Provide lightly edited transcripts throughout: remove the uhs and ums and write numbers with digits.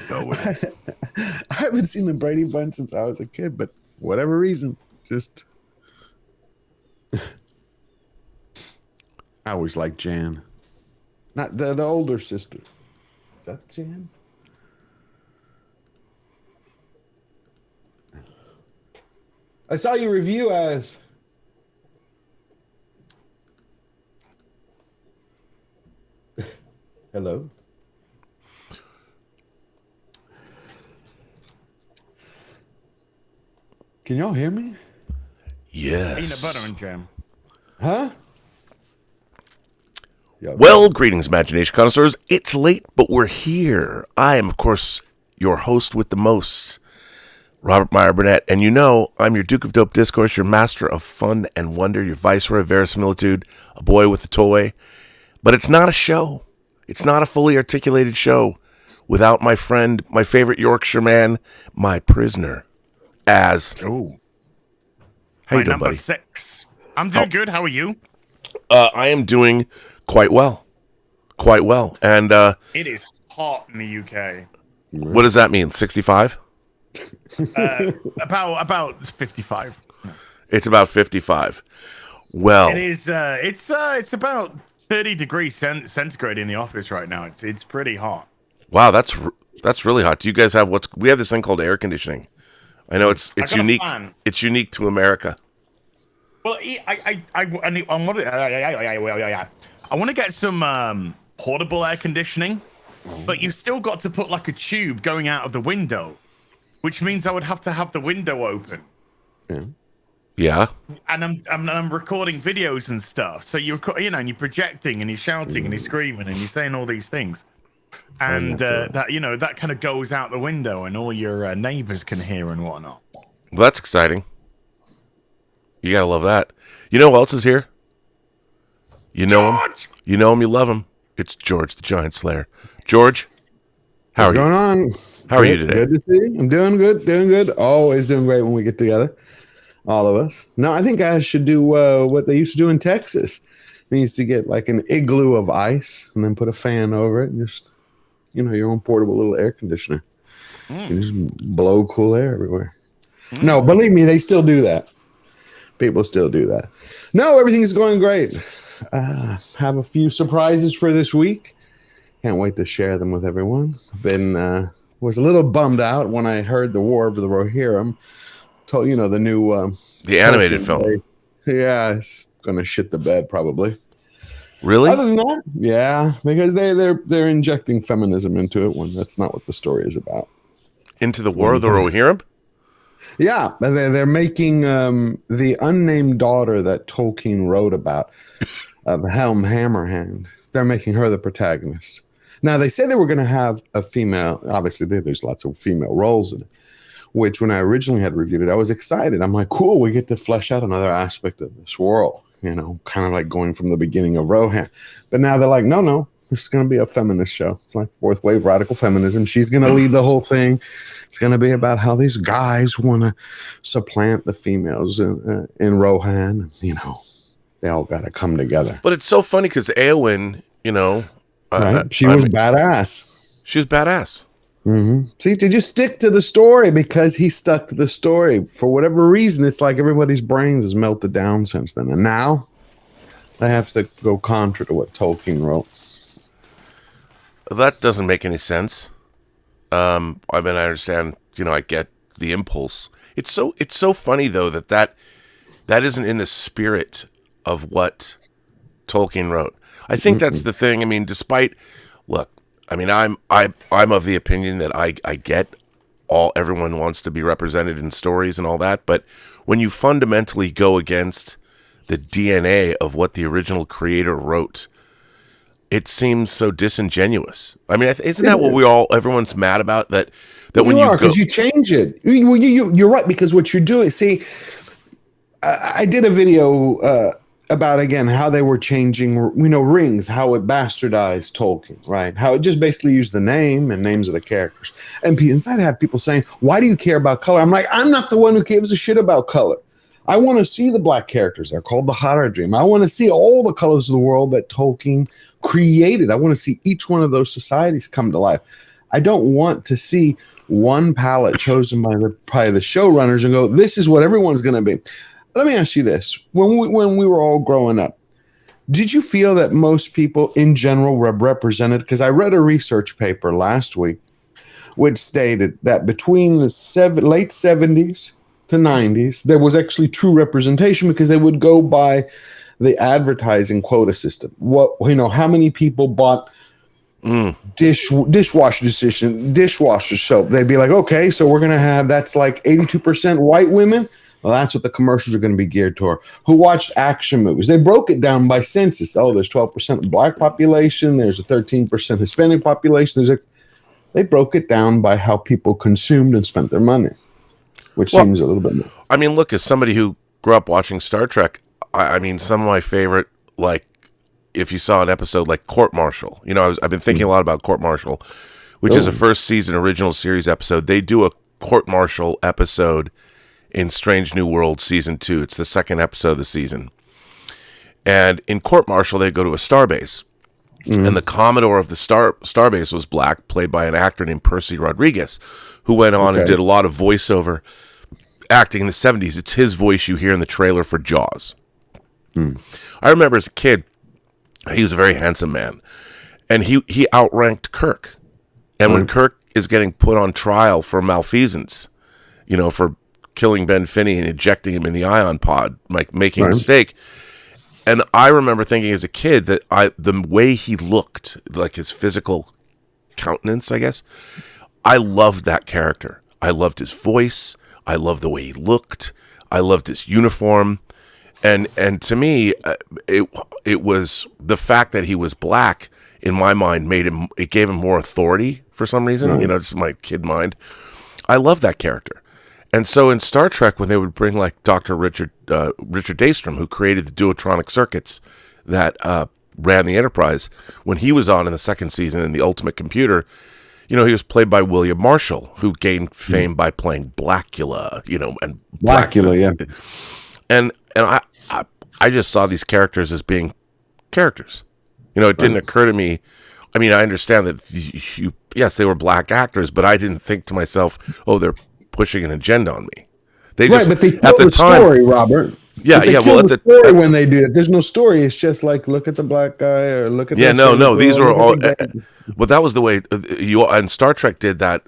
Go with it. I haven't seen the Brady Bunch since I was a kid, but for whatever reason, just I always liked Jan, not the older sister. Is that Jan? I saw your review as. Hello. Can y'all hear me? Yes. Peanut butter and jam. Huh? Well, greetings, imagination connoisseurs. It's late, but we're here. I am, of course, your host with the most, Robert Meyer Burnett, and you know I'm your Duke of Dope Discourse, your master of fun and wonder, your viceroy of verisimilitude, a boy with a toy. But it's not a show. It's not a fully articulated show without my friend, my favorite Yorkshire man, my prisoner, as... Oh. How you My doing, number buddy? 6. I'm doing good. How are you? I am doing quite well. Quite well. And It is hot in the UK. what does that mean? 65? About 55. It's about 55. Well, It is. It's about 30 degrees centigrade in the office right now. It's pretty hot. wow, that's really hot. Do you guys have we have this thing called air conditioning? I know it's got a unique. fan. It's unique to America. Well, I want to get some portable air conditioning, but you've still got to put like a tube going out of the window, which means I would have to have the window open. Yeah. Yeah. And I'm recording videos and stuff. So and you're projecting and you're shouting and you're screaming and you're saying all these things, and that kind of goes out the window and all your neighbors can hear and whatnot. Well, that's exciting. You gotta love that. You know who else is here? You know him. You know him. You love him. It's George the Giant Slayer. George, how are you? What's going on? How are you today? Good to see you. I'm doing good. Doing good. Always doing great when we get together. All of us. No, I think I should do what they used to do in Texas. Needs to get like an igloo of ice and then put a fan over it and just, your own portable little air conditioner. And just blow cool air everywhere. No, believe me, they still do that. People still do that. No, everything's going great. Have a few surprises for this week. Can't wait to share them with everyone. Was a little bummed out when I heard the War of the Rohirrim. The new The animated film. Day. Yeah, it's gonna shit the bed probably. Really? Other than that, yeah, because they're injecting feminism into it when that's not what the story is about. Into the War of the Rohirrim? Yeah, they're making the unnamed daughter that Tolkien wrote about, Helm Hammerhand. They're making her the protagonist. Now, they said they were going to have a female. Obviously, there's lots of female roles in it, which when I originally had reviewed it, I was excited. I'm like, cool, we get to flesh out another aspect of this world, kind of like going from the beginning of Rohan. But now they're like, no, this is going to be a feminist show. It's like fourth wave radical feminism. She's going to lead the whole thing. It's going to be about how these guys want to supplant the females in Rohan. They all got to come together. But it's so funny because Eowyn, right? She was badass. She was badass. Mm-hmm. See, did you stick to the story because he stuck to the story? For whatever reason, it's like everybody's brains has melted down since then. And now they have to go contra to what Tolkien wrote. That doesn't make any sense. I understand, I get the impulse. It's so funny though that isn't in the spirit of what Tolkien wrote. I think that's the thing. I mean, I'm of the opinion that I get everyone wants to be represented in stories and all that, but when you fundamentally go against the DNA of what the original creator wrote, it seems so disingenuous. I mean, isn't that what everyone's mad about? That when you go, because you change it. You're right, because what you're doing. See, I did a video about again how they were changing, rings, how it bastardized Tolkien, right? How it just basically used the name and names of the characters. And inside I have people saying, "Why do you care about color?" I'm like, I'm not the one who gives a shit about color. I want to see the black characters. They're called the Haradrim. I want to see all the colors of the world that Tolkien created. I want to see each one of those societies come to life. I don't want to see one palette chosen by the showrunners and go, this is what everyone's going to be. Let me ask you this. When we were all growing up, did you feel that most people in general were represented? Because I read a research paper last week which stated that between the late 70s to 90s, there was actually true representation because they would go by the advertising quota system. How many people bought dishwasher soap? They'd be like, okay, so we're going to have, that's like 82% white women. Well, that's what the commercials are going to be geared toward. Who watched action movies? They broke it down by census. Oh, there's 12% of black population. There's a 13% Hispanic population. They broke it down by how people consumed and spent their money, which seems a little bit more. I mean, look, as somebody who grew up watching Star Trek, I mean, some of my favorite, like, if you saw an episode like Court Martial, I've been thinking a lot about Court Martial, which is a first season original series episode. They do a Court Martial episode in Strange New World season 2. It's the second episode of the season. And in Court Martial, they go to a starbase. And the Commodore of the starbase was black, played by an actor named Percy Rodriguez, who went on and did a lot of voiceover acting in the 70s. It's his voice you hear in the trailer for Jaws. I remember as a kid, he was a very handsome man. And he outranked Kirk. And when Kirk is getting put on trial for malfeasance, for killing Ben Finney and ejecting him in the ion pod, like making a mistake. And I remember thinking as a kid that the way he looked, like his physical countenance, I guess, I loved that character. I loved his voice. I loved the way he looked. I loved his uniform. And to me, it was the fact that he was black in my mind it gave him more authority for some reason. Just my kid mind. I love that character. And so in Star Trek, when they would bring like Dr. Richard Daystrom, who created the duotronic circuits that ran the Enterprise, when he was on in the second season in The Ultimate Computer, he was played by William Marshall, who gained fame by playing Blackula, and Blackula, yeah. And I just saw these characters as being characters. It didn't occur to me. I mean, I understand that yes, they were black actors, but I didn't think to myself, oh, they're pushing an agenda on me. They just, but they at the time, story, Robert. Yeah, Well, when they do it, there's no story. It's just like, look at the black guy or look at these were all. Well, that was the way and Star Trek did that.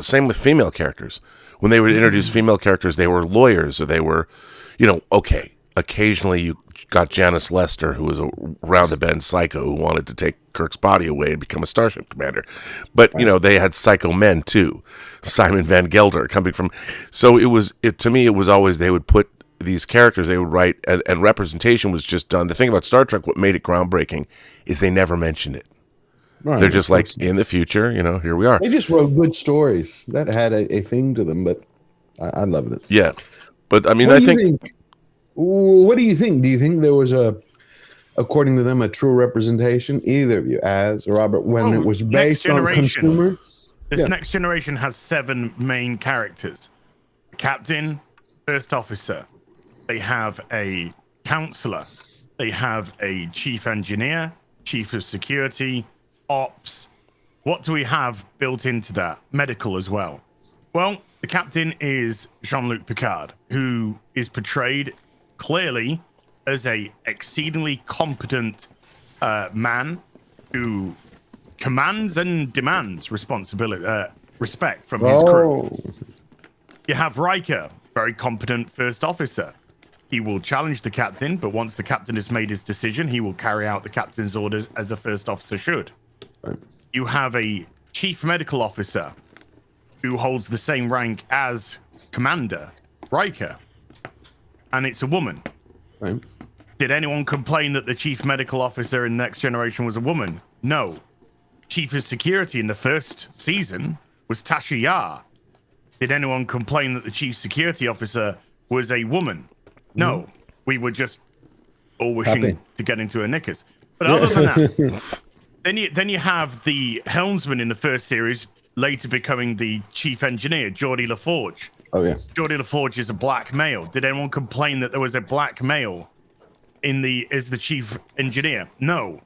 Same with female characters. When they would introduce female characters, they were lawyers or they were, okay. Occasionally, you got Janice Lester, who was a round-the-bend psycho who wanted to take Kirk's body away and become a starship commander. But, they had psycho men, too. Simon Van Gelder coming from... So to me, it was always they would put these characters, they would write, and representation was just done. The thing about Star Trek, what made it groundbreaking, is they never mentioned it. Right, they're just like, in the future, here we are. They just wrote good stories that had a thing to them, but I loved it. Yeah. But, I mean, what do you think? Do you think there was according to them, a true representation, either of you, as Robert, when it was based on consumer? This next generation has 7 main characters: captain, first officer. They have a counselor. They have a chief engineer, chief of security, ops. What do we have built into that? Medical as well. Well, the captain is Jean-Luc Picard, who is portrayed clearly as a exceedingly competent man who commands and demands respect from his crew. You have Riker, very competent first officer. He will challenge the captain, but once the captain has made his decision, he will carry out the captain's orders as a first officer should. Right. You have a chief medical officer who holds the same rank as Commander Riker. And it's a woman. Right. Did anyone complain that the chief medical officer in Next Generation was a woman? No. Chief of security in the first season was Tasha Yar. Did anyone complain that the chief security officer was a woman? No. We were just all wishing to get into her knickers. But other than that, then you have the helmsman in the first series, later becoming the chief engineer, Geordie LaForge. Oh yeah. Geordie LaForge is a black male. Did anyone complain that there was a black male as the chief engineer? No.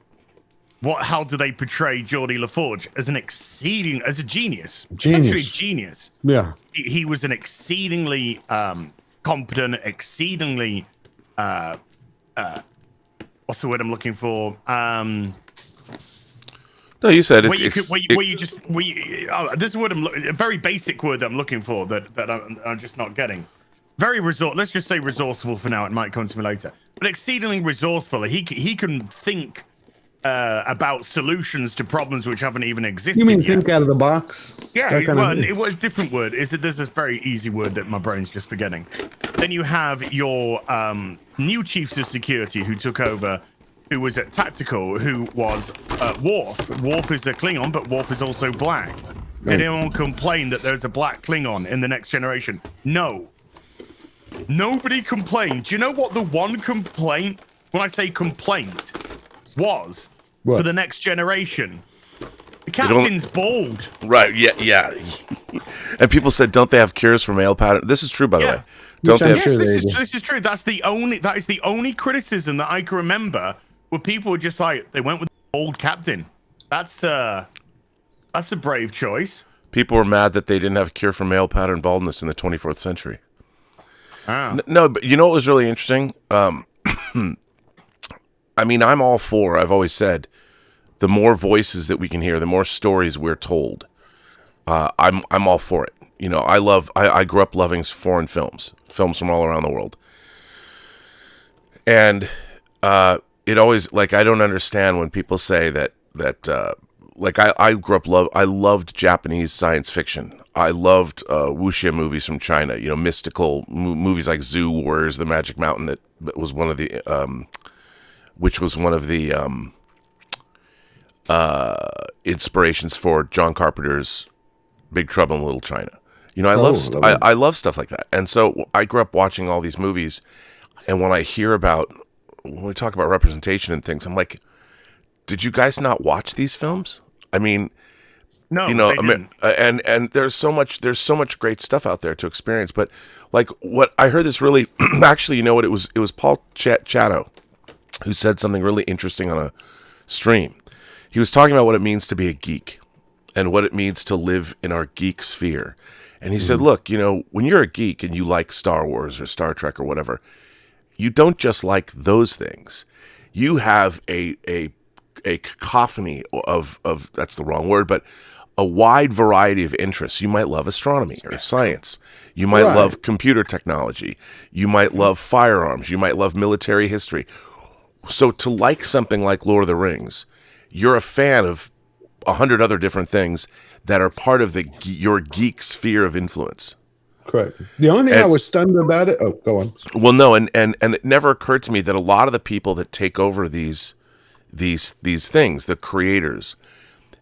How do they portray Geordie LaForge? As a genius. Essentially a genius. Yeah. He was an exceedingly competent, exceedingly what's the word I'm looking for? No, you said it. This is what a very basic word that I'm looking for that I'm just not getting. Let's just say resourceful for now. It might come to me later. But exceedingly resourceful. He can think about solutions to problems which haven't even existed. You mean yet. think out of the box? Yeah, it was a different word. There's this very easy word that my brain's just forgetting. Then you have your new chiefs of security who took over, who was at Tactical, who was Worf. Worf is a Klingon, but Worf is also black. Did anyone complain that there's a black Klingon in the Next Generation? No. Nobody complained. Do you know what the one complaint, when I say complaint, was for the Next Generation? The captain's bald. Right, yeah. And people said, don't they have cures for male pattern? This is true, by the way. Don't they have This is true. That is the only criticism that I can remember where people were just like, they went with the old captain. That's a brave choice. People were mad that they didn't have a cure for male pattern baldness in the 24th century. Oh. No, but you know what was really interesting? I mean, I'm all for, I've always said, the more voices that we can hear, the more stories we're told. I'm all for it. You know, I grew up loving foreign films from all around the world. And it always, like, I don't understand when people say that like I grew up I loved Japanese science fiction. I loved wuxia movies from China, you know, mystical movies like Zoo Warriors, The Magic Mountain, that was one of the inspirations for John Carpenter's Big Trouble in Little China. You know, I love stuff like that. And so I grew up watching all these movies, and when we talk about representation and things, I'm like, did you guys not watch these films? I mean, no, you know, they didn't. And there's so much great stuff out there to experience. But like, what I heard this really, actually, you know what, it was Paul Chatto who said something really interesting on a stream. He was talking about what it means to be a geek and what it means to live in our geek sphere. And he said, look, you know, when you're a geek and you like Star Wars or Star Trek or whatever, you don't just like those things. You have a cacophony of that's the wrong word, but a wide variety of interests. You might love astronomy or science. You might love computer technology. You might love firearms. You might love military history. So to like something like Lord of the Rings, you're a fan of 100 other different things that are part of your geek sphere of influence. Correct. The only thing I was stunned about it. Oh, go on. Well, no, and it never occurred to me that a lot of the people that take over these things, the creators,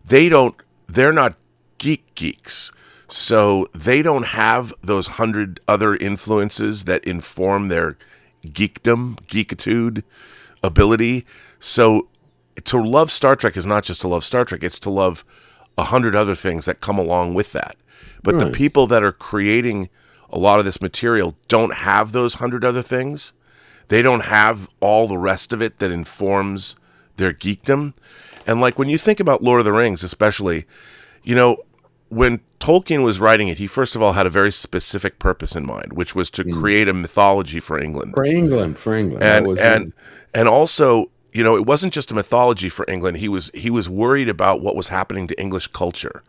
they're not geeks. So they don't have those 100 other influences that inform their geekitude ability. So to love Star Trek is not just to love Star Trek, it's to love 100 other things that come along with that. But the people that are creating a lot of this material don't have those 100 other things. They don't have all the rest of it that informs their geekdom. And like when you think about Lord of the Rings, especially, you know, when Tolkien was writing it, he first of all had a very specific purpose in mind, which was to create a mythology for England. For England. And also, you know, it wasn't just a mythology for England. He was worried about what was happening to English culture.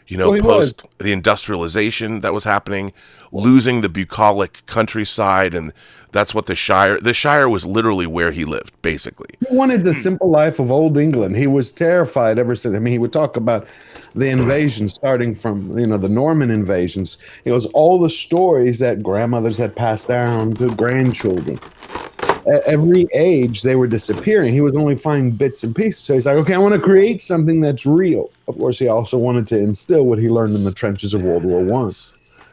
You know, post the industrialization that was happening, losing the bucolic countryside, and that's what the Shire was literally where he lived, basically. He wanted the simple life of old England. He was terrified ever since. I mean, he would talk about the invasion starting from, you know, the Norman invasions. It was all the stories that grandmothers had passed down to grandchildren. At every age, they were disappearing. He would only find bits and pieces. So he's like, okay, I want to create something that's real. Of course, he also wanted to instill what he learned in the trenches of World War I.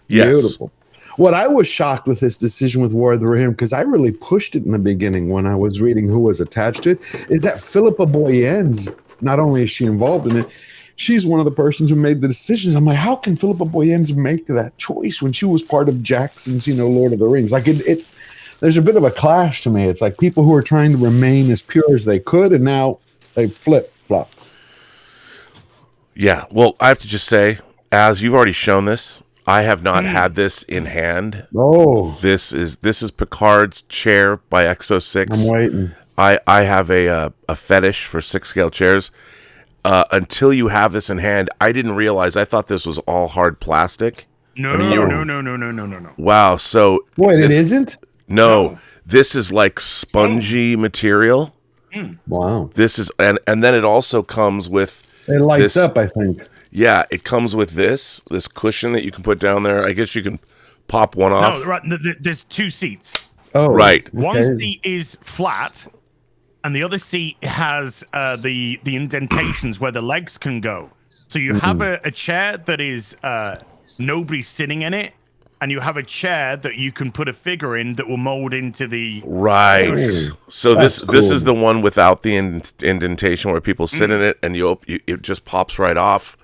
Yes. Beautiful. What I was shocked with his decision with War of the Ring, because I really pushed it in the beginning when I was reading who was attached to it, is that Philippa Boyens, not only is she involved in it, she's one of the persons who made the decisions. I'm like, how can Philippa Boyens make that choice when she was part of Jackson's, Lord of the Rings? Like it there's a bit of a clash to me. It's like people who are trying to remain as pure as they could, and now they flip-flop. Yeah, well, I have to just say, as you've already shown this, I have not had this in hand. Oh, This is Picard's chair by Exo6. I'm waiting. I have a fetish for 6-scale chairs. Until you have this in hand, I didn't realize. I thought this was all hard plastic. No, no. Wow. So Wait, it isn't? No, this is like spongy material. Wow. This is and then it also comes with It lights this, up, I think. Yeah, it comes with this cushion that you can put down there. I guess you can pop one off. No, right. There's 2 seats. Oh, right. Okay. One seat is flat, and the other seat has the indentations where the legs can go. So you have a chair that is nobody's sitting in it, and you have a chair that you can put a figure in that will mold into the Right. So That's this cool. is the one without the indentation where people sit in it and it just pops right off.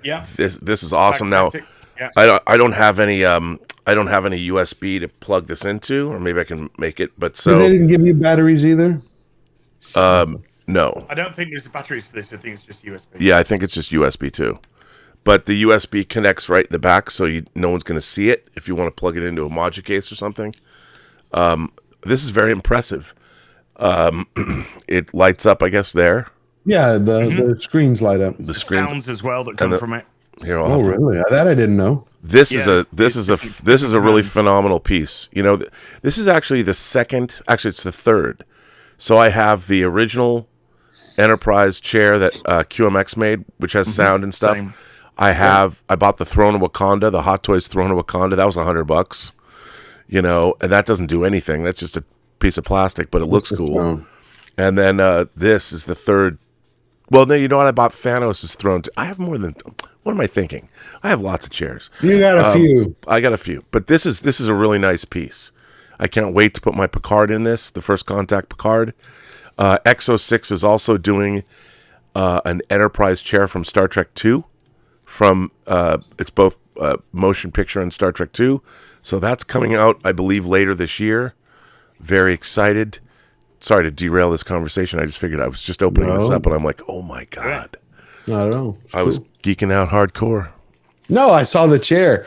Yeah. This is awesome. Now, Yeah. I don't have any USB to plug this into, or maybe I can make it. But So they so didn't give you batteries either? no. I don't think there's batteries for this. I think it's just USB. Yeah, I think it's just USB too. But the USB connects right in the back, so no one's going to see it if you want to plug it into a Moducase case or something. This is very impressive. It lights up, I guess, there. Yeah, the screens light up. The screens. Sounds as well that come from it. Here, I'll Oh, have to- really? That I didn't know. This Yeah, is a really phenomenal piece. This is actually the second. Actually, it's the third. So I have the original Enterprise chair that QMX made, which has sound and stuff. Same. I bought the Throne of Wakanda, the Hot Toys Throne of Wakanda. That was $100, and that doesn't do anything. That's just a piece of plastic, but it looks cool. throne. And then this is the third. Well, no, you know what? I bought Thanos' throne. I have more than. What am I thinking? I have lots of chairs. You got a few. I got a few, but this is a really nice piece. I can't wait to put my Picard in this, the First Contact Picard. Exo6 is also doing an Enterprise chair from Star Trek 2. It's both motion picture and Star Trek 2. So that's coming out, I believe, later this year. Very excited. Sorry to derail this conversation. I just figured I was just opening this up, and I'm like, oh my God. I don't know. I was geeking out hardcore. No, I saw the chair.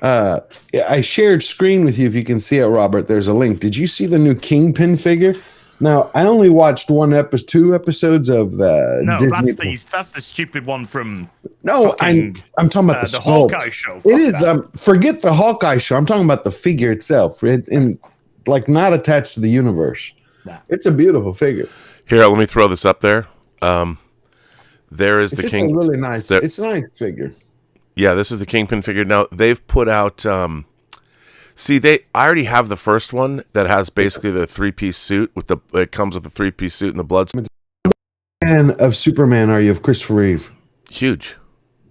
I shared screen with you. If you can see it, Robert, there's a link. Did you see the new Kingpin figure? Now, I only watched 2 episodes of the No, Disney. that's the stupid one from. No, fucking, I'm talking about the sculpt. Hawkeye show. It Fuck is. that. Forget the Hawkeye show. I'm talking about the figure itself. Like not attached to the universe. Nah. It's a beautiful figure. Here, let me throw this up there. There is It's the just King. a really nice. there- It's a nice figure. Yeah, this is the Kingpin figure. Now they've put out. I already have the first one that has basically the 3-piece suit with it comes with the 3-piece suit and the blood. Fan of Superman are you of Christopher Reeve? Huge.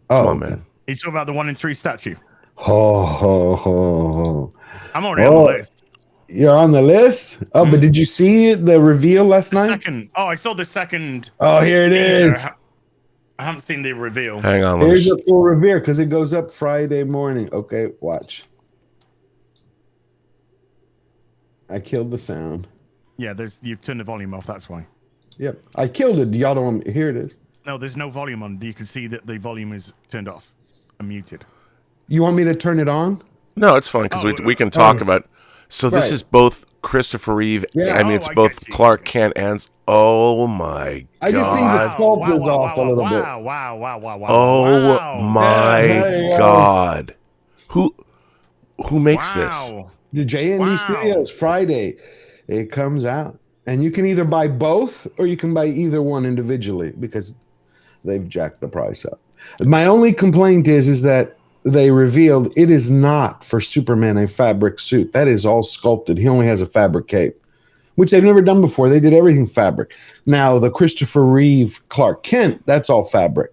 Oh, Come on, man. You talking about the 1 in 3 statue? Ho ho ho! I'm already on the list. You're on the list. Oh, but did you see the reveal last night? Second. Oh, I saw the second. Oh, here it teaser. is. I haven't seen the reveal. Hang on. Let me Here's a full reveal because it goes up Friday morning. Okay, watch. I killed the sound. Yeah, you've turned the volume off. That's why. Yep, I killed it. Y'all don't want me. Here it is. No, there's no volume on. You can see that the volume is turned off and muted. You want me to turn it on? No, it's fine because we can talk about. So this Right. is both Christopher Reeve. Yeah. I mean, it's I both get you. Clark Kent and. Oh my I just think God! the sculpt is off a little bit. Wow. Oh wow. my Yeah. God! Who makes this? Wow. The JND Wow. Studios Friday, it comes out, and you can either buy both or you can buy either one individually because they've jacked the price up. My only complaint is that they revealed it is not for Superman a fabric suit. That is all sculpted. He only has a fabric cape, which they've never done before. They did everything fabric. Now the Christopher Reeve Clark Kent, that's all fabric.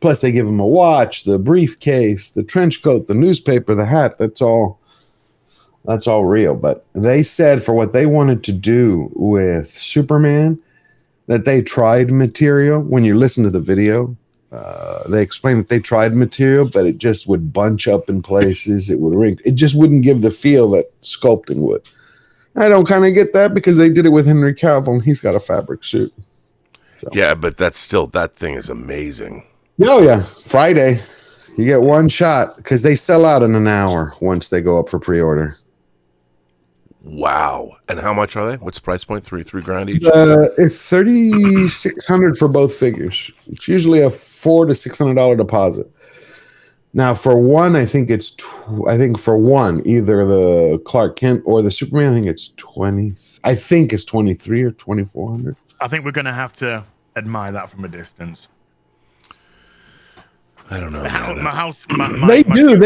Plus they give him a watch, the briefcase, the trench coat, the newspaper, the hat. That's all real. But they said for what they wanted to do with Superman, that they tried material. When you listen to the video, They explained that they tried material, but it just would bunch up in places. It would wrinkle. It just wouldn't give the feel that sculpting would. I don't kind of get that because they did it with Henry Cavill, and he's got a fabric suit. So. Yeah, but that thing is amazing. Oh, yeah. Friday, you get one shot because they sell out in an hour once they go up for pre-order. Wow. And how much are they? What's the price point? $3 grand each? It's $3,600 for both figures. It's usually a $400 to $600 deposit. Now, for one, I think it's for one, either the Clark Kent or the Superman, I think it's 20. I think it's 23 or 2,400. I think we're going to have to admire that from a distance. I don't know. My house. They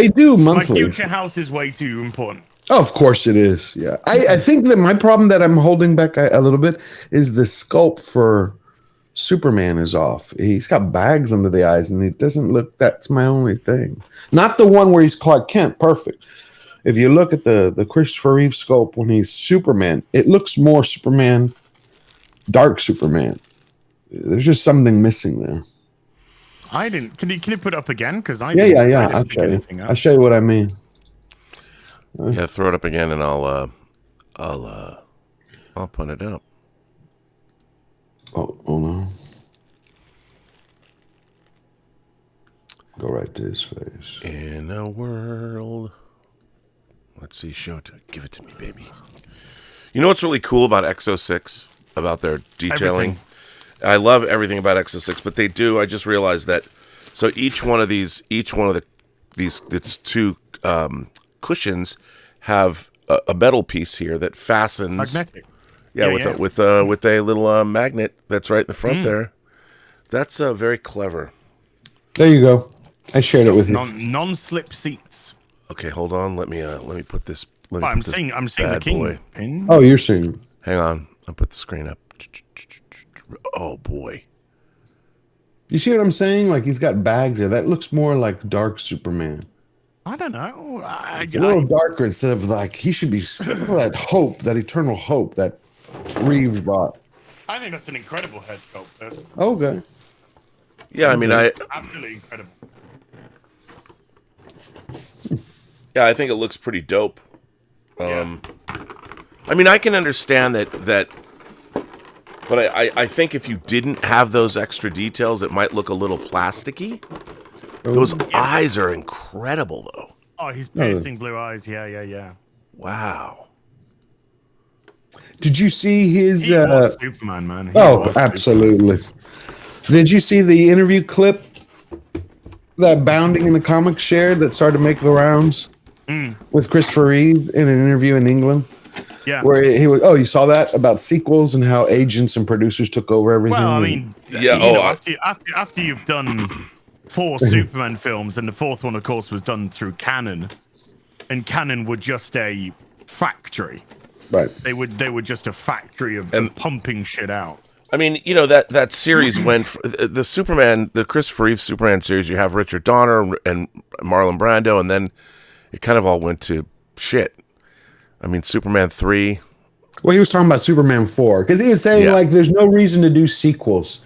do monthly. My future house is way too important. Oh, of course it is. Yeah, I think that my problem that I'm holding back a little bit is the sculpt for Superman is off. He's got bags under the eyes, and it doesn't look. That's my only thing. Not the one where he's Clark Kent. Perfect. If you look at the Christopher Reeve sculpt when he's Superman, it looks more Superman, dark Superman. There's just something missing there. I didn't. Can you put it up again? Because yeah. I'll show you. I'll show you what I mean. Yeah, throw it up again, and I'll put it up. Oh no! Go right to his face. In a world, let's see. Give it to me, baby. You know what's really cool about X06? About their detailing. Everything. I love everything about X06, but they do. I just realized that. So each one of these it's two cushions have a metal piece here that fastens. Magnetic. Yeah, with a little magnet that's right in the front there. That's very clever. There you go. I shared it with you. Non-slip seats. Okay, hold on. Let me put this. I'm seeing the king pin. Oh, you're seeing. Hang on. I'll put the screen up. Oh boy. You see what I'm saying? Like he's got bags there. That looks more like dark Superman. I don't know. It's a little darker instead of like he should be that hope, that eternal hope that Reeves brought. I think that's an incredible head sculpt. Personally. Okay. Yeah, I mean, absolutely incredible. Yeah, I think it looks pretty dope. Yeah. I mean, I can understand that. But I think if you didn't have those extra details, it might look a little plasticky. Those eyes are incredible, though. Oh, he's piercing blue eyes. Yeah. Wow. Did you see his? He was Superman, man. Absolutely. Did you see the interview clip that Bounding in the Comics shared that started to make the rounds with Christopher Reeve in an interview in England? Yeah. Where he was. Oh, you saw that about sequels and how agents and producers took over everything. Well, I mean, after you've done 4 Superman films, and the 4th one, of course, was done through Canon, and Canon were just a factory. Right. They were just a factory of pumping shit out. I mean, you know, that series went the Christopher Reeve Superman series. You have Richard Donner and Marlon Brando, and then it kind of all went to shit. I mean, Superman 3. Well, he was talking about Superman 4 because he was saying like there's no reason to do sequels.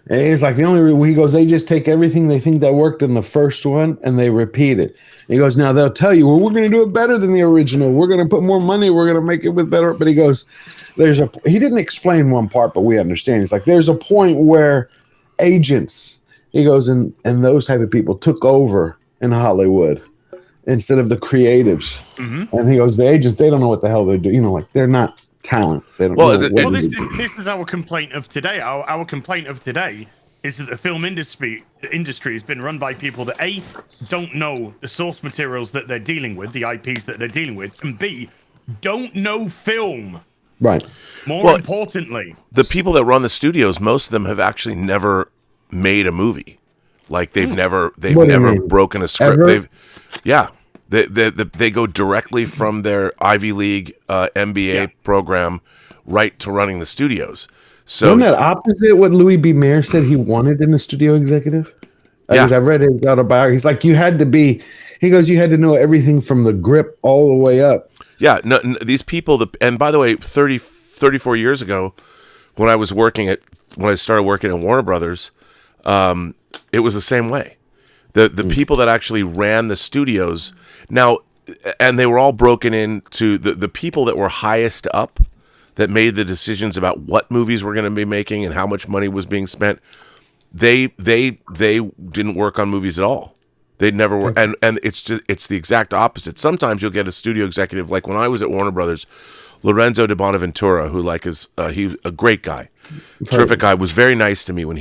And he's like the only he goes, they just take everything they think that worked in the first one and they repeat it. And he goes, now they'll tell you, well, we're going to do it better than the original. We're going to put more money. We're going to make it with better. But he goes, he didn't explain one part, but we understand. He's like, there's a point where agents, he goes, and those type of people took over in Hollywood instead of the creatives. Mm-hmm. And he goes, the agents, they don't know what the hell they do. You know, like they're not talent. They don't know this is our complaint of today. Our complaint of today is that the film industry has been run by people that A, don't know the source materials that they're dealing with, the IPs that they're dealing with, and B, don't know film. Right. More importantly, the people that run the studios, most of them have actually never made a movie. Like they've never broken a script. They go directly from their Ivy League MBA program right to running the studios. So isn't that opposite what Louis B. Mayer said he wanted in a studio executive? Because I read it autobiography. He's like, you had to be. He goes, you had to know everything from the grip all the way up. Yeah, no, these people. And by the way, 34 years ago, when I started working at Warner Brothers, It was the same way. The people that actually ran the studios now, and they were all broken into the people that were highest up, that made the decisions about what movies were going to be making and how much money was being spent. They didn't work on movies at all. They'd never work, and it's the exact opposite. Sometimes you'll get a studio executive, like when I was at Warner Brothers, Lorenzo de Bonaventura, who he's a great guy, terrific guy, was very nice to me when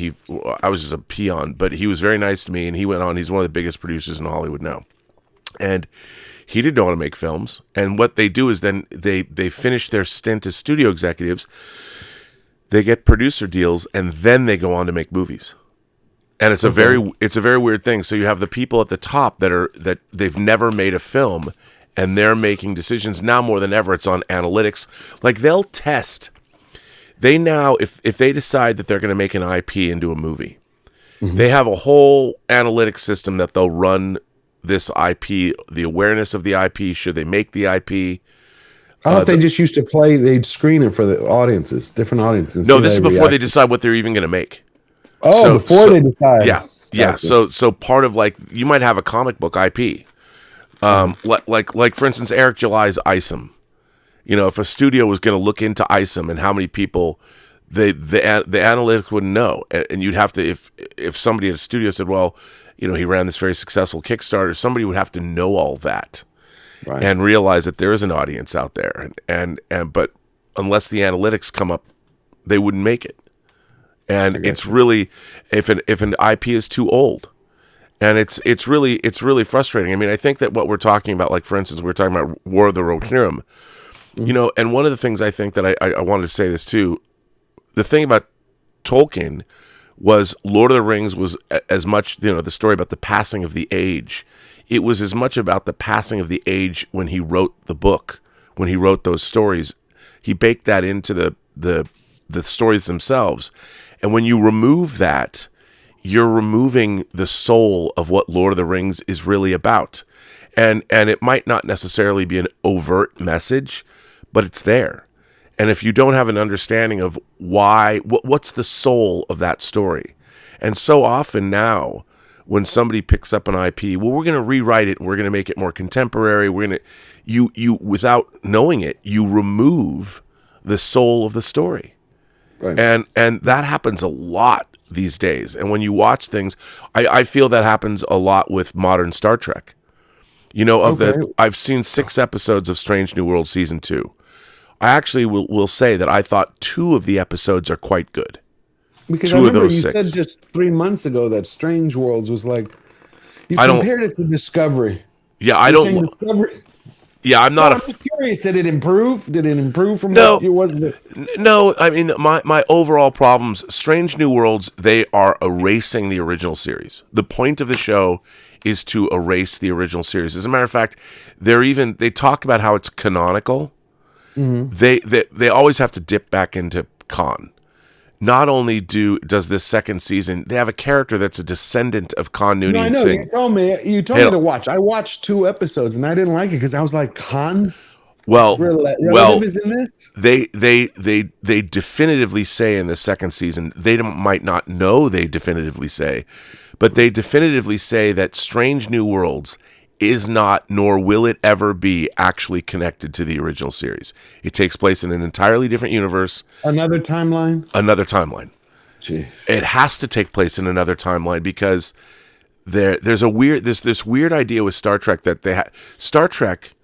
I was just a peon, but he was very nice to me, and he went on. He's one of the biggest producers in Hollywood now, and he didn't know how to make films. And what they do is then they finish their stint as studio executives, they get producer deals, and then they go on to make movies. And it's a very weird thing. So you have the people at the top that they've never made a film, and they're making decisions now more than ever. It's on analytics. Like they'll test. They now, if they decide that they're going to make an IP into a movie, they have a whole analytics system that they'll run this IP, the awareness of the IP, should they make the IP. I thought they just used to they'd screen it for the audiences, different audiences. No, this is before they decide what they're even going to make. Oh, before they decide. Yeah. Gotcha. So part of, like, you might have a comic book IP. Like for instance, Eric July's Isom. You know, if a studio was going to look into Isom and how many people, the analytics wouldn't know, and you'd have to, if somebody at a studio said, well, you know, he ran this very successful Kickstarter, somebody would have to know all that, right, and realize that there is an audience out there, and but unless the analytics come up, they wouldn't make it. And it's really, if an IP is too old, and it's really frustrating. I mean, I think that what we're talking about, like for instance, we're talking about War of the Rohirrim, you know, and one of the things I think that I wanted to say this too, the thing about Tolkien was Lord of the Rings was as much, you know, the story about the passing of the age. It was as much about the passing of the age when he wrote the book, when he wrote those stories. He baked that into the stories themselves. And when you remove that, you're removing the soul of what Lord of the Rings is really about. And it might not necessarily be an overt message, but it's there. And if you don't have an understanding of what's the soul of that story? And so often now, when somebody picks up an IP, well, we're going to rewrite it, and we're going to make it more contemporary. We're going to, you without knowing it, you remove the soul of the story. Right. And that happens a lot these days. And when you watch things, I feel that happens a lot with modern Star Trek. You know, I've seen 6 episodes of Strange New World season 2. I actually will say that I thought 2 of the episodes are quite good. Because I remember you said just 3 months ago that Strange Worlds was like, you compared it to Discovery. Yeah, I don't. Discovery. Yeah, I'm not. I'm just curious. Did it improve? Did it improve from what it was? No, I mean my overall problems. Strange New Worlds, they are erasing the original series. The point of the show is to erase the original series. As a matter of fact, they talk about how it's canonical. Mm-hmm. They always have to dip back into Khan. Not only does this second season, they have a character that's a descendant of Khan Noonien I know. Singh. You told me to watch. I watched 2 episodes and I didn't like it because I was like, Khan's relative is in this? They definitively say in the second season, might not know they definitively say, but they definitively say that Strange New Worlds is not, nor will it ever be, actually connected to the original series. It takes place in an entirely different universe. Another timeline? Another timeline. Gee. It has to take place in another timeline because there's this weird idea with Star Trek that Star Trek,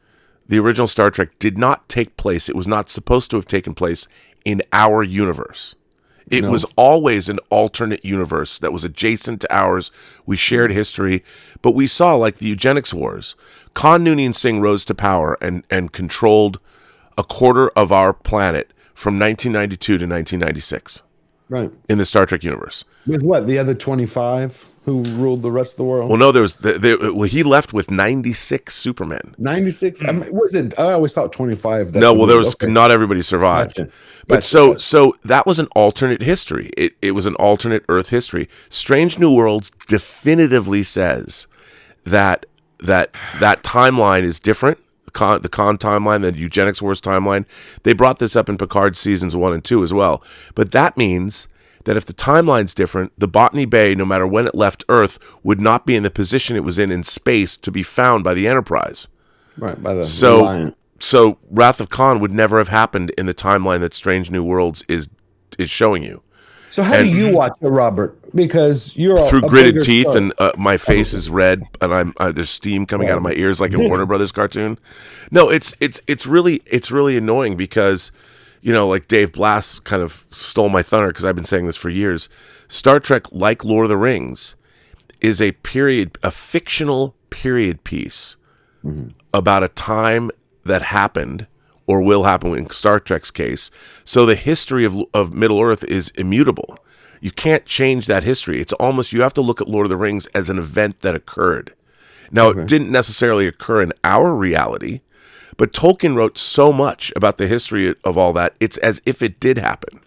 the original Star Trek, did not take place. It was not supposed to have taken place in our universe. It was always an alternate universe that was adjacent to ours. We shared history, but we saw, like the eugenics wars, Khan Noonien Singh rose to power and controlled a quarter of our planet from 1992 to 1996. Right. In the Star Trek universe. With what? The other 25 who ruled the rest of the world? Well, no, he left with 96 Supermen. 96? Was it? I always thought 25. No, well, not everybody survived. Gotcha. But so that was an alternate history. It was an alternate Earth history. Strange New Worlds definitively says that timeline is different. The Khan timeline, the eugenics wars timeline. They brought this up in Picard seasons 1 and 2 as well. But that means that if the timeline's different, the Botany Bay, no matter when it left Earth, would not be in the position it was in space to be found by the Enterprise. Right, by the so Wrath of Khan would never have happened in the timeline that Strange New Worlds is showing you. So how do you watch it, Robert? Because you're through gritted teeth and my face is red and there's steam coming out of my ears like a Warner Brothers cartoon. No, it's really annoying because, you know, like Dave Blass kind of stole my thunder because I've been saying this for years. Star Trek, like Lord of the Rings, is a fictional period piece about a time that happened or will happen in Star Trek's case. So the history of Middle Earth is immutable. You can't change that history. It's almost, you have to look at Lord of the Rings as an event that occurred. Now, it didn't necessarily occur in our reality, but Tolkien wrote so much about the history of all that, it's as if it did happen.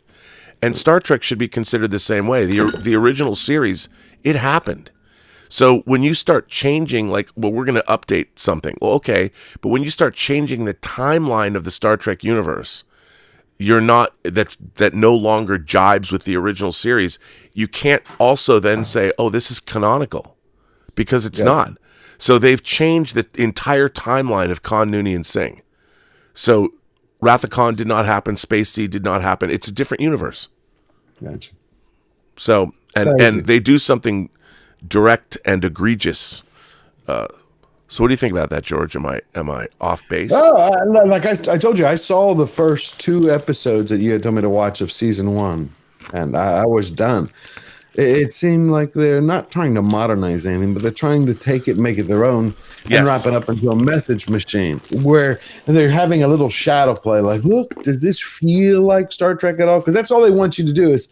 And Star Trek should be considered the same way. The original series, it happened. So when you start changing, like, well, we're going to update something. Well, okay, but when you start changing the timeline of the Star Trek universe, that no longer jibes with the original series. You can't also then say, oh, this is canonical, because it's not. So they've changed the entire timeline of Khan, Nooney, and Singh. So Wrath of Khan did not happen. Space Seed did not happen. It's a different universe. Gotcha. So, and they do something direct and egregious. So what do you think about that, George? Am I off base? Oh, like I told you, I saw the first 2 episodes that you had told me to watch of season 1, and I was done. It seemed like they're not trying to modernize anything, but they're trying to take it, make it their own, and wrap it up into a message machine where they're having a little shadow play. Like, look, does this feel like Star Trek at all? Because that's all they want you to do is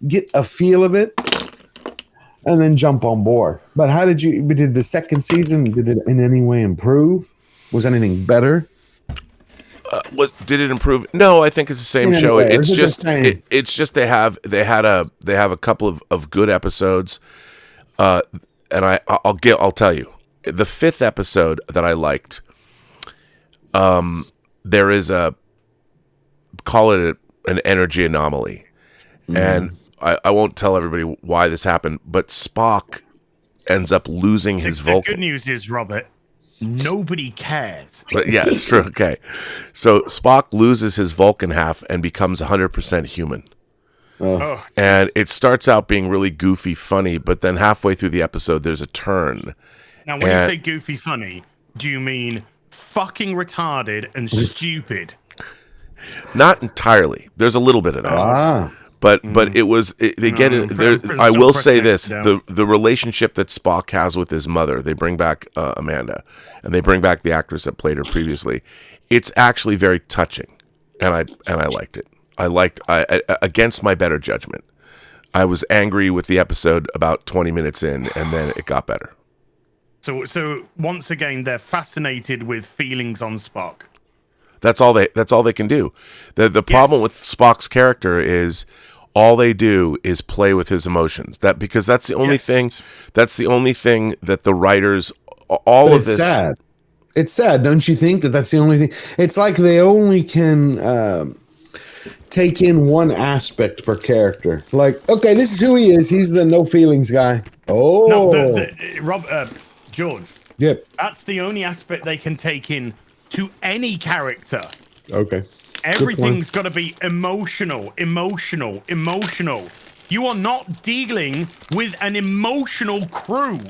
get a feel of it and then jump on board. But did the second season, did it in any way improve? Was anything better? Did it improve? No, I think it's the same show. It's just they have a couple of good episodes, and I'll tell you, the 5th episode that I liked. There is call it an energy anomaly, and I won't tell everybody why this happened, but Spock ends up losing his Vulcan. The good news is, Robert, nobody cares. But yeah, it's true. Okay. So Spock loses his Vulcan half and becomes 100% human. Oh. And it starts out being really goofy, funny, but then halfway through the episode, there's a turn. Now, when you say goofy, funny, do you mean fucking retarded and stupid? Not entirely. There's a little bit of that. But it was they get it. I will say this: the relationship that Spock has with his mother. They bring back Amanda, and they bring back the actress that played her previously. It's actually very touching, and I liked it. I against my better judgment. I was angry with the episode about 20 minutes in, and then it got better. So once again, they're fascinated with feelings on Spock. That's all they can do. The problem with Spock's character is all they do is play with his emotions. Because that's the only thing. That's the only thing that the writers. This. Sad. It's sad, don't you think? That's the only thing. It's like they only can take in one aspect per character. Like, okay, this is who he is. He's the no feelings guy. Oh, no, George. Yep. That's the only aspect they can take in to any character. Okay. Everything's got to be emotional. You are not dealing with an emotional crew.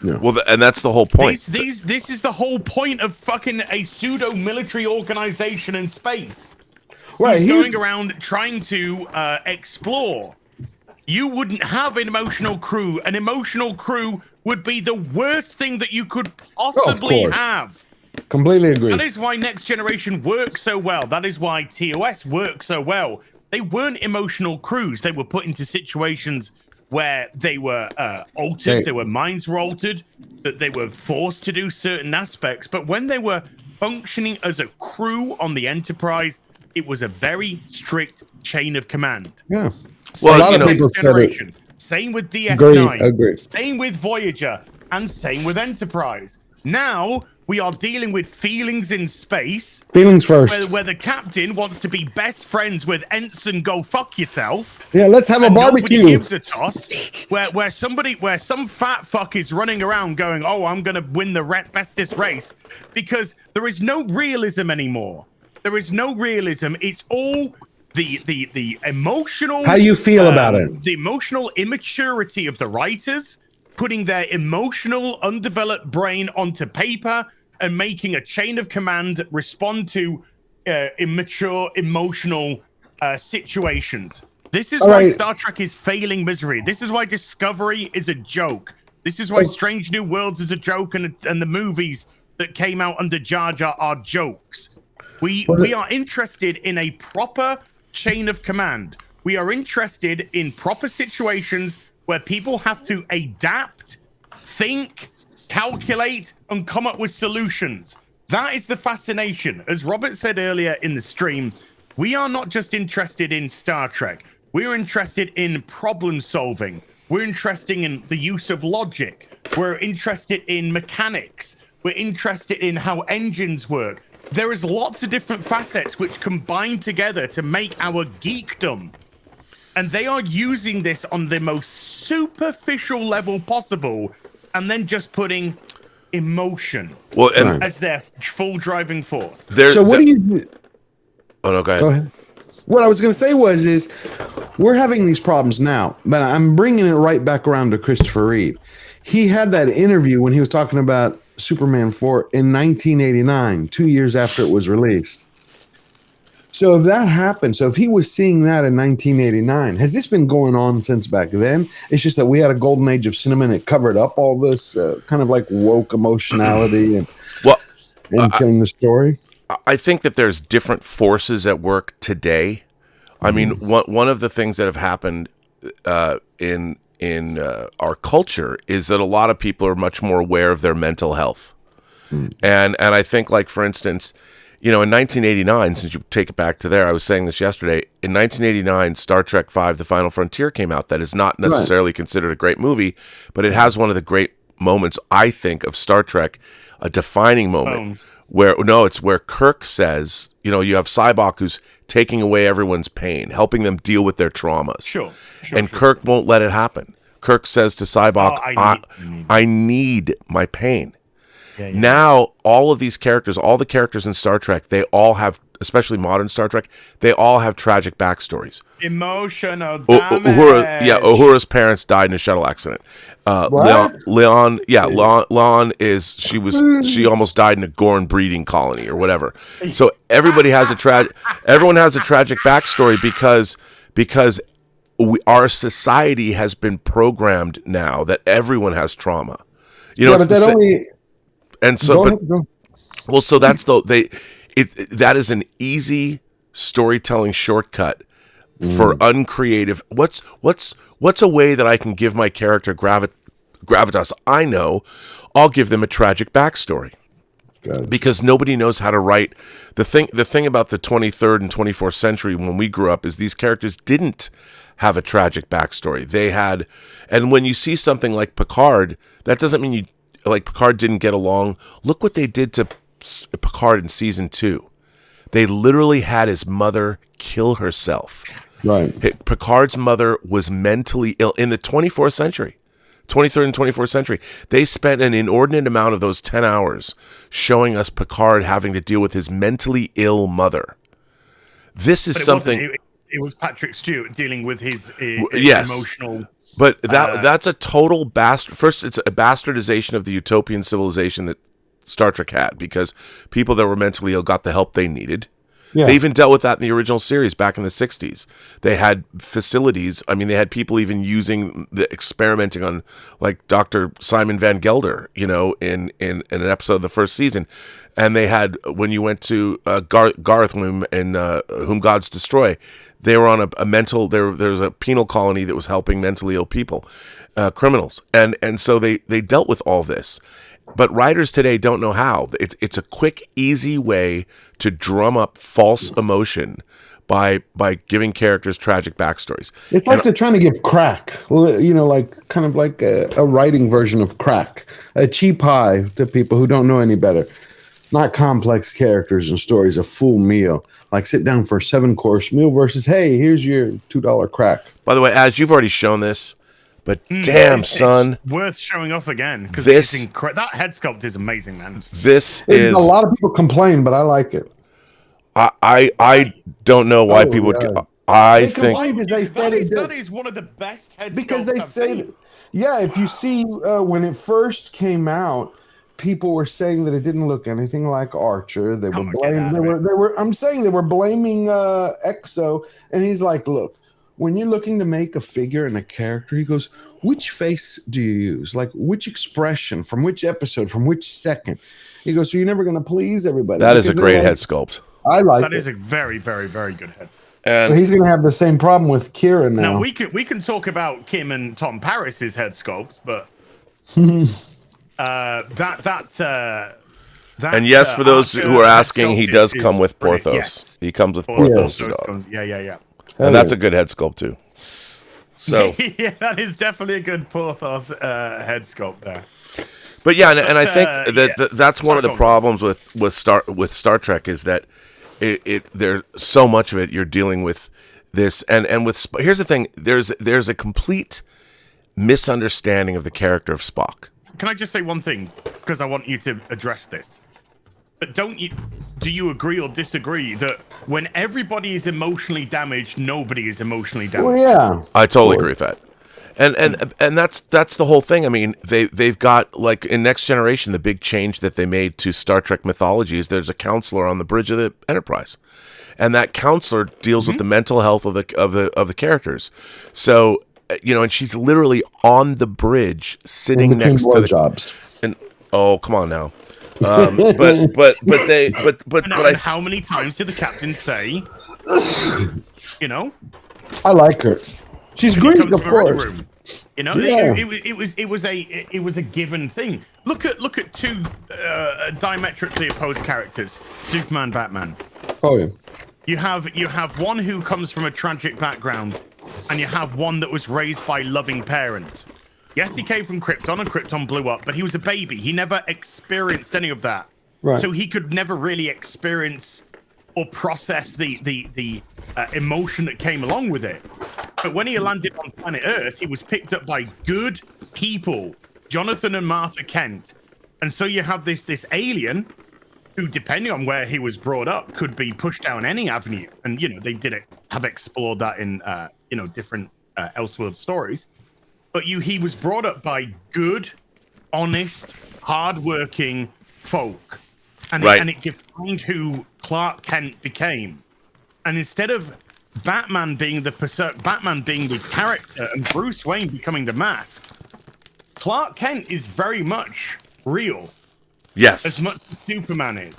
No. Well, and that's the whole point. This is the whole point of fucking a pseudo-military organization in space. Right, he's going around trying to explore. You wouldn't have an emotional crew. An emotional crew would be the worst thing that you could possibly have. Completely agree. That is why Next Generation works so well. That is why TOS works so well. They weren't emotional crews. They were put into situations where they were altered. Their minds were altered. That they were forced to do certain aspects. But when they were functioning as a crew on the Enterprise, it was a very strict chain of command. Yeah. Well, a lot of people Generation. Same with DS9. Agree. Same with Voyager. And same with Enterprise. Now we are dealing with feelings in space. Feelings first. Where the captain wants to be best friends with Ensign Go Fuck Yourself. Yeah, let's have a barbecue. Nobody gives a toss. Where some fat fuck is running around going, "Oh, I'm gonna win the bestest race," because there is no realism anymore. There is no realism. It's all the emotional. How you feel about it? The emotional immaturity of the writers putting their emotional, undeveloped brain onto paper and making a chain of command respond to immature, emotional situations. This is why Star Trek is failing misery. This is why Discovery is a joke. This is why Strange New Worlds is a joke, and the movies that came out under Jar Jar are jokes. We are interested in a proper chain of command. We are interested in proper situations where people have to adapt, think, calculate, and come up with solutions. That is the fascination. As Robert said earlier in the stream, we are not just interested in Star Trek. We're interested in problem solving. We're interested in the use of logic. We're interested in mechanics. We're interested in how engines work. There is lots of different facets which combine together to make our geekdom. And they are using this on the most superficial level possible, and then just putting emotion as their full driving force. So what do you... Oh, no, go ahead. What I was going to say is we're having these problems now, but I'm bringing it right back around to Christopher Reeve. He had that interview when he was talking about Superman 4 in 1989, 2 years after it was released. So if that happened, so if he was seeing that in 1989, has this been going on since back then? It's just that we had a golden age of cinema and it covered up all this kind of like woke emotionality and killing the story. I think that there's different forces at work today. I mean, one of the things that have happened in our culture is that a lot of people are much more aware of their mental health. And I think, like, for instance, you know, in 1989, since you take it back to there, I was saying this yesterday, in 1989, Star Trek V, The Final Frontier came out. That is not necessarily considered a great movie, but it has one of the great moments, I think, of Star Trek, a defining moment it's where Kirk says, you know, you have Sybok who's taking away everyone's pain, helping them deal with their traumas. Kirk won't let it happen. Kirk says to Sybok, I need my pain. Now, all of these characters, all the characters in Star Trek, they all have, especially modern Star Trek, they all have tragic backstories. Emotional damage. Uhura's parents died in a shuttle accident. Leon is, she almost died in a Gorn breeding colony or whatever. So everybody has everyone has a tragic backstory because our society has been programmed now that everyone has trauma. You know, so that's that is an easy storytelling shortcut for uncreative. What's a way that I can give my character gravitas? I know I'll give them a tragic backstory. Because nobody knows how to write. The thing about the 23rd and 24th century when we grew up is these characters didn't have a tragic backstory. They had, and when you see something like Picard, that doesn't mean Picard didn't get along. Look what they did to Picard in season 2. They literally had his mother kill herself. Right. Picard's mother was mentally ill in the 24th century. 23rd and 24th century. They spent an inordinate amount of those 10 hours showing us Picard having to deal with his mentally ill mother. This is something... It was Patrick Stewart dealing with his emotional... But that's a total bastard. First, it's a bastardization of the utopian civilization that Star Trek had, because people that were mentally ill got the help they needed. Yeah. They even dealt with that in the original series back in the 60s. They had facilities. I mean, they had people even experimenting on, like, Dr. Simon Van Gelder, you know, in an episode of the first season. And they had, when you went to Garth in Whom Gods Destroy, they were on a mental, there was a penal colony that was helping mentally ill people, criminals. And so they dealt with all this. But writers today don't know how. It's a quick, easy way to drum up false emotion by giving characters tragic backstories. It's like they're trying to give crack, like kind of like a writing version of crack, a cheap high to people who don't know any better. Not complex characters and stories, a full meal. Like sit down for a 7-course meal versus, hey, here's your $2 crack. By the way, Az, you've already shown this, but damn, son. It's worth showing off again because that head sculpt is amazing, man. A lot of people complain, but I like it. I don't know why people would. I think that is one of the best head because sculpts they I've say, seen. if you see when it first came out, people were saying that it didn't look anything like Archer. They were blaming. They were. I'm saying they were blaming Exo, and he's like, look, when you're looking to make a figure and a character, he goes, which face do you use? Like which expression from which episode, from which second? He goes, so you're never going to please everybody. That is a great head sculpt. I like that. Is a very, very, very good head. And he's going to have the same problem with Kira now. Now we can talk about Kim and Tom Paris's head sculpts, but and yes, for those who are asking, he does come with Porthos. Yes. He comes with Porthos. Yeah. And that's a good head sculpt too. So yeah, that is definitely a good Porthos head sculpt there. But yeah, and I think that's one of the problems with Star Trek is that there's so much of it you're dealing with this and with here's the thing, there's a complete misunderstanding of the character of Spock. Can I just say one thing because I want you to address this? But do you agree or disagree that when everybody is emotionally damaged, nobody is emotionally damaged? Well, yeah, I totally agree with that. And that's the whole thing. I mean, they've got, like, in Next Generation, the big change that they made to Star Trek mythology is there's a counselor on the bridge of the Enterprise, and that counselor deals with the mental health of the characters. So, and she's literally on the bridge, sitting next to the jobs. And oh, come on now. But how many times did the captain say? I like her. She's great, of course. It was a given thing. Look at two diametrically opposed characters, Superman, Batman. Oh yeah. You have one who comes from a tragic background, and you have one that was raised by loving parents. Yes, he came from Krypton, and Krypton blew up, but he was a baby. He never experienced any of that, right. So he could never really experience or process the emotion that came along with it. But when he landed on planet Earth, he was picked up by good people, Jonathan and Martha Kent. And so you have this alien who, depending on where he was brought up, could be pushed down any avenue. And, they have explored that in, different Elseworld stories. But he was brought up by good, honest, hardworking folk. And, right. And it defined who Clark Kent became. And instead of Batman being the character and Bruce Wayne becoming the mask, Clark Kent is very much real. Yes. As much as Superman is.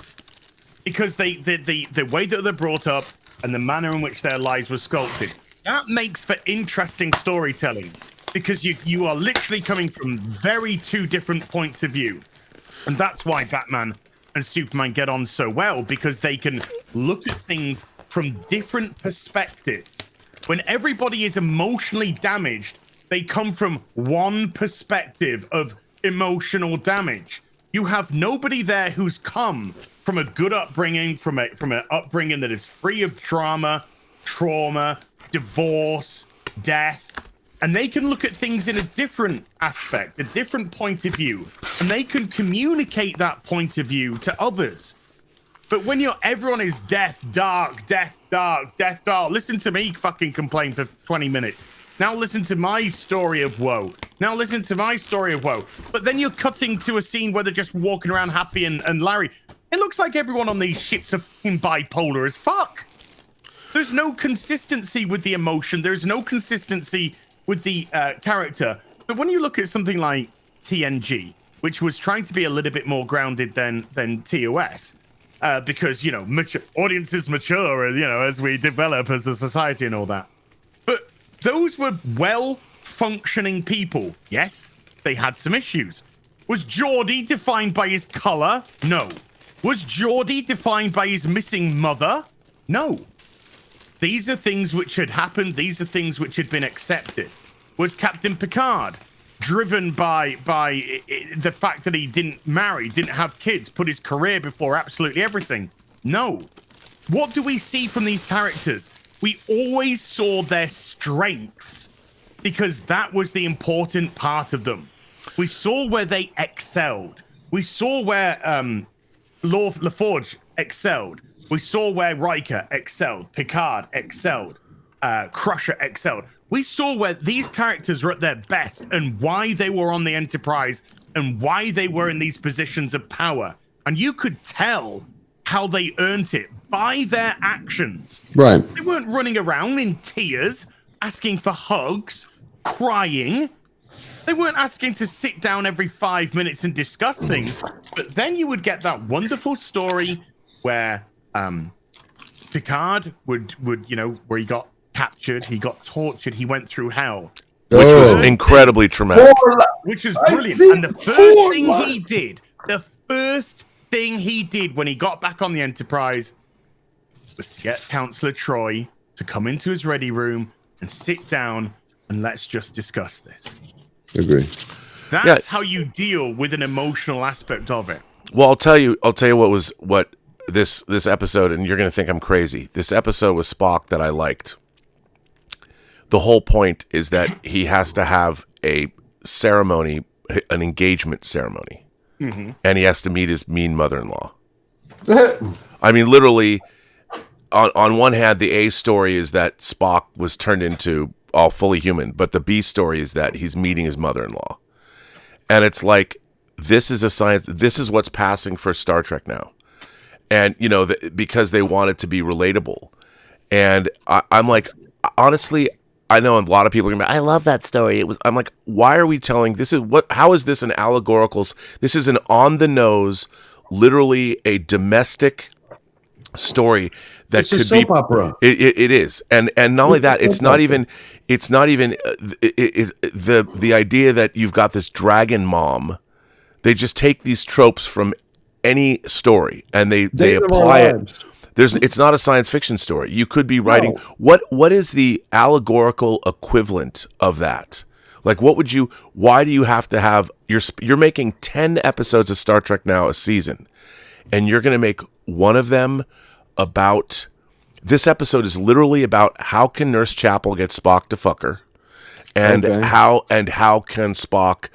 Because the way that they're brought up and the manner in which their lives were sculpted, that makes for interesting storytelling. Because you are literally coming from very two different points of view. And that's why Batman and Superman get on so well, because they can look at things from different perspectives. When everybody is emotionally damaged, they come from one perspective of emotional damage. You have nobody there who's come from a good upbringing, from an upbringing that is free of trauma, divorce, death. And they can look at things in a different aspect, a different point of view, and they can communicate that point of view to others. But when everyone is death, dark. Listen to me fucking complain for 20 minutes. Now listen to my story of woe. But then you're cutting to a scene where they're just walking around happy and Larry. It looks like everyone on these ships are fucking bipolar as fuck. There's no consistency with the emotion. There's no consistency with the character. But when you look at something like TNG, which was trying to be a little bit more grounded than TOS, because, audiences mature, as we develop as a society and all that. But those were well-functioning people. Yes, they had some issues. Was Geordi defined by his color? No. Was Geordi defined by his missing mother? No. These are things which had happened. These are things which had been accepted. Was Captain Picard driven by the fact that he didn't marry, didn't have kids, put his career before absolutely everything? No. What do we see from these characters? We always saw their strengths because that was the important part of them. We saw where they excelled. We saw where LaForge excelled. We saw where Riker excelled, Picard excelled, Crusher excelled. We saw where these characters were at their best and why they were on the Enterprise and why they were in these positions of power. And you could tell how they earned it by their actions. Right. They weren't running around in tears, asking for hugs, crying. They weren't asking to sit down every 5 minutes and discuss things. But then you would get that wonderful story where Picard would where he got captured, he got tortured, he went through hell. Which was incredibly traumatic. Which was brilliant. And the first thing he did when he got back on the Enterprise was to get Counselor Troy to come into his ready room and sit down and let's just discuss this. Agree. That's how you deal with an emotional aspect of it. Well, I'll tell you what this episode, and you're going to think I'm crazy. This episode with Spock that I liked. The whole point is that he has to have a ceremony, an engagement ceremony, and he has to meet his mean mother-in-law. I mean, literally, on one hand, the A story is that Spock was turned into all fully human, but the B story is that he's meeting his mother-in-law. And it's like, this is what's passing for Star Trek now. And, because they want it to be relatable. And I'm like, honestly, I know a lot of people are going to be, I love that story. I'm like, why are we telling, how is this an allegorical, this is an on the nose, literally a domestic story that it's could a soap opera. It is. And not only that, it's not even the idea that you've got this dragon mom. They just take these tropes from any story and they apply it. It's not a science fiction story. You could be writing what is the allegorical equivalent of that? Like, why do you have to have, you're making 10 episodes of Star Trek now a season, and you're going to make one of them about, this episode is literally about how can Nurse Chapel get Spock to fuck her, and how can Spock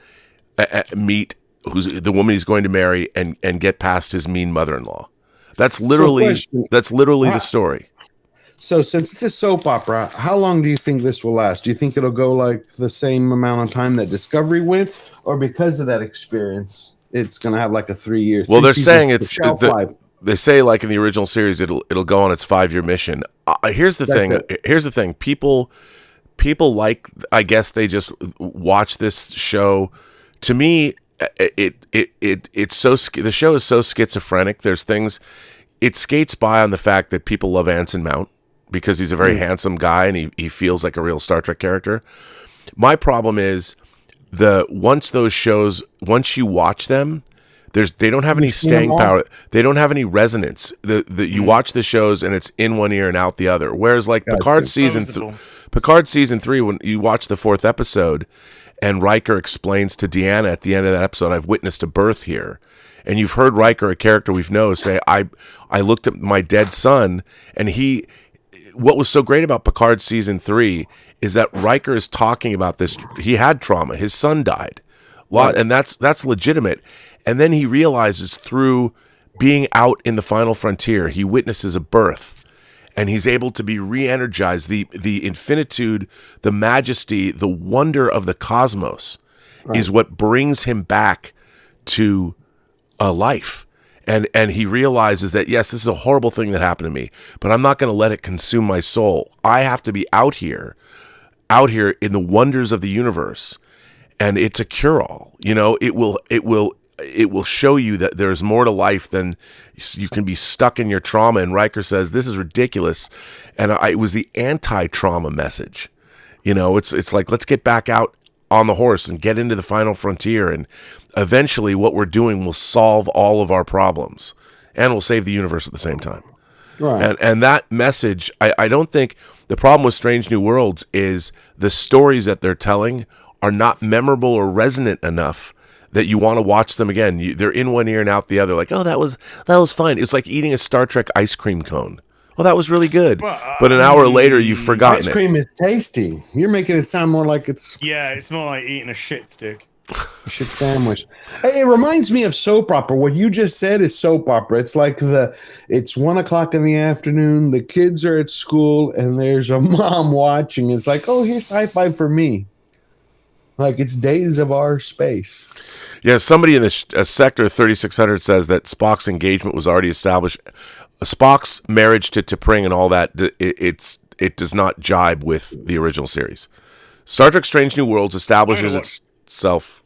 meet who's the woman he's going to marry and get past his mean mother-in-law. That's literally the story. So since it's a soap opera, how long do you think this will last? Do you think it'll go like the same amount of time that Discovery went, or because of that experience, it's going to have like a 3 year? Well, they're saying they say like in the original series, it'll go on its 5-year mission. Here's the thing. People like, I guess they just watch this show. To me, it's so, the show is so schizophrenic. There's things, it skates by on the fact that people love Anson Mount because he's a very handsome guy and he feels like a real Star Trek character. My problem is once you watch them, they don't have any staying power. They don't have any resonance. You watch the shows and it's in one ear and out the other. Whereas like Picard season 3, when you watch the 4th episode and Riker explains to Deanna at the end of that episode, I've witnessed a birth here. And you've heard Riker, a character we've known, say, I looked at my dead son, and what was so great about Picard season 3 is that Riker is talking about this. He had trauma. His son died. And that's legitimate. And then he realizes through being out in the final frontier, he witnesses a birth. And he's able to be re-energized. The infinitude, the majesty, the wonder of the cosmos is what brings him back to a life. And he realizes that, yes, this is a horrible thing that happened to me, but I'm not going to let it consume my soul. I have to be out here in the wonders of the universe. And it's a cure-all. It will show you that there's more to life than you can be stuck in your trauma. And Riker says, this is ridiculous. And it was the anti-trauma message. It's like, let's get back out on the horse and get into the final frontier. And eventually what we're doing will solve all of our problems and will save the universe at the same time. Right. And that message, I don't think the problem with Strange New Worlds is the stories that they're telling are not memorable or resonant enough that you want to watch them again. They're in one ear and out the other. Like, oh, that was fine. It's like eating a Star Trek ice cream cone. Oh, that was really good. But an hour later, you've forgotten Ice it. cream is tasty. You're making it sound more like it's it's more like eating a shit stick. shit sandwich. It reminds me of soap opera. What you just said is soap opera. It's like it's 1:00 in the afternoon. The kids are at school, and there's a mom watching. It's like, oh, here's sci-fi for me. Like it's Days of Our Space. Yeah, somebody in the sector 3600 says that Spock's engagement was already established. Spock's marriage to T'Pring and all that, it does not jibe with the original series. Star Trek Strange New Worlds establishes itself.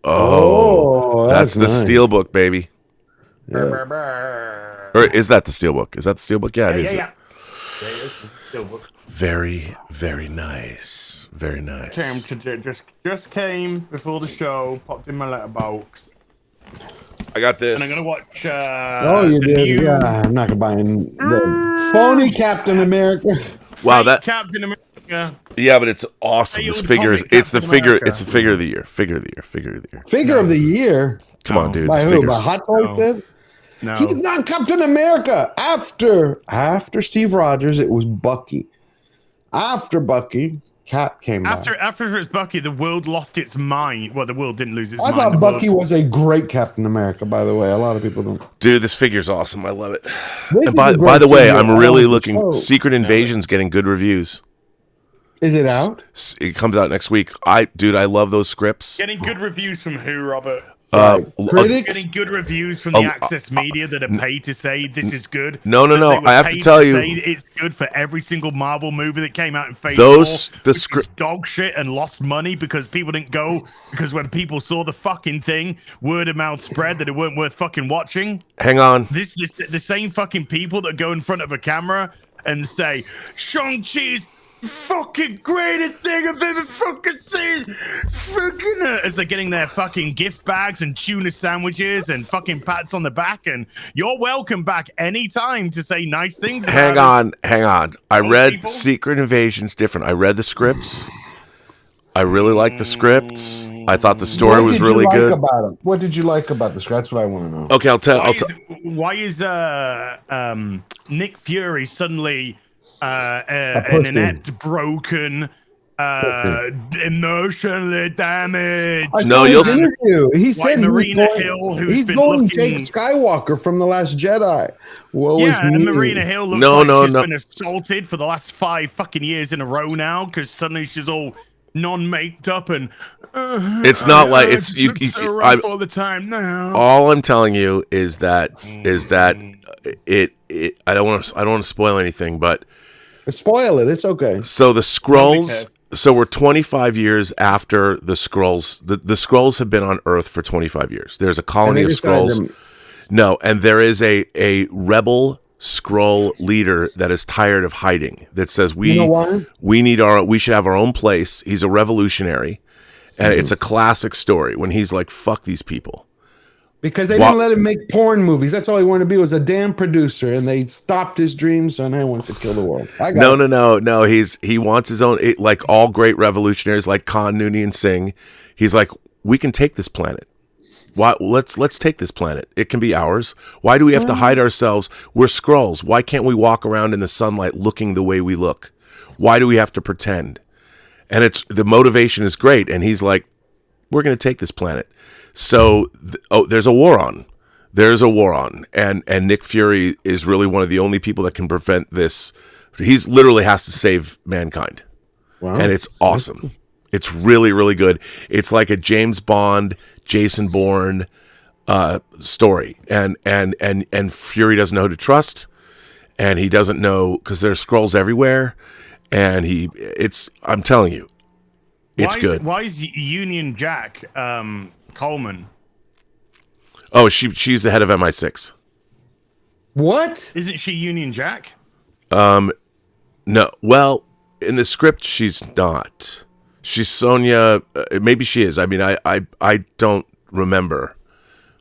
Oh, that's the nice. Steelbook, baby. Yeah. Or is that the Steelbook? Is that the Steelbook? Yeah, it is. Yeah. It's the Steelbook. Very, very nice. Very nice. Just came before the show. Popped in my letterbox. I got this. And I'm gonna watch. You did. Yeah, I'm not gonna buy the phony Captain America. Wow, that Captain America. Yeah, but it's awesome. This figure is it's the figure. It's the figure of the year. Figure of the year. Figure of the year. Figure of the year. Come on, dude. By This who? figure's- By Hot Toy said? No. He's not Captain America. After Steve Rogers, it was Bucky. After Bucky, Cap came back. After it's Bucky, the world lost its mind. Well, the world didn't lose its I mind. thought The Bucky world- was a great Captain America, by the way. A lot of people don't. Dude, this figure's awesome. I love it. This And is by a the great way, figure. I'm I really like the looking. show. Secret Invasion's getting good reviews. Is it out? It comes out next week. I love those scripts. Getting good reviews from who, Robert? Critics? Getting good reviews from the Access Media that are paid to say this is good. No. That they were I have to paid tell you, say it's good for every single Marvel movie that came out in Phase Those- 4, the which script- is dog shit and lost money because people didn't go because when people saw the fucking thing, word of mouth spread that it weren't worth fucking watching. hang on. The same fucking people that go in front of a camera and say Shang-Chi's fucking greatest thing I've ever fucking seen, fucking as they're getting their fucking gift bags and tuna sandwiches and fucking pats on the back, and you're welcome back anytime to say nice things. Hang about on. I read people? Secret Invasion's different. I read the scripts. I really liked the scripts. I thought the story was really good. About it? What did you like about the script? That's what I want to know. Okay, Why is Nick Fury suddenly an pussy. inept, broken, emotionally damaged? I No, saw you'll his see- interview. He said Marina Hill, who's he's been going looking- Jake Skywalker from The Last Jedi. Woe is Yeah, and me. Marina Hill looks No, like no, she's no. been assaulted for the last 5 fucking years in a row now because suddenly she's all non-maked up and It's not like it's just you. looks so rough all the time now. All I'm telling you is that it. I don't want to spoil anything, but Spoil it. It's okay. so the Skrulls. cares. So we're 25 years after the Skrulls. The Skrulls have been on Earth for 25 years. There's a colony of Skrulls. No, and there is a rebel Skrull leader that is tired of hiding. That says we You know why? we should have our own place. He's a revolutionary, and it's a classic story when he's like, "Fuck these people." Because they Wha- didn't let him make porn movies. That's all he wanted to be, was a damn producer, and they stopped his dreams, so now he wants to kill the world. I got it. No. He wants his own. Like all great revolutionaries, like Khan, Noonien Singh. He's like, we can take this planet. Why? Let's take this planet. It can be ours. Why do we have to hide ourselves? We're Skrulls. Why can't we walk around in the sunlight looking the way we look? Why do we have to pretend? And it's the motivation is great. And he's like, we're going to take this planet. So there's a war on. There's a war on, and Nick Fury is really one of the only people that can prevent this. He's literally has to save mankind, and it's awesome. It's really, really good. It's like a James Bond, Jason Bourne story, and Fury doesn't know who to trust, and he doesn't know because there's Skrulls everywhere, and I'm telling you, it's good. Why is Union Jack Coleman? Oh, she's the head of MI6. What? Isn't she Union Jack? No, well, in the script, she's not. She's Sonia. Maybe she is. I mean, I don't remember.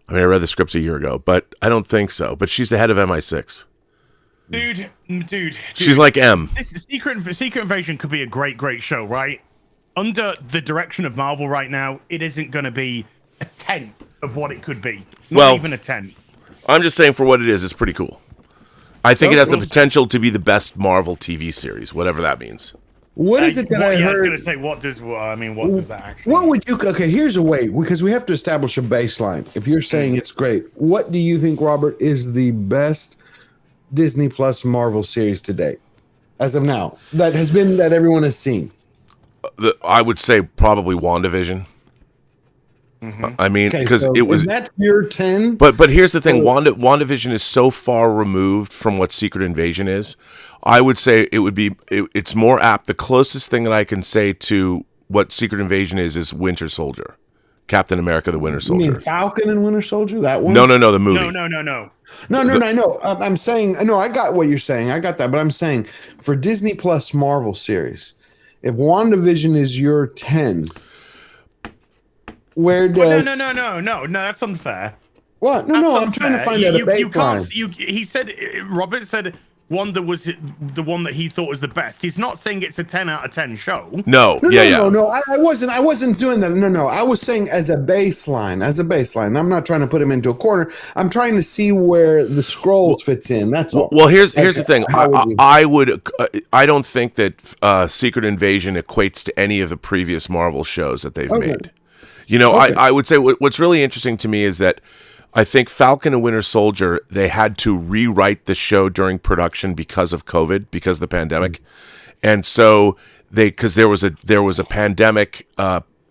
I mean, I read the scripts a year ago, but I don't think so. But she's the head of MI6. Dude. She's like M. This Secret Invasion could be a great show, right? Under the direction of Marvel right now, it isn't going to be a tenth of what it could be. Not even a tenth. I'm just saying, for what it is, it's pretty cool. I think it has the potential to be the best Marvel TV series, whatever that means. What is it that I heard? I was going to say, what does that actually What would you... Okay, here's a way, because we have to establish a baseline. If you're saying it's great, what do you think, Robert, is the best Disney Plus Marvel series to date, as of now, that everyone has seen? I would say probably WandaVision. I mean, because so it was... That's your 10? But here's the thing. WandaVision is so far removed from what Secret Invasion is. I would say it's more apt. The closest thing that I can say to what Secret Invasion is Winter Soldier. Captain America, the Winter Soldier. You mean Falcon and Winter Soldier? That one? No, the movie. No. No, I know. I'm saying... No, I got what you're saying. I got that. But I'm saying, for Disney Plus Marvel series, if WandaVision is your 10... Where does... No, that's unfair. What? No, I'm trying to find out a baseline. Robert said Wanda was the one that he thought was the best. He's not saying it's a 10 out of 10 show. No, I wasn't doing that. No, I was saying as a baseline. I'm not trying to put him into a corner. I'm trying to see where the Skrulls fits in. That's all. Well, here's the thing. I don't think that Secret Invasion equates to any of the previous Marvel shows that they've made. You know, I would say what's really interesting to me is that I think Falcon and Winter Soldier, they had to rewrite the show during production because of COVID, because of the pandemic. And so because there was a pandemic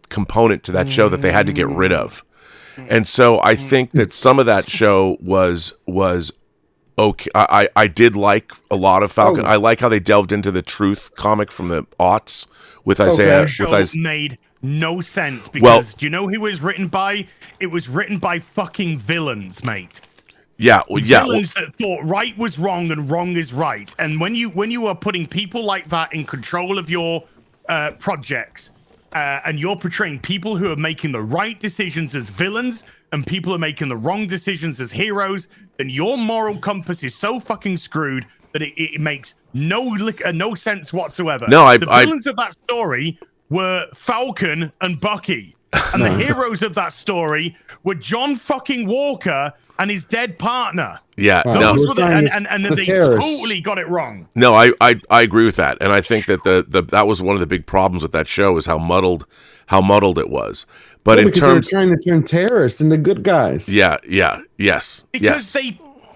component to that show that they had to get rid of. And so I think that some of that show was okay. I did like a lot of Falcon. I like how they delved into the Truth comic from the aughts with Isaiah. Made no sense because do you know who it was written by? It was written by fucking villains, mate. Villains that thought right was wrong and wrong is right. And when you are putting people like that in control of your projects, and you're portraying people who are making the right decisions as villains and people are making the wrong decisions as heroes, then your moral compass is so fucking screwed that it makes no sense whatsoever. The villains of that story were Falcon and Bucky. And the heroes of that story were John fucking Walker and his dead partner. Yeah, Those were and they totally got it wrong. No, I agree with that, and I think that that was one of the big problems with that show is how muddled it was. But in terms, they were trying to turn terrorists into good guys.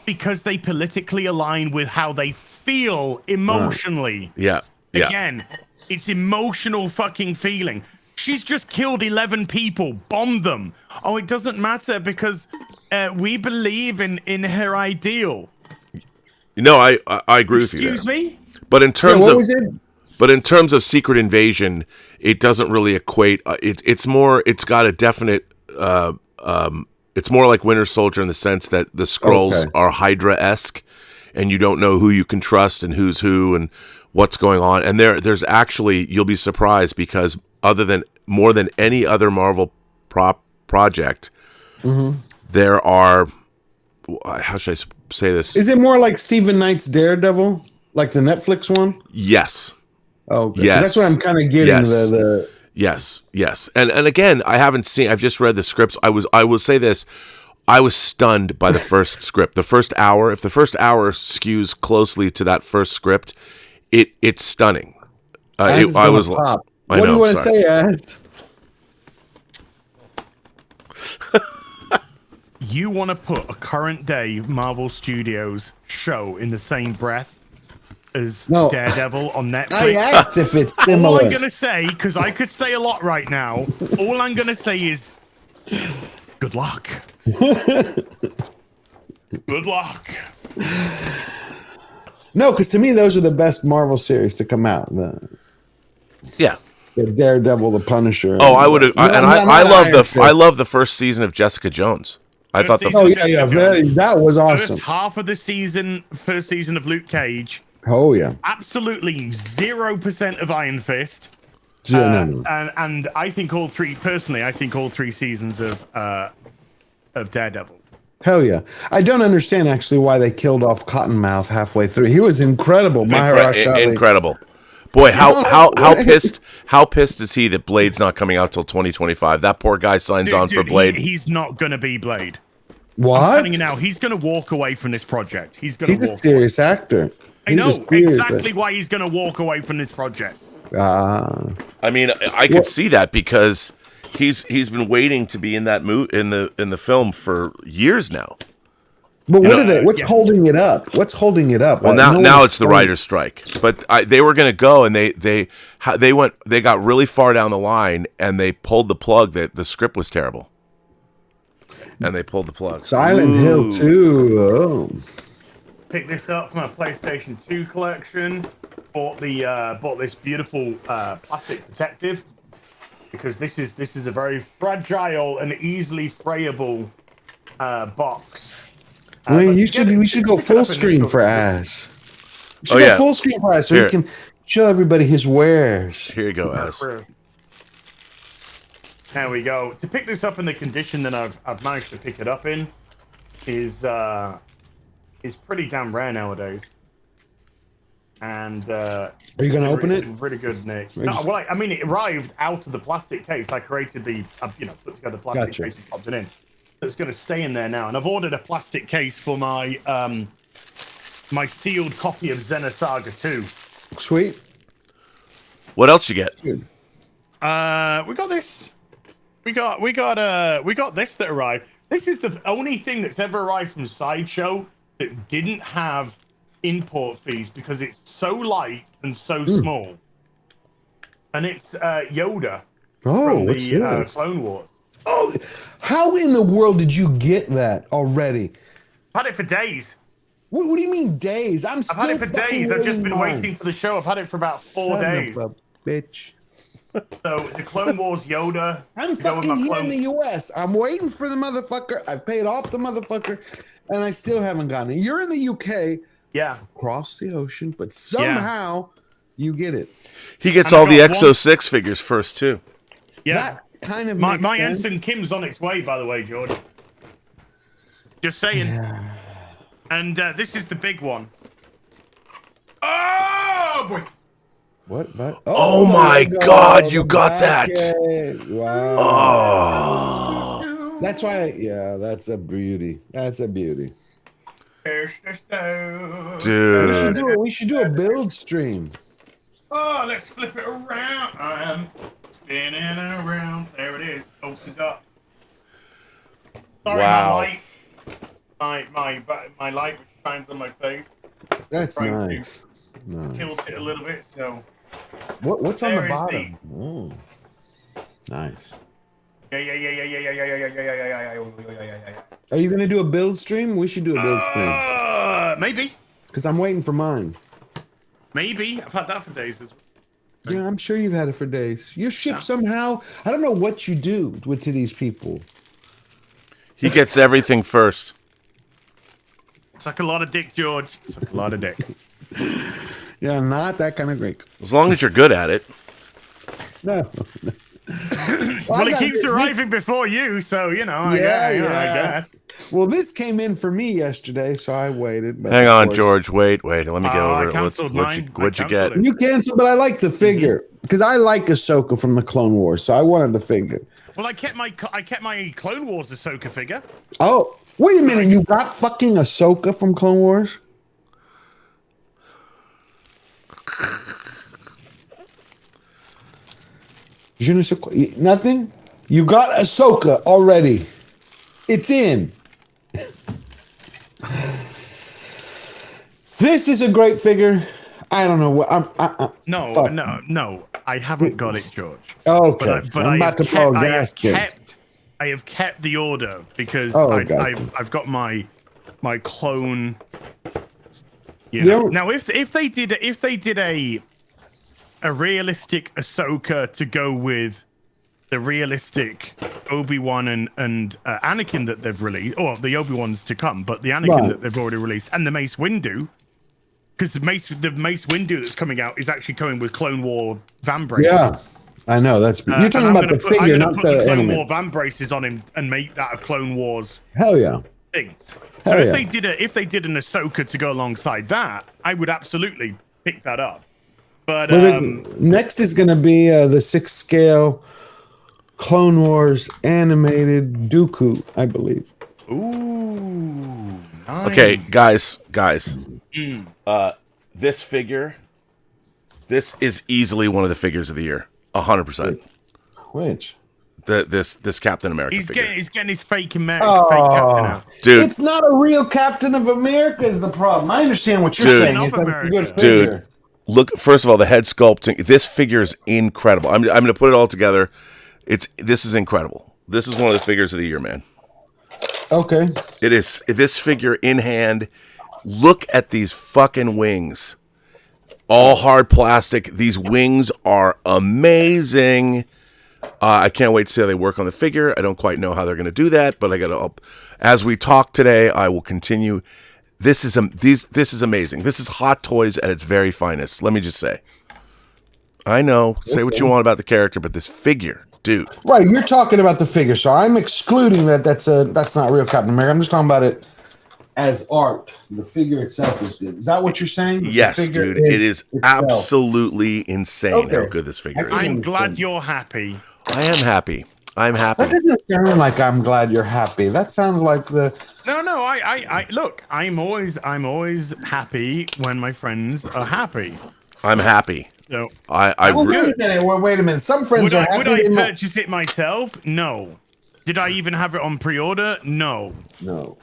Because they politically align with how they feel emotionally. Again, it's emotional fucking feeling. She's just killed 11 people, bombed them. Oh, it doesn't matter because we believe in her ideal. No, I agree with you. Excuse me? But in terms of Secret Invasion, it doesn't really equate. It's got a definite. It's more like Winter Soldier in the sense that the Skrulls are Hydra-esque, and you don't know who you can trust and who's who and what's going on. And there's actually, you'll be surprised because more than any other Marvel project, there are, how should I say this? Is it more like Stephen Knight's Daredevil, like the Netflix one? Yes. Oh, yes. That's what I'm kind of getting. Yes. And again, I've just read the scripts. I will say this. I was stunned by the first script. The first hour, if the first hour skews closely to that first script, it's stunning. I was pop. What do you want to say, Az? You want to put a current day Marvel Studios show in the same breath as Daredevil on Netflix? I asked if it's similar. All I'm going to say, because I could say a lot right now, all I'm going to say is good luck. Good luck. No, because to me, those are the best Marvel series to come out. Yeah. The Daredevil, the Punisher. Oh, I would, I love the first season of Jessica Jones. I thought that was awesome. First half of the first season of Luke Cage. Oh yeah, absolutely 0% of Iron Fist. No. And I think all three seasons of of Daredevil. Hell yeah. I don't understand actually why they killed off Cottonmouth halfway through. He was incredible. Incredible. Boy, how pissed is he that Blade's not coming out till 2025? That poor guy signs on for Blade. He's not going to be Blade. What? I'm telling you now, he's going to walk away from this project. He's a serious actor. I know exactly why he's going to walk away from this project. I mean, I could see that because he's been waiting to be in that in the film for years now. But what's holding it up? What's holding it up? Well, now it's the writer's strike. But they were going to go, and they got really far down the line, and they pulled the plug that the script was terrible. And they pulled the plug. Silent Hill 2. Oh. Picked this up from a PlayStation 2 collection. Bought this beautiful plastic protective because this is a very fragile and easily frayable box. We should go full screen for Ash. Full screen for Ash so he can show everybody his wares. Here you go, Ash. There we go. To pick this up in the condition that I've managed to pick it up in is pretty damn rare nowadays. And are you gonna open it? Really good, Nick. No, well, I mean, it arrived out of the plastic case. I created put together the plastic case and popped it in. It's gonna stay in there now. And I've ordered a plastic case for my my sealed copy of Xenosaga 2. Sweet. What else you get? Good. We got this. We got this that arrived. This is the only thing that's ever arrived from Sideshow that didn't have import fees because it's so light and so small. And it's Yoda from the Clone Wars. Oh, how in the world did you get that already? I've had it for days. What do you mean days? I've had it for days. I've just been waiting for the show. I've had it for about 4 days. Son of a bitch. So the Clone Wars Yoda. I'm fucking here in the U.S. I'm waiting for the motherfucker. I've paid off the motherfucker, and I still haven't gotten it. You're in the U.K. Yeah. Across the ocean, but somehow you get it. He gets all the Exo-6 figures first, too. Yeah. That kind of my makes sense. Ensign Kim's on its way, by the way, George. Just saying. Yeah. And this is the big one. Oh, boy. What? Oh my God, you got that. Wow. Oh. That's why, that's a beauty. That's a beauty. Dude. We should do a build stream. Oh, let's flip it around. I'm spinning around. There it is. Opened up. Sorry, wow. My light which shines on my face. That's nice. Tilt it a little bit, so. What's on the bottom? Oh, nice. Yeah. Are you gonna do a build stream? We should do a build stream. Maybe. Because I'm waiting for mine. Maybe. I've had that for days as well. Yeah, I'm sure you've had it for days. You ship somehow. I don't know what you do to these people. He gets everything first. Suck a lot of dick, George. Suck a lot of dick. Yeah, not that kind of great. As long as you're good at it. No. Well, it keeps arriving before you, so, I guess. Well, this came in for me yesterday, so I waited. Hang on, George. Wait. Let me get over it. What'd you get? You canceled, but I like the figure. Because I like Ahsoka from the Clone Wars, so I wanted the figure. Well, I kept my Clone Wars Ahsoka figure. Oh, wait a minute. You got fucking Ahsoka from Clone Wars? Nothing? You got Ahsoka already. It's in. This is a great figure. I don't know what No. I haven't got it, George. Okay. But I'm about to pull gas. I have kept the order because I've got my clone. Now, if they did a realistic Ahsoka to go with the realistic Obi-Wan and Anakin that they've released, or the Obi-Wans to come, but the Anakin that they've already released, and the Mace Windu, because the Mace Windu that's coming out is actually coming with Clone War van braces. Yeah, I know that's you're And talking I'm about gonna the put, I'm figure, gonna not put the the Clone enemy. War van braces on him and make that a Clone Wars Hell yeah. thing. So Hell if yeah. they did an Ahsoka to go alongside that, I would absolutely pick that up. But Well, next is going to be the 6 scale Clone Wars animated Dooku, I believe. ooh, nice. Okay, guys. This figure, this is easily one of the figures of the year. 100%. Which? This Captain America figure. He's getting his fake Captain out. Dude, It's not a real Captain of America is the problem. I understand what you're Dude. saying. It's not a good Dude. figure. look, first of all, the head sculpting. This figure is incredible. I'm going to put it all together. This is incredible. This is one of the figures of the year, man. Okay. It is. This figure in hand. Look at these fucking wings. All hard plastic. These wings are amazing. I can't wait to see how they work on the figure. I don't quite know how they're going to do that, but I got to. As we talk today, I will continue. This is amazing. This is Hot Toys at its very finest. Let me just say. I know. Say what you want about the character, but this figure, dude. Right, you're talking about the figure, so I'm excluding that. That's not real Captain America. I'm just talking about it as art. The figure itself is good. Is that what you're saying? Yes, dude. It is absolutely insane how good this figure is. I'm glad you're happy. I am happy. I'm happy. That doesn't sound like I'm glad you're happy. That sounds like the. No. I look. I'm always happy when my friends are happy. I'm happy. So Wait a minute. Some friends are happy. Would I purchase it myself? No. Did I even have it on pre-order? No. No.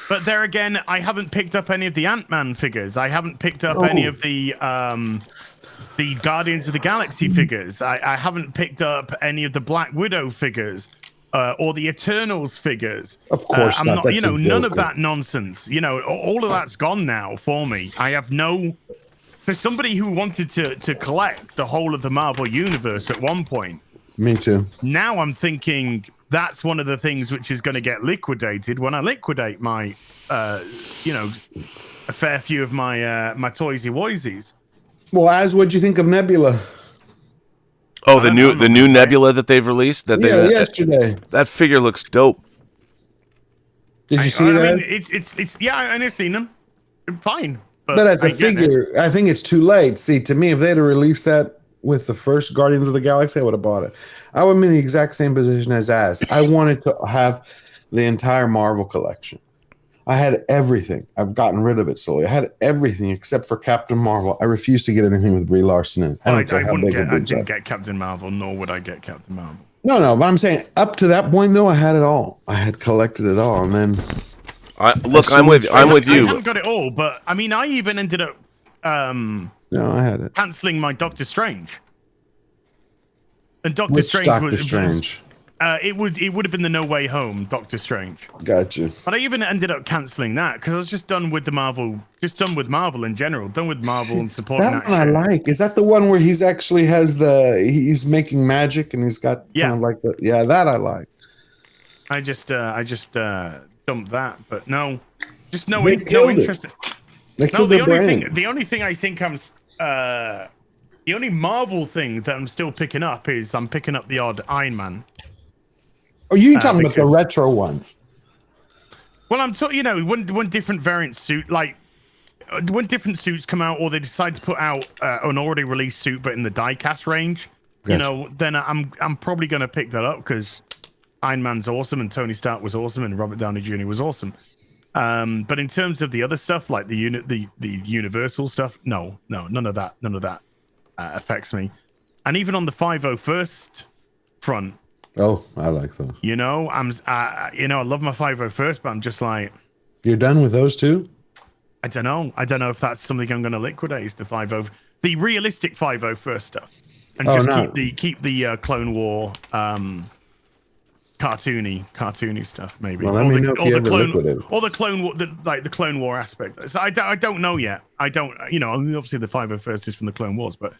But there again, I haven't picked up any of the Ant-Man figures. I haven't picked up any of the Guardians of the Galaxy figures. I haven't picked up any of the Black Widow figures or the Eternals figures. Of course I'm not. That's none of that nonsense. All of that's gone now for me. I have no. For somebody who wanted to collect the whole of the Marvel universe at one point. Me too. Now I'm thinking that's one of the things which is going to get liquidated when I liquidate my, a fair few of my my toysy woysies. Well, what'd you think of Nebula? Oh, the new Nebula that they've released. Yesterday. That figure looks dope. Did you see that? I mean, it's I've seen them. Fine. But as a figure, I think it's too late. See, to me, if they'd have released that with the first Guardians of the Galaxy, I would have bought it. I would be in the exact same position as I wanted to have the entire Marvel collection. I had everything. I've gotten rid of it slowly. I had everything except for Captain Marvel. I refused to get anything with Brie Larson in it. I didn't get Captain Marvel, nor would I get Captain Marvel. No, but I'm saying up to that point, though, I had it all. I had collected it all, and then... I'm with you. I haven't got it all, but I mean, I even ended up no, I had it. canceling my Doctor Strange. And Doctor Which Strange Doctor was Strange? It would have been the No Way Home Doctor Strange. Gotcha. But I even ended up canceling that because I was just done with Marvel in general, done with Marvel and supporting that. One I like. Is that the one where he's making magic and he's got kind of like the that I like. I just dumped that, but no interest. The only thing I think the only Marvel thing that I'm still picking up is I'm picking up the odd Iron Man. Are you talking about the retro ones? Well, I'm talking, when different variant suit, like when different suits come out, or they decide to put out an already released suit, but in the die-cast range, gotcha. Then I'm probably going to pick that up because Iron Man's awesome, and Tony Stark was awesome, and Robert Downey Jr. was awesome. But in terms of the other stuff, like the Universal stuff, no, none of that affects me. And even on the 501st front. Oh, I like those. I love my 501st, but I'm just like, you're done with those two? I don't know if that's something I'm going to liquidate. Is the realistic 501st stuff, and keep the Clone War cartoony stuff maybe. Well, let me know if you ever liquidate it. Or the Clone War, the Clone War aspect. So I don't know yet. I don't. Obviously the 501st is from the Clone Wars, but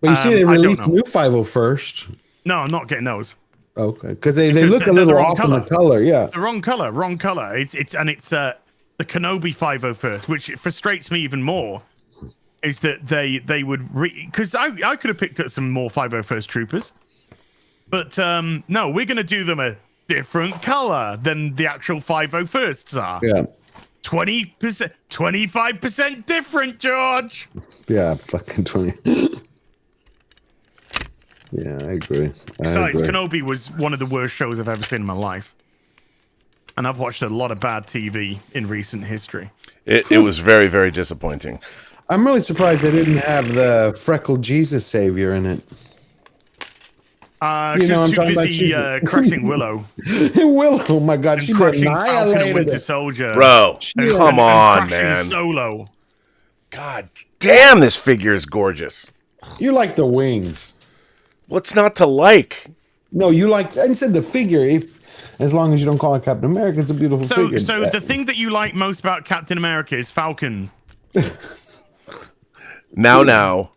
you see they released new 501st. No, I'm not getting those. Okay, because they look a little off in the color. Yeah, the wrong color. It's the Kenobi 501st, which frustrates me even more. Is that they would because I could have picked up some more 501st troopers. But no, we're going to do them a different color than the actual 501sts are. Yeah. 20%, 25% different, George. Yeah, fucking 20. Yeah, I agree. Besides, Kenobi was one of the worst shows I've ever seen in my life. And I've watched a lot of bad TV in recent history. It was very, very disappointing. I'm really surprised they didn't have the freckled Jesus Savior in it. She's too busy crushing Willow. Willow, oh my God, she Crushing Falcon and annihilated Winter it. Soldier. Bro, come on, crushing man. Solo. God damn, this figure is gorgeous. You like the wings. What's not to like? No, you like, I said the figure, as long as you don't call it Captain America, it's a beautiful figure. So the thing that you like most about Captain America is Falcon. Now.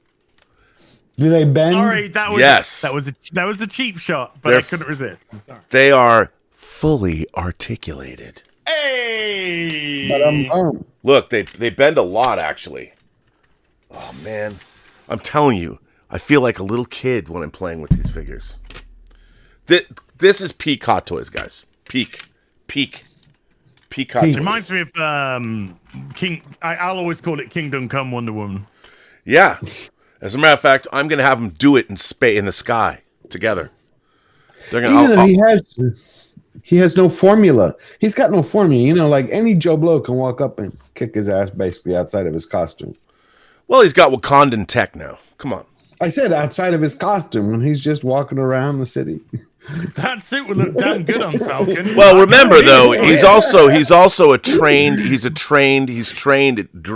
Do they bend? Sorry, that was a cheap shot, but I couldn't resist. I'm sorry. They are fully articulated. Hey! But Look, they bend a lot, actually. Oh, man. I'm telling you, I feel like a little kid when I'm playing with these figures. This is peak Hot Toys, guys. Peak Hot Toys. It reminds me of I'll always call it Kingdom Come Wonder Woman. Yeah. As a matter of fact, I'm going to have them do it in the sky together. They're going he has no formula. He's got no formula. You know, like any Joe Blow can walk up and kick his ass basically outside of his costume. Well, he's got Wakandan tech now. Come on. I said outside of his costume when he's just walking around the city. That suit would look damn good on Falcon. Well, remember though, he's also trained at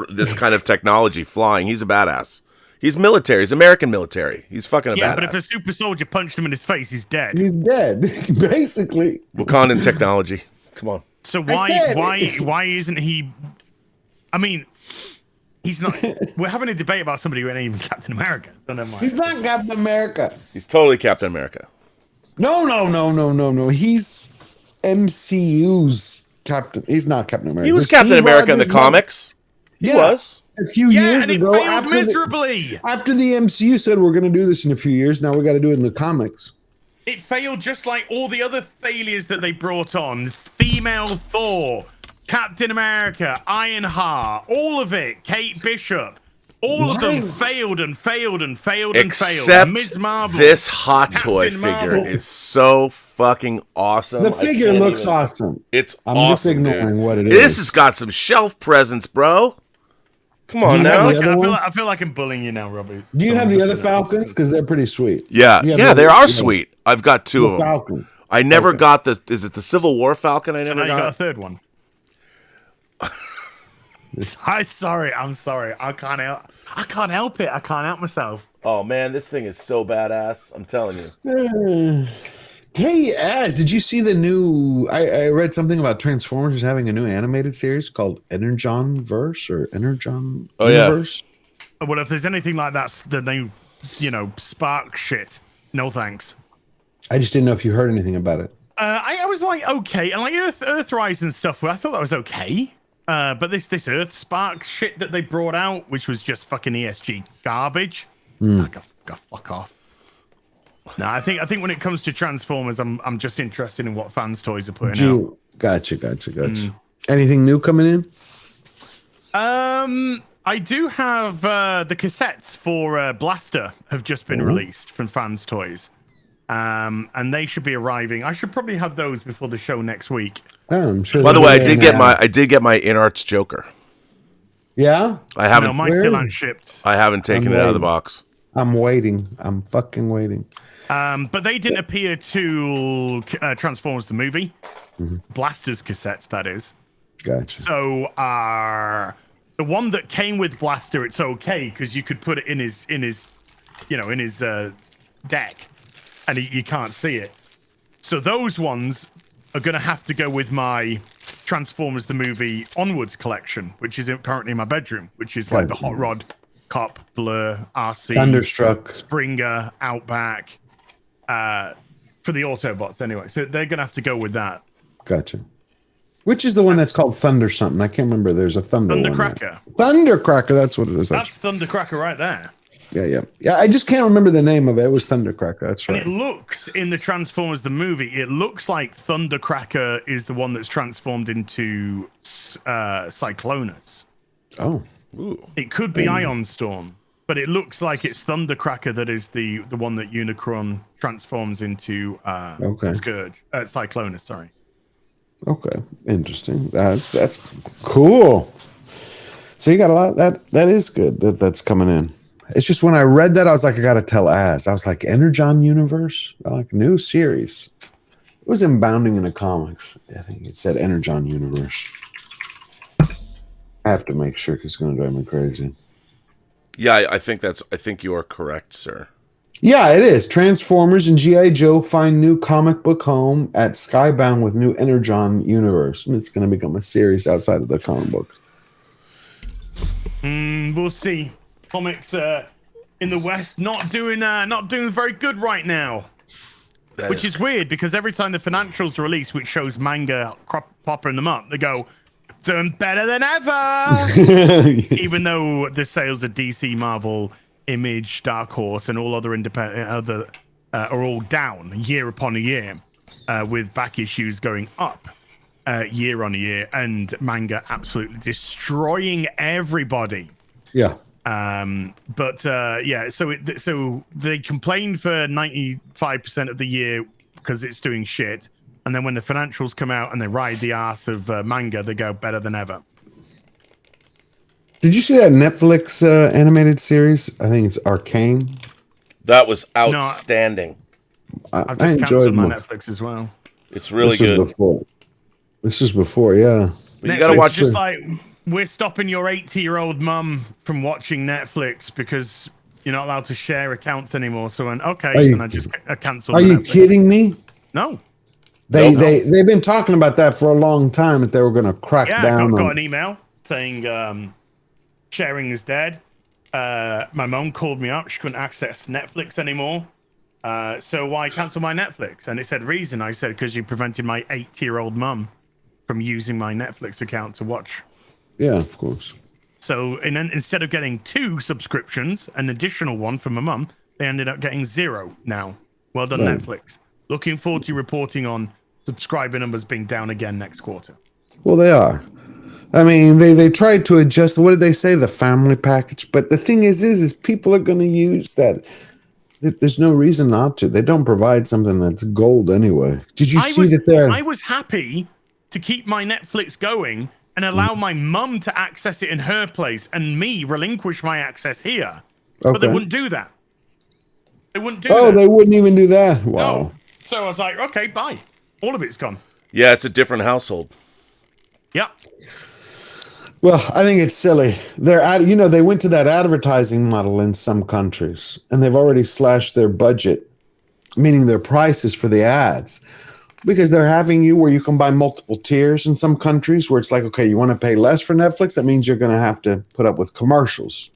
this kind of technology flying. He's a badass. He's military. He's American military. He's fucking a badass. Yeah, but if a super soldier punched him in his face, he's dead. He's dead, basically. Wakandan technology. Come on. So why isn't he? I mean, he's not. We're having a debate about somebody who ain't even Captain America. So never mind. He's not Captain America. He's totally Captain America. No. He's MCU's Captain. He's not Captain America. He was Captain America in the comics. He was. A few years and it ago, failed miserably. After the MCU said we're going to do this in a few years, now we got to do it in the comics. It failed just like all the other failures that they brought on. Female Thor, Captain America, Ironheart, all of it. Kate Bishop. All of them failed and failed and failed and failed. Except Ms. Marvel, this Hot Toy Captain figure Marvel. is so fucking awesome. The figure looks awesome. It's I'm awesome, just ignoring dude. what it This is. has got some shelf presence, bro. Come on you now. I feel like I'm bullying you now, Robbie. Do you have the other Falcons? Because they're pretty sweet. Yeah, they are sweet. I've got two of them. Falcons. I never got the. Is it the Civil War Falcon? I never Now you got a got. third one. I'm sorry. I can't help it. I can't help myself. Oh man, this thing is so badass. I'm telling you. Hey, Az, did you see the new? I read something about Transformers having a new animated series called Energon Verse or Energon Universe. Well, if there's anything like that, the new, Spark shit. No thanks. I just didn't know if you heard anything about it. I was like, okay, and like Earthrise and stuff. I thought that was okay. But this Earth Spark shit that they brought out, which was just fucking ESG garbage. Go fuck off. No, I think when it comes to Transformers, I'm just interested in what fans' toys are putting out. Gotcha. Anything new coming in? I do have the cassettes for Blaster have just been released from fans' toys. And they should be arriving. I should probably have those before the show next week. Oh, I'm sure. By the way, I did get my InArts Joker. Yeah, I haven't. No, mine still aren't shipped. I haven't taken it out of the box. I'm waiting. I'm fucking waiting. But they didn't appear to Transformers the movie. Blaster's cassettes, that is. Gotcha. So the one that came with Blaster, it's okay because you could put it in his deck, and you can't see it. So those ones are going to have to go with my Transformers the movie Onwards collection, which is currently in my bedroom, which is like the Hot Rod, Cop, Blur, RC, Thunderstruck, Springer, Outback, for the Autobots anyway. So they're going to have to go with that. Gotcha. Which is the one that's called Thunder something? I can't remember. There's a Thunder one. Thundercracker. Thundercracker, that's what it is. That's Thundercracker right there. Yeah. I just can't remember the name of it. It was Thundercracker. That's right. And it looks in the Transformers the movie. It looks like Thundercracker is the one that's transformed into Cyclonus. Oh, Ooh. It could be Ion Storm, but it looks like it's Thundercracker that is the one that Unicron transforms into Scourge. Cyclonus, sorry. okay, interesting. That's cool. So you got a lot that is good that's coming in. It's just when I read that, I was like, I gotta tell Az. I was like, Energon Universe, like new series. It was in Bounding in the Comics. I think it said Energon Universe. I have to make sure because it's gonna drive me crazy. Yeah, I think you are correct, sir. Yeah, it is. Transformers and G.I. Joe find new comic book home at Skybound with new Energon Universe. And it's going to become a series outside of the comic books. We'll see. Comics in the West not doing very good right now. Which is weird because every time the financials release, which shows manga popping them up, they go, doing better than ever. Even though the sales of DC, Marvel, Image, Dark Horse, and all other independent are all down year upon year, with back issues going up year on year, and manga absolutely destroying everybody. Yeah. So they complained for 95% of the year because it's doing shit, and then when the financials come out and they ride the ass of manga, they go better than ever. Did you see that Netflix animated series? I think it's Arcane. That was outstanding. I've just canceled my Netflix as well. It's really good. This was before, yeah. But you gotta watch just like, we're stopping your 80-year-old mum from watching Netflix because you're not allowed to share accounts anymore. So I just canceled. Are you kidding me? No. They've been talking about that for a long time, that they were going to crack down. I got an email saying sharing is dead. My mum called me up. She couldn't access Netflix anymore. So why cancel my Netflix? And it said reason. I said because you prevented my 80-year-old mum from using my Netflix account to watch. Yeah, of course. So and then instead of getting 2 subscriptions, an additional one from my mum, they ended up getting 0 now. Well done, Right. Netflix. Looking forward to reporting on subscriber numbers being down again next quarter. Well, they are. I mean, they tried to adjust. What did they say? The family package. But the thing is people are going to use that. There's no reason not to. They don't provide something that's gold anyway. Did you see that there? I was happy to keep my Netflix going and allow my mum to access it in her place and me relinquish my access here. Okay. But they wouldn't do that. They wouldn't do that. Oh, they wouldn't even do that? Wow. No. So I was like, okay, bye. All of it's gone. Yeah, it's a different household. Yeah. Well, I think it's silly. They went to that advertising model in some countries, and they've already slashed their budget, meaning their prices for the ads, because they're having you where you can buy multiple tiers in some countries where it's like, okay, you want to pay less for Netflix? That means you're going to have to put up with commercials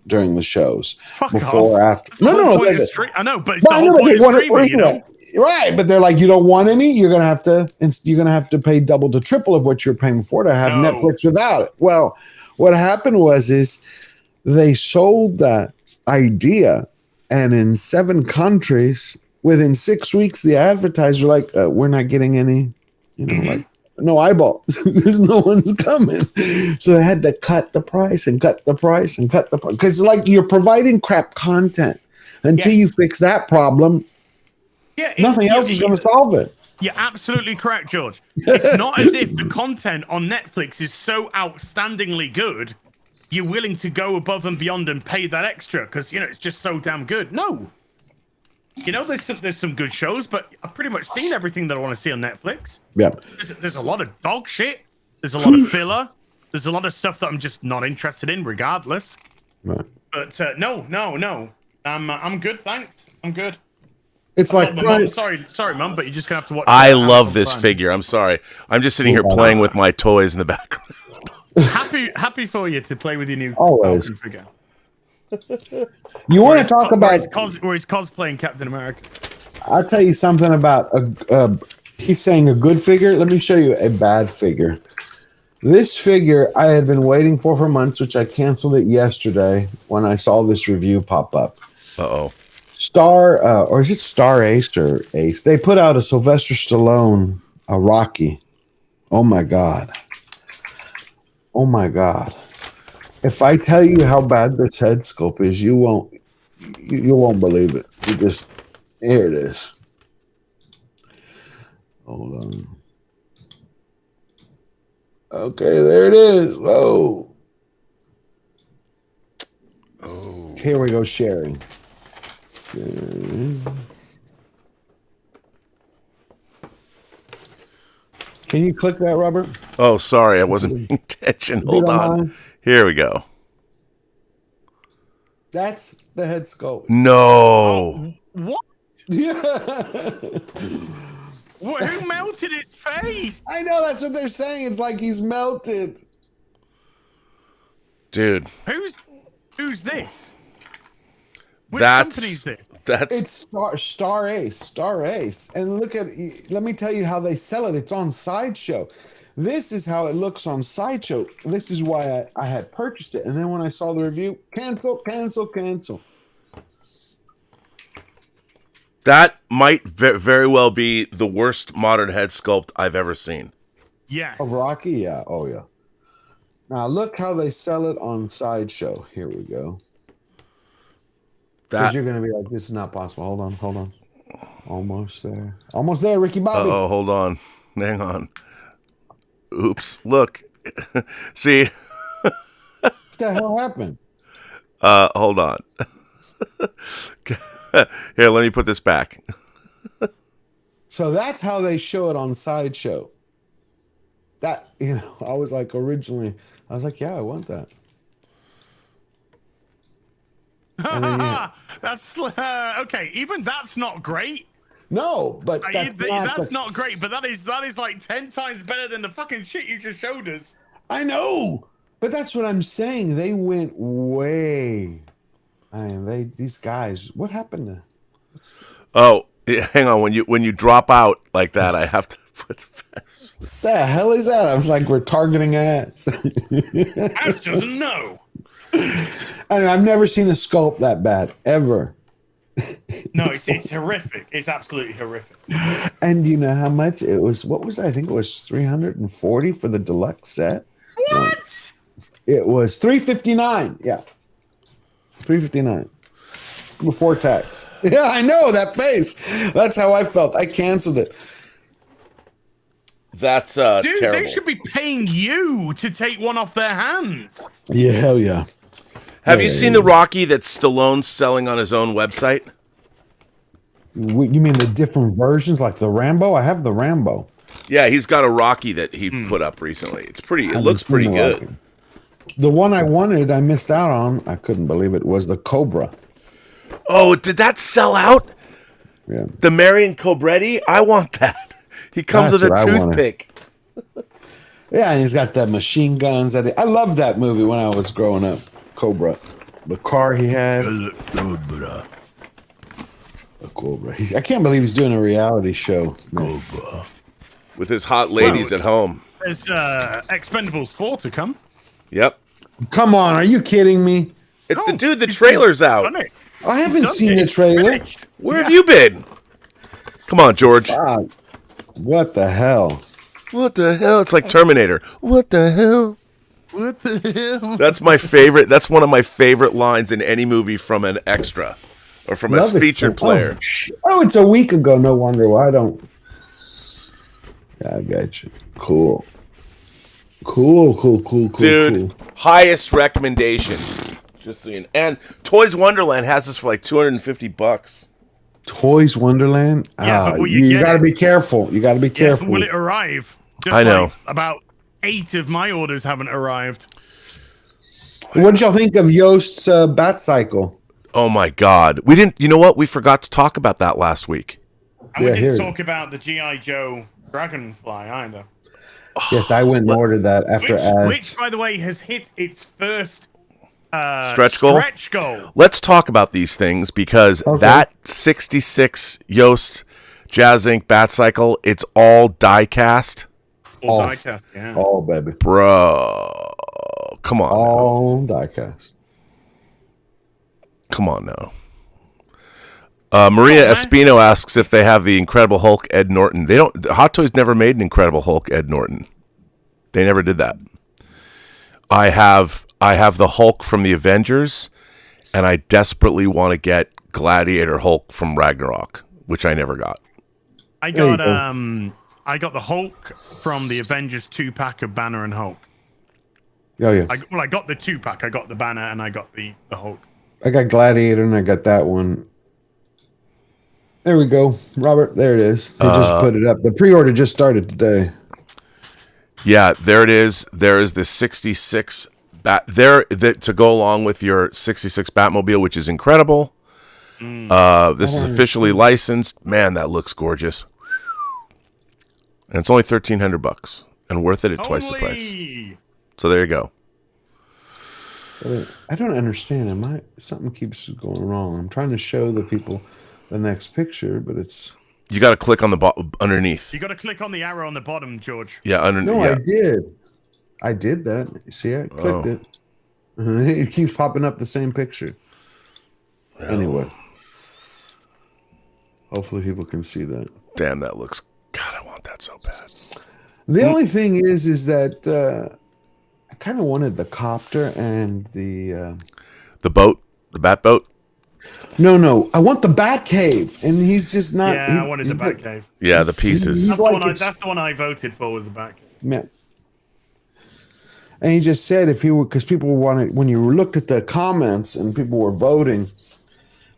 during the shows. Before or after. No. I know, but it's the whole point of streaming, you know? Right, but they're like, you don't want any. You're gonna have to pay double to triple of what you're paying for to have Netflix without it. Well, what happened is they sold that idea, and in 7 countries, within 6 weeks, the advertisers were like, we're not getting any, like no eyeballs. There's no one's coming. So they had to cut the price and cut the price and cut the price because like you're providing crap content until you fix that problem. Yeah, nothing else is going to solve it. You're absolutely correct, George. It's not as if the content on Netflix is so outstandingly good, you're willing to go above and beyond and pay that extra because, it's just so damn good. No. There's some good shows, but I've pretty much seen everything that I want to see on Netflix. Yeah. There's a lot of dog shit. There's a lot of filler. There's a lot of stuff that I'm just not interested in regardless. Right. But no. I'm good, thanks. I'm good. It's like sorry, Mum, but you're just gonna have to watch. I love this figure. I'm sorry. I'm just sitting here playing with my toys in the background. happy for you to play with your new Falcon figure. You want to talk about where he's cosplaying Captain America? I'll tell you something about he's saying a good figure. Let me show you a bad figure. This figure I had been waiting for months, which I canceled it yesterday when I saw this review pop up. Uh-oh. Or is it Star Ace or Ace? They put out a Sylvester Stallone, a Rocky. Oh my God. Oh my God. If I tell you how bad this head sculpt is, you won't believe it. Here it is. Hold on. Okay, there it is. Whoa. Oh. Here we go, sharing. Can you click that, Robert? Oh, sorry, I wasn't paying attention. Hold on. Here we go. That's the head sculpt. No. What? Yeah. Who melted his face? I know, that's what they're saying. It's like he's melted. Dude. Who's this? Which company's this? That's Star Ace. And let me tell you how they sell it. It's on Sideshow. This is how it looks on Sideshow. This is why I had purchased it. And then when I saw the review, cancel. That might very well be the worst modern head sculpt I've ever seen. Yes. Of Rocky? Yeah. Oh, yeah. Now, look how they sell it on Sideshow. Here we go. Because you're going to be like, this is not possible. Hold on. Almost there, Ricky Bobby. Oh, hold on. Hang on. Oops. Look. See? What the hell happened? Hold on. Here, let me put this back. So that's how they show it on Sideshow. That, I was like, originally, I was like, yeah, I want that. That's okay. Even that's not great. No, but that's not great. But that is like 10 times better than the fucking shit you just showed us. I know, but that's what I'm saying. They went way. These guys. What happened to? Oh, hang on. When you drop out like that, I have to put fast. What the hell is that? I was like, we're targeting ass. Ass doesn't know. I've never seen a sculpt that bad ever. No, it's horrific. It's absolutely horrific. And you know how much it was? What was it? I think it was $340 for the deluxe set. What? It was $359. Yeah, $359 before tax. Yeah, I know that face. That's how I felt. I canceled it. That's Dude, terrible. they should be paying you to take one off their hands. Yeah, hell yeah. Have you seen the Rocky that Stallone's selling on his own website? You mean the different versions, like the Rambo? I have the Rambo. Yeah, he's got a Rocky that he put up recently. It looks pretty good. Rocky. The one I wanted, I missed out on. I couldn't believe it. Was the Cobra. Oh, did that sell out? Yeah. The Marion Cobretti? I want that. He comes with a toothpick. Yeah, and he's got the machine guns. I loved that movie when I was growing up. Cobra. The car he had. The Cobra. I can't believe he's doing a reality show. Cobra. With his hot ladies at home. There's Expendables 4 to come. Yep. Come on, are you kidding me? Dude, the trailer's out. I haven't seen the trailer. Where have you been? Come on, George. God. What the hell? What the hell? It's like Terminator. What the hell? What the hell? That's my favorite. That's one of my favorite lines in any movie from an extra or from a featured player. Oh, it's a week ago. No wonder why I don't. Yeah, I got you. Cool. Dude, highest recommendation. Just so you know. And Toys Wonderland has this for like $250. Toys Wonderland? Yeah, but you got to be careful. You got to be careful. Will it arrive? Just I know. Like about 8 of my orders haven't arrived. What did y'all think of Yost's Bat Cycle? Oh my God. We didn't, you know what? We forgot to talk about that last week. And we didn't talk about the G.I. Joe Dragonfly either. Yes, I went and ordered that after which, by the way, has hit its first stretch goal. Let's talk about these things because that 66 Yost Jazz Inc. Bat Cycle, it's all die cast. All diecast, yeah. All, baby. Bro. Come on. All diecast. Come on now. Maria Espino asks if they have the Incredible Hulk Ed Norton. They don't. Hot Toys never made an Incredible Hulk Ed Norton. They never did that. I have the Hulk from the Avengers, and I desperately want to get Gladiator Hulk from Ragnarok, which I never got. I got the Hulk from the Avengers 2-pack of Banner and Hulk. Oh yeah. I got the 2-pack. I got the Banner and I got the Hulk. I got Gladiator and I got that one. There we go, Robert. There it is. He just put it up. The pre-order just started today. Yeah, there it is. There is the 66 to go along with your 66 Batmobile, which is incredible. This is officially licensed. Man, that looks gorgeous. And it's only $1,300 and worth it at twice the price. So there you go. I don't understand. Something keeps going wrong. I'm trying to show the people the next picture, but it's. You got to click on the underneath. You got to click on the arrow on the bottom, George. Yeah, underneath. No, yeah. I did that. You see, I clicked it. It keeps popping up the same picture. Well. Anyway, hopefully people can see that. Damn, that looks. God, I want that so bad. The only thing is that I kind of wanted the copter and the boat, the bat boat. No, I want the bat cave, and he's just not. Yeah, I wanted the bat cave. Yeah, the pieces. That's the one I voted for, was the bat cave. Yeah. And he just said if he were, because people wanted, when you looked at the comments and people were voting,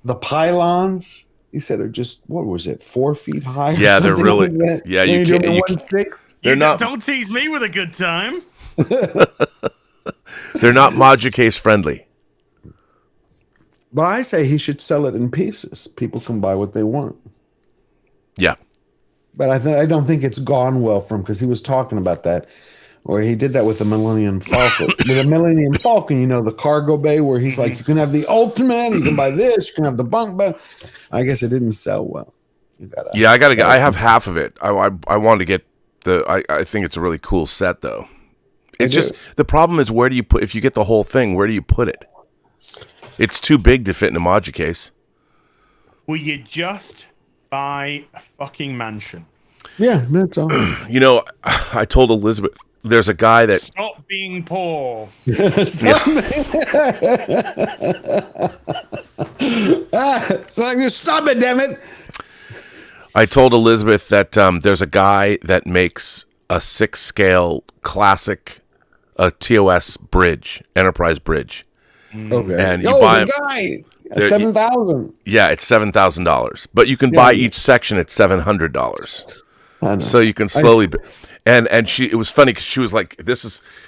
the pylons, he said, are just, what was it, 4 feet high? Yeah, they're really. Like yeah, you can't. They're not. Don't tease me with a good time. They're not Module Case friendly. But I say he should sell it in pieces. People can buy what they want. Yeah. But I don't think it's gone well for him, because he was talking about that, or he did that with the Millennium Falcon. With the Millennium Falcon, you know, the cargo bay, where he's like, you can have the Ultimate, you can buy this, you can have the bunk bed. I guess it didn't sell well. I have half of it. I want to get I think it's a really cool set, though. The problem is, where do you put, if you get the whole thing, where do you put it? It's too big to fit in a Module Case. Will you just buy a fucking mansion? Yeah, that's all. You know, I told Elizabeth, there's a guy that... Stop being poor. Stop it, damn it. I told Elizabeth that there's a guy that makes a 6-scale classic TOS bridge, Enterprise bridge. Okay. And you buy him, guy, 7,000. Yeah, it's $7,000, but you can buy each section at $700. So you can slowly. And it was funny because she was like,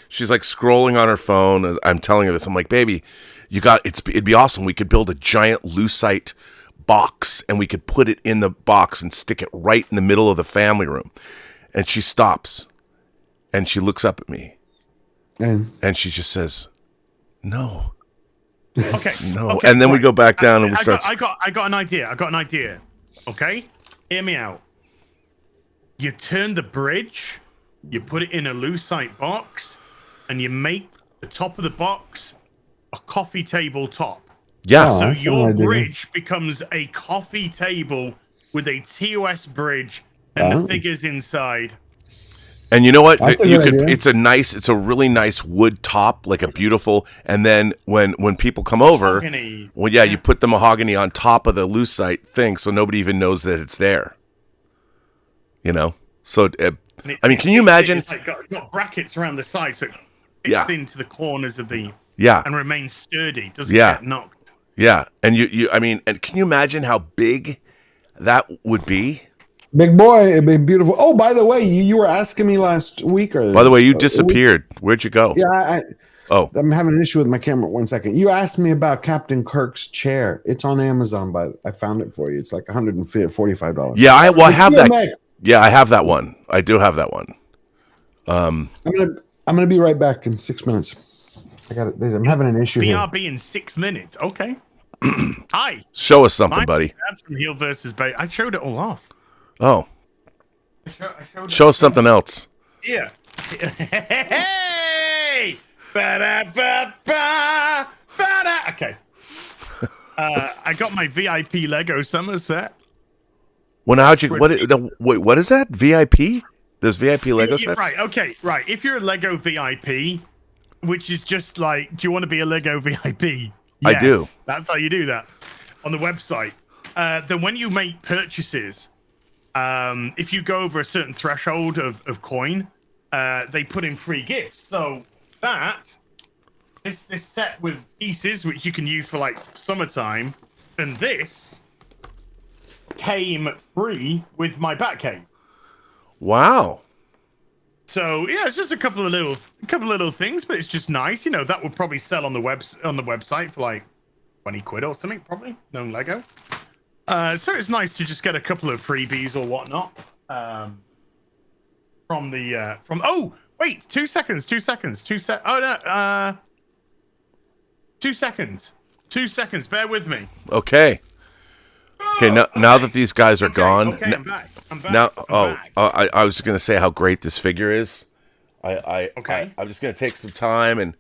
she's like scrolling on her phone. I'm telling her this. I'm like, baby, it'd be awesome. We could build a giant lucite box, and we could put it in the box and stick it right in the middle of the family room. And she stops, and she looks up at me, and she just says, "No." Okay. No. Okay, and then we go back down and we start. I got an idea. Okay? Hear me out. You turn the bridge, you put it in a lucite box, and you make the top of the box a coffee table top. Yeah. So your bridge becomes a coffee table with a TOS bridge and the figures inside. And you know what? It's a really nice wood top, like a beautiful. And then when people come over, you put the mahogany on top of the lucite thing, so nobody even knows that it's there. You know, so can you imagine? It's like got brackets around the side, so it fits into the corners of the and remains sturdy. Doesn't get knocked. Yeah, and and can you imagine how big that would be? Big boy, it'd be beautiful. Oh, by the way, you were asking me last week. By the way, you disappeared. Where'd you go? Yeah, I'm having an issue with my camera. 1 second. You asked me about Captain Kirk's chair. It's on Amazon, but I found it for you. It's like $145. Yeah, I have that. Yeah, I have that one. I do have that one. I'm gonna be right back in 6 minutes. I got it. I'm having an issue here. BRB in 6 minutes. Okay. Hi. Show us something, buddy. That's from Heel versus Bay. I showed it all off. Oh. Show us something else. Yeah. Hey! Ba-da-ba-ba, ba-da. Okay. I got my VIP Lego summer set. Well, now what is that? VIP? There's VIP Lego sets? Right, okay, right. If you're a Lego VIP, which is just like, do you want to be a Lego VIP? Yes, I do. That's how you do that on the website. Then when you make purchases, if you go over a certain threshold of coin, they put in free gifts. So this set with pieces, which you can use for like summertime, and this came free with my Batcave. Wow. So yeah, it's just a couple of little things, but it's just nice. You know, that would probably sell on the website for like 20 quid or something, probably. Known Lego. So it's nice to just get a couple of freebies or whatnot. Oh wait, 2 seconds. Oh no, 2 seconds. 2 seconds. Bear with me. Okay. Okay, now that these guys are gone. Okay, I'm back. I was going to say how great this figure is. Okay. I'm just going to take some time, and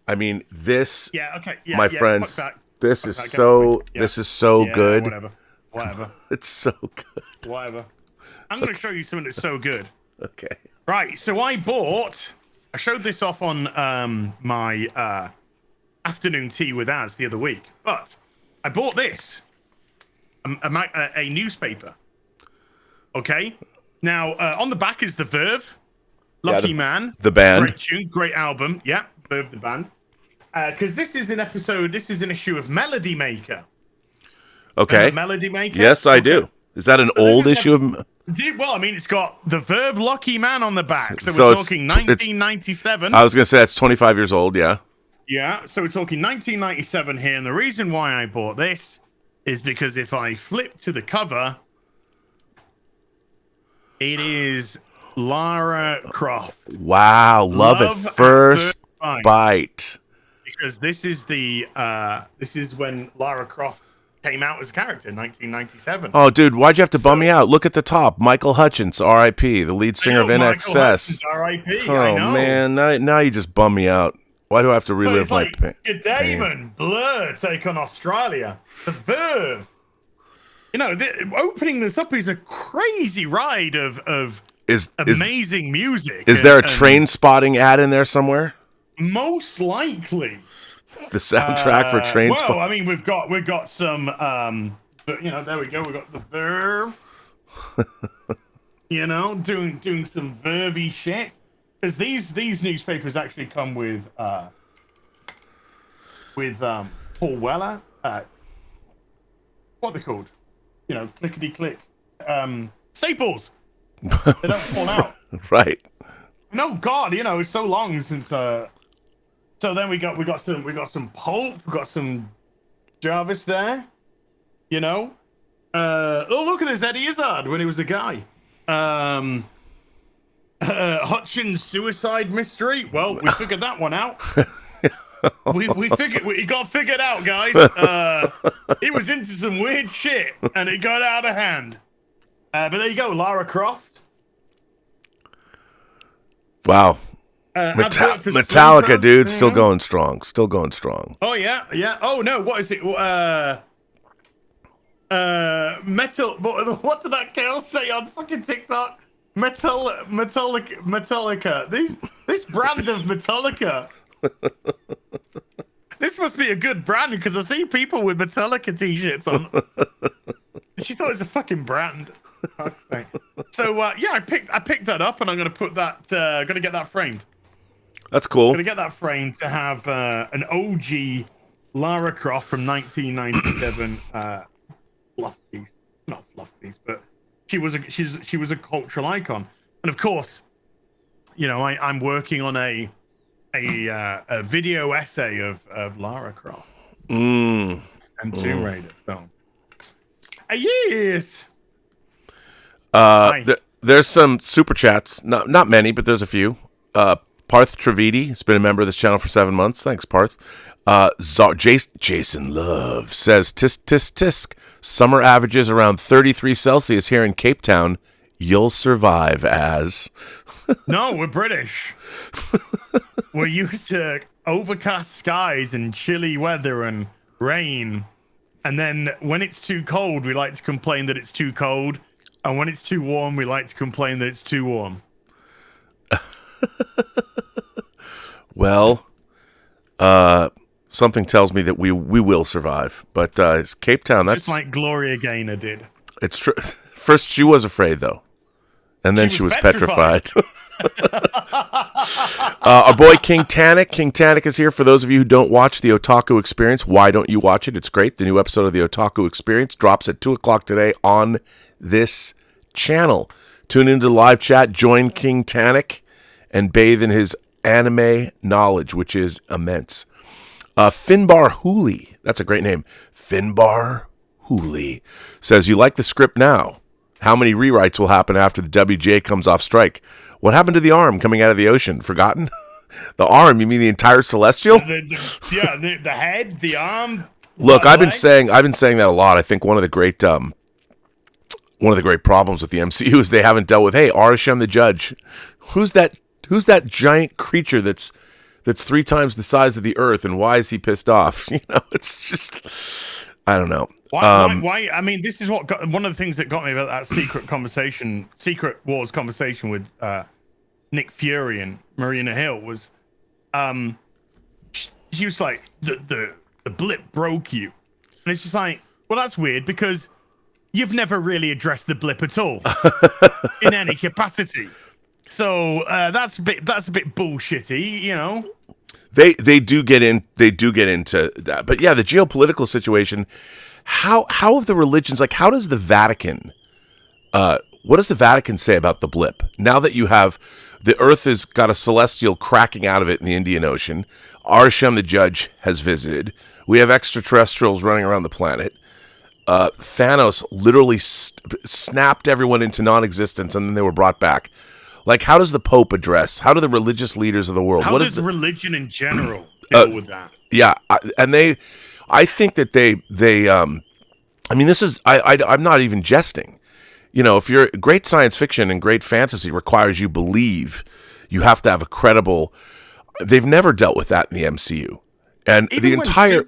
I mean this. Yeah. Okay. Yeah. My friends, this is so good. Whatever. It's so good. Whatever. I'm going to show you something that's so good. Okay. Right. So I showed this off on my afternoon tea with Az the other week, but I bought this. A newspaper. Okay. Now on the back is the Verve, Lucky Man, the band, great tune, great album. Yeah, Verve the band. Because this is an issue of Melody Maker. Okay. Melody Maker. Yes, I do. Is that an old issue of? Well, I mean, it's got the Verve Lucky Man on the back, so we're talking 1997. I was gonna say it's 25 years old. Yeah. Yeah. So we're talking 1997 here, and the reason why I bought this is because if I flip to the cover, it is Lara Croft. Wow, love it first bite. Because this is when Lara Croft came out as a character in 1997. Oh, dude, why'd you have to bum me out? Look at the top, Michael Hutchins, R.I.P., the lead singer of NXS. R.I.P. Oh man, now you just bum me out. Why do I have to relive my pain? Good Damon, Blur take on Australia. The Verve. You know, opening this up is a crazy ride of amazing music. Is there a Train Spotting ad in there somewhere? Most likely. The soundtrack for Train Spotting. Well, I mean, we've got some. But you know, there we go. We got the Verve. You know, doing some Vervey shit. Because these newspapers actually come with Paul Weller. What are they called? You know, clickety click. Staples. They don't fall out. Right. No, God, you know, it's so long since. So then we got some Pulp. We got some Jarvis there. You know. Oh, look at this Eddie Izzard when he was a guy. Hutchins suicide mystery. Well, we figured that one out. It got figured out, guys. He was into some weird shit, and it got out of hand. But there you go, Lara Croft. Wow. Metallica, dude, still going strong. Oh yeah. Oh no, what is it? Metal. What did that girl say on fucking TikTok? Metallica. This brand of Metallica. This must be a good brand because I see people with Metallica t-shirts on. She thought it was a fucking brand. So yeah, I picked that up and I'm gonna put that. Gonna get that framed. That's cool. Gonna get that framed to have an OG Lara Croft from 1997 fluff piece. Not fluff piece, but she was a cultural icon. And of course, you know, I'm working on a video essay of Lara Croft and Tomb Raider. So, yes. There's some super chats. Not many, but there's a few. Parth Trividi has been a member of this channel for 7 months. Thanks, Parth. Jason Love says, tisk, tisk, tisk. Summer averages around 33 Celsius here in Cape Town. You'll survive, as. No, we're British. We're used to overcast skies and chilly weather and rain. And then when it's too cold, we like to complain that it's too cold. And when it's too warm, we like to complain that it's too warm. Well, something tells me that we will survive. But it's Cape Town. That's just like Gloria Gaynor did. It's true. First, she was afraid, though. And then she was petrified. Our boy King Tannic. King Tannic is here. For those of you who don't watch the Otaku Experience, why don't you watch it? It's great. The new episode of the Otaku Experience drops at 2 o'clock today on this channel. Tune into the live chat, join King Tannic, and bathe in his anime knowledge, which is immense. Finbar Hooley, that's a great name. Finbar Hooley says, you like the script now? How many rewrites will happen after the WJ comes off strike? What happened to the arm coming out of the ocean? Forgotten? The arm? You mean the entire Celestial? The head, the arm. Look, I've been saying that a lot. I think one of the great problems with the MCU is they haven't dealt with, hey, Arishem the Judge. Who's that giant creature that's 3 times the size of the Earth, and why is he pissed off? It's just, I don't know. Why? I mean, this is one of the things that got me about that Secret Wars conversation with Nick Fury and Marina Hill was, she was like, the blip broke you, and it's just like, well, that's weird because you've never really addressed the blip at all in any capacity. So that's a bit bullshitty, They do get into that, but yeah, the geopolitical situation. How have the religions, like, how does the Vatican? What does the Vatican say about the blip? Now that you have the Earth has got a celestial cracking out of it in the Indian Ocean, Arishem the Judge has visited. We have extraterrestrials running around the planet. Thanos literally snapped everyone into non-existence, and then they were brought back. Like, how does the Pope address? How do the religious leaders of the world? How does religion in general deal with that? Yeah, I think that they. I mean, this is. I'm not even jesting. If you're great science fiction and great fantasy requires you believe, you have to have a credible. They've never dealt with that in the MCU, and even the entire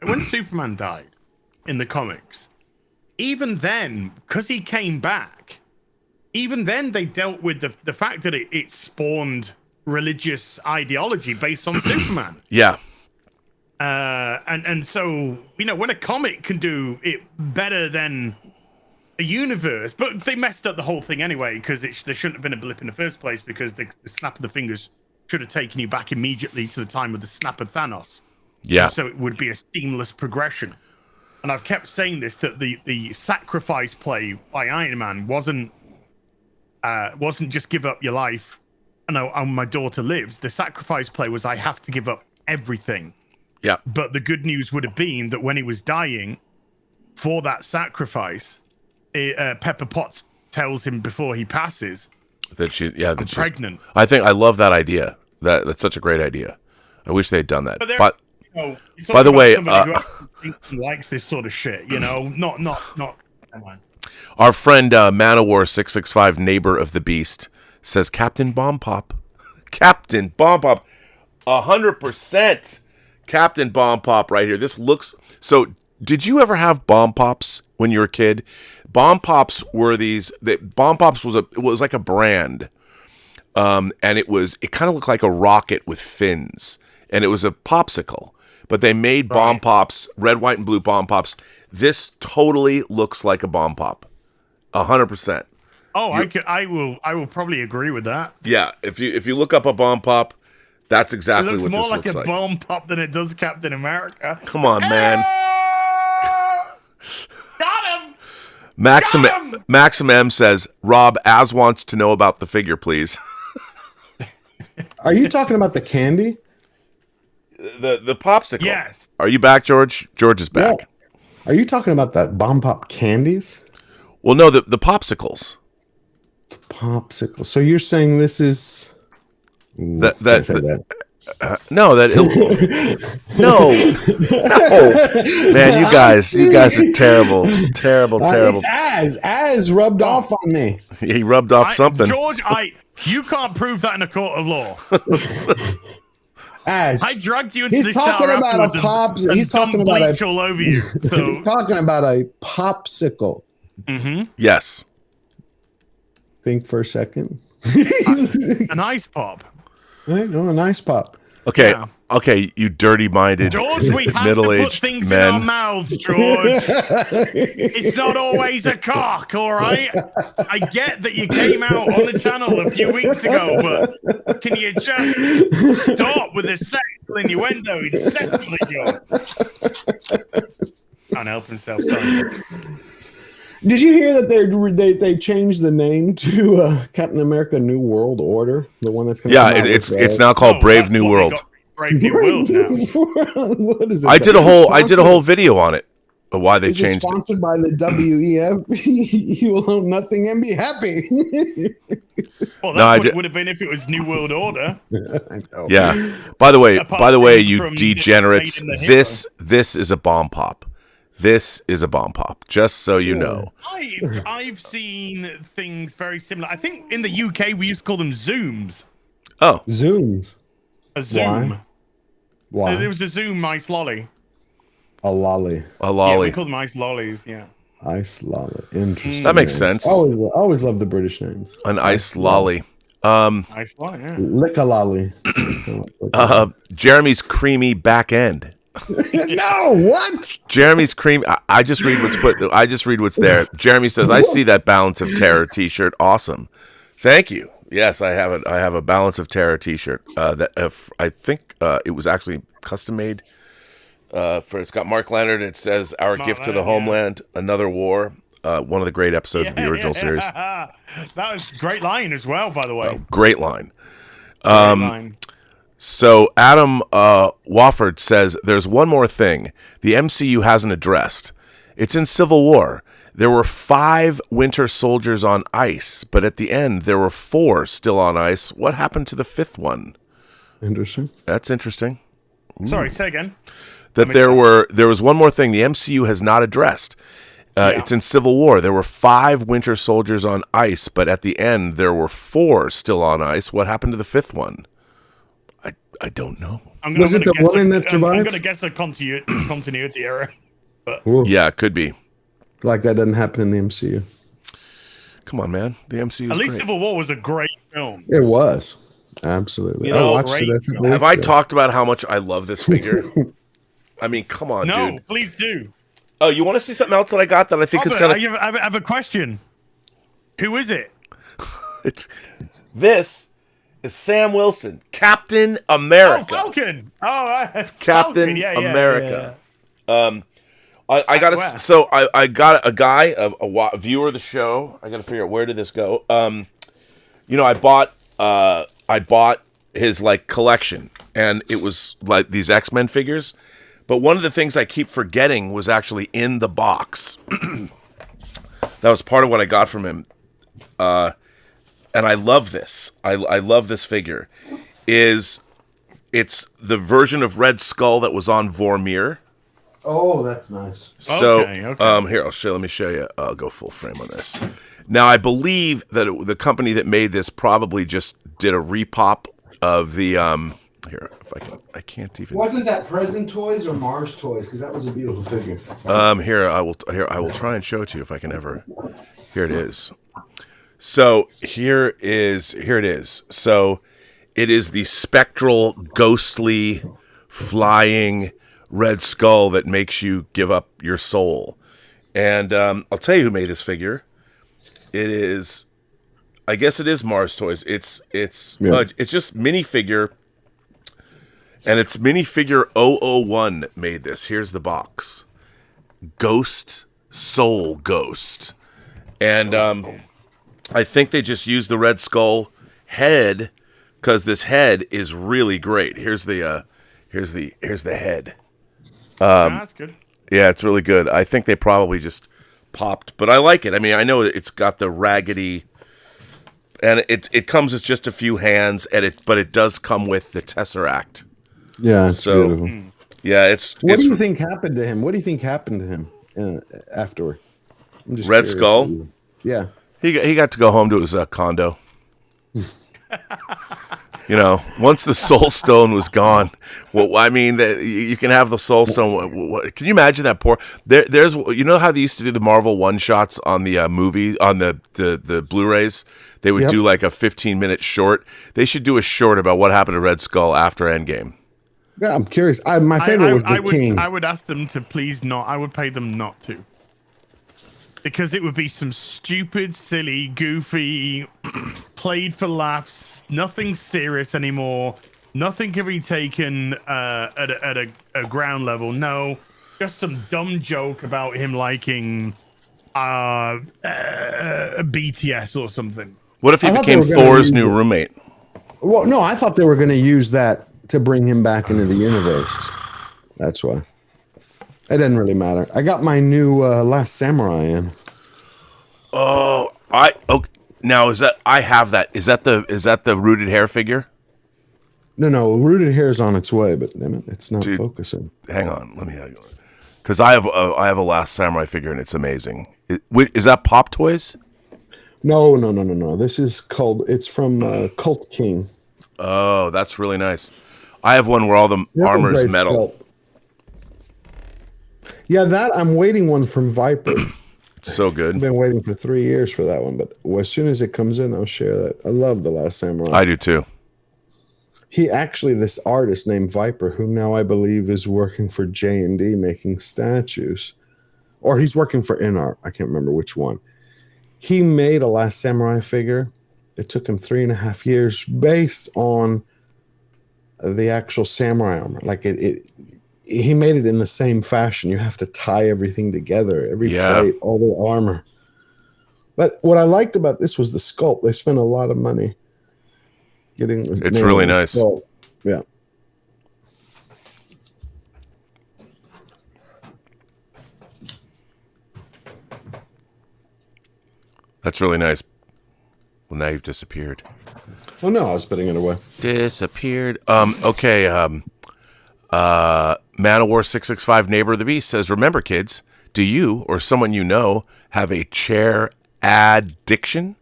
when Superman died in the comics, even then, because he came back. Even then, they dealt with the fact that it spawned religious ideology based on Superman. Yeah. And so, when a comic can do it better than a universe, but they messed up the whole thing anyway, because there shouldn't have been a blip in the first place, because the snap of the fingers should have taken you back immediately to the time of the snap of Thanos. Yeah. So it would be a seamless progression. And I've kept saying this, that the sacrifice play by Iron Man wasn't just give up your life and my daughter lives. The sacrifice play was, I have to give up everything. Yeah. But the good news would have been that when he was dying for that sacrifice, Pepper Potts tells him before he passes that she's pregnant. I love that idea. That's such a great idea. I wish they had done that. But by the way, who likes this sort of shit, not. Come on. Our friend Manowar 665, neighbor of the beast, says Captain Bomb Pop. Captain Bomb Pop, 100% Captain Bomb Pop right here. This looks so. Did you ever have Bomb Pops when you were a kid? Bomb Pops were these. Bomb Pops was like a brand, and it kind of looked like a rocket with fins, and it was a popsicle. But they made Bomb Pops, red, white, and blue Bomb Pops. This totally looks like a Bomb Pop, 100%. Oh, I will probably agree with that. Yeah, if you look up a Bomb Pop, that's exactly what this looks like. It looks more like a Bomb Pop than it does Captain America. Come on, man. Got him. Maxim M says, Rob, Az wants to know about the figure, please. Are you talking about the candy? The popsicle. Yes. Are you back, George? George is back. Yeah. Are you talking about that Bomb Pop candies? Well, no, the popsicles. The popsicle. So you're saying this is... That No, no, man, you guys are terrible. It's Az rubbed off on me. He rubbed off something. George, you can't prove that in a court of law. Az, I dragged you into the talking shower about a afterwards pops. and He's talking about bleach all over you. So he's talking about a popsicle. Yes. Think for a second. an ice pop. Right? No, a nice pop. Okay. Yeah. Okay, you dirty-minded, George, we have to put middle-aged things in our men. mouths, George. It's not always a cock, all right? I get that you came out on the channel a few weeks ago, but can you just stop with the sexual innuendo incessantly, George? Can't help himself, sorry. Did you hear that they changed the name to Captain America: New World Order? The one that's going to Yeah, it's now called Brave New World. Brave New World now. What is it? I did a whole video on it. Of why they Is it changed it. sponsored by the WEF? You will own nothing and be happy. Well, that's what it would have been if it was New World Order. I know. Yeah. By the way, you from degenerates, Made in the this is a bomb pop. This is a bomb pop. Just so you know. I've seen things very similar. I think in the UK we used to call them Zooms. Oh, Zooms. A Zoom. Why? There was a Zoom ice lolly. A lolly. a lolly. Yeah, we call them ice lollies. Yeah. Ice lolly. Interesting. That makes names. sense. Always love the British names. An ice lolly. Ice lolly. Yeah. Lick a lolly. Jeremy's creamy back end. No, what? Jeremy's cream. I just read what's there. Jeremy says, "I see that Balance of Terror T-shirt. Awesome. Thank you. Yes, I have it. I have a Balance of Terror T-shirt. I think it was actually custom made. It's got Mark Leonard. It says "Our Gift to the Homeland, Another War." One of the great episodes of the original series. That was a great line as well, by the way. Great line. Great line. So Adam Wofford says, there's one more thing the MCU hasn't addressed. It's in Civil War. There were 5 Winter Soldiers on ice, but at the end there were 4 still on ice. What happened to the 5th one? Interesting. That's interesting. Sorry, say again. That there was one more thing the MCU has not addressed. It's in Civil War. There were 5 Winter Soldiers on ice, but at the end there were 4 still on ice. What happened to the 5th one? I don't know. Was it the one that survived? I'm going to guess a continuity error. But Yeah, it could be. Like that doesn't happen in the MCU. Come on, man. The MCU is at least great. Civil War was a great film. It was. Absolutely. You know, I watched it. Have I talked about how much I love this figure? I mean, come on, No, dude. please do. Oh, you want to see something else that I got that I think is Robert, kind of... I have a question. Who is it? This is Sam Wilson, Captain America. Oh, Falcon. Oh, that's Captain Falcon. Yeah, America. Yeah. I got so I got a guy, a viewer of the show. I got to figure out where did this go. I bought his like collection, and it was like these X-Men figures. But one of the things I keep forgetting was actually in the box. That was part of what I got from him. And I love this. I love this figure. It's the version of Red Skull that was on Vormir. Oh, that's nice. So, Okay. here, let me show you. I'll go full frame on this. Now, I believe that the company that made this probably just did a repop of the, here, if I can't even. Wasn't that Present Toys or Mars Toys? Because that was a beautiful figure. Here, I will try and show it to you if I can ever. Here it is. So here it is. So it is the spectral, ghostly, flying Red Skull that makes you give up your soul. And I'll tell you who made this figure. It is, I guess it is Mars Toys. It's just minifigure, and it's minifigure 001 made this. Here's the box. Ghost, Soul Ghost. And I think they just used the Red Skull head because this head is really great. Here's the head. That's good. Yeah, it's really good. I think they probably just popped, but I like it. I mean, I know it's got the raggedy. And it comes with just a few hands, but it does come with the Tesseract. Yeah, it's beautiful. Yeah, it's. What do you think happened to him? What do you think happened to him afterward? I'm just Red curious. Skull? Yeah. He got to go home to his condo. Once the Soul Stone was gone, well, I mean, you can have the Soul Stone. Can you imagine that poor? There's how they used to do the Marvel one shots on the movie on the Blu-rays. They would do like a 15-minute short. They should do a short about what happened to Red Skull after Endgame. Yeah, I'm curious. My favorite was the King. I would ask them to please not. I would pay them not to. Because it would be some stupid, silly, goofy, played for laughs, nothing serious anymore. Nothing can be taken at a ground level. No, just some dumb joke about him liking BTS or something. What if he became Thor's new roommate? Well, no, I thought they were going to use that to bring him back into the universe. That's why. It didn't really matter. I got my new Last Samurai in. Oh, now I have that. Is that the rooted hair figure? No, rooted hair is on its way, but damn it, it's not focusing. Hang on, let me because I have a Last Samurai figure and it's amazing. Is that Pop Toys? No. This is it's from Cult King. Oh, that's really nice. I have one where all the armor is metal. Sculpt. Yeah, that I'm waiting one from Viper. It's so good. I've been waiting for 3 years for that one, but as soon as it comes in, I'll share that. I love The Last Samurai. I do too. This artist named Viper, who now I believe is working for J&D making statues, or he's working for InArt. I can't remember which one. He made a Last Samurai figure. It took him 3.5 years based on the actual samurai armor. Like he made it in the same fashion. You have to tie everything together, every plate, all the armor. But what I liked about this was the sculpt. They spent a lot of money getting. It's really nice. Sculpt. Yeah. That's really nice. Well, now you've disappeared. Oh no, I was putting it away. Disappeared. Okay. Man of War 665 Neighbor of the Beast says, remember, kids, do you or someone you know have a chair addiction?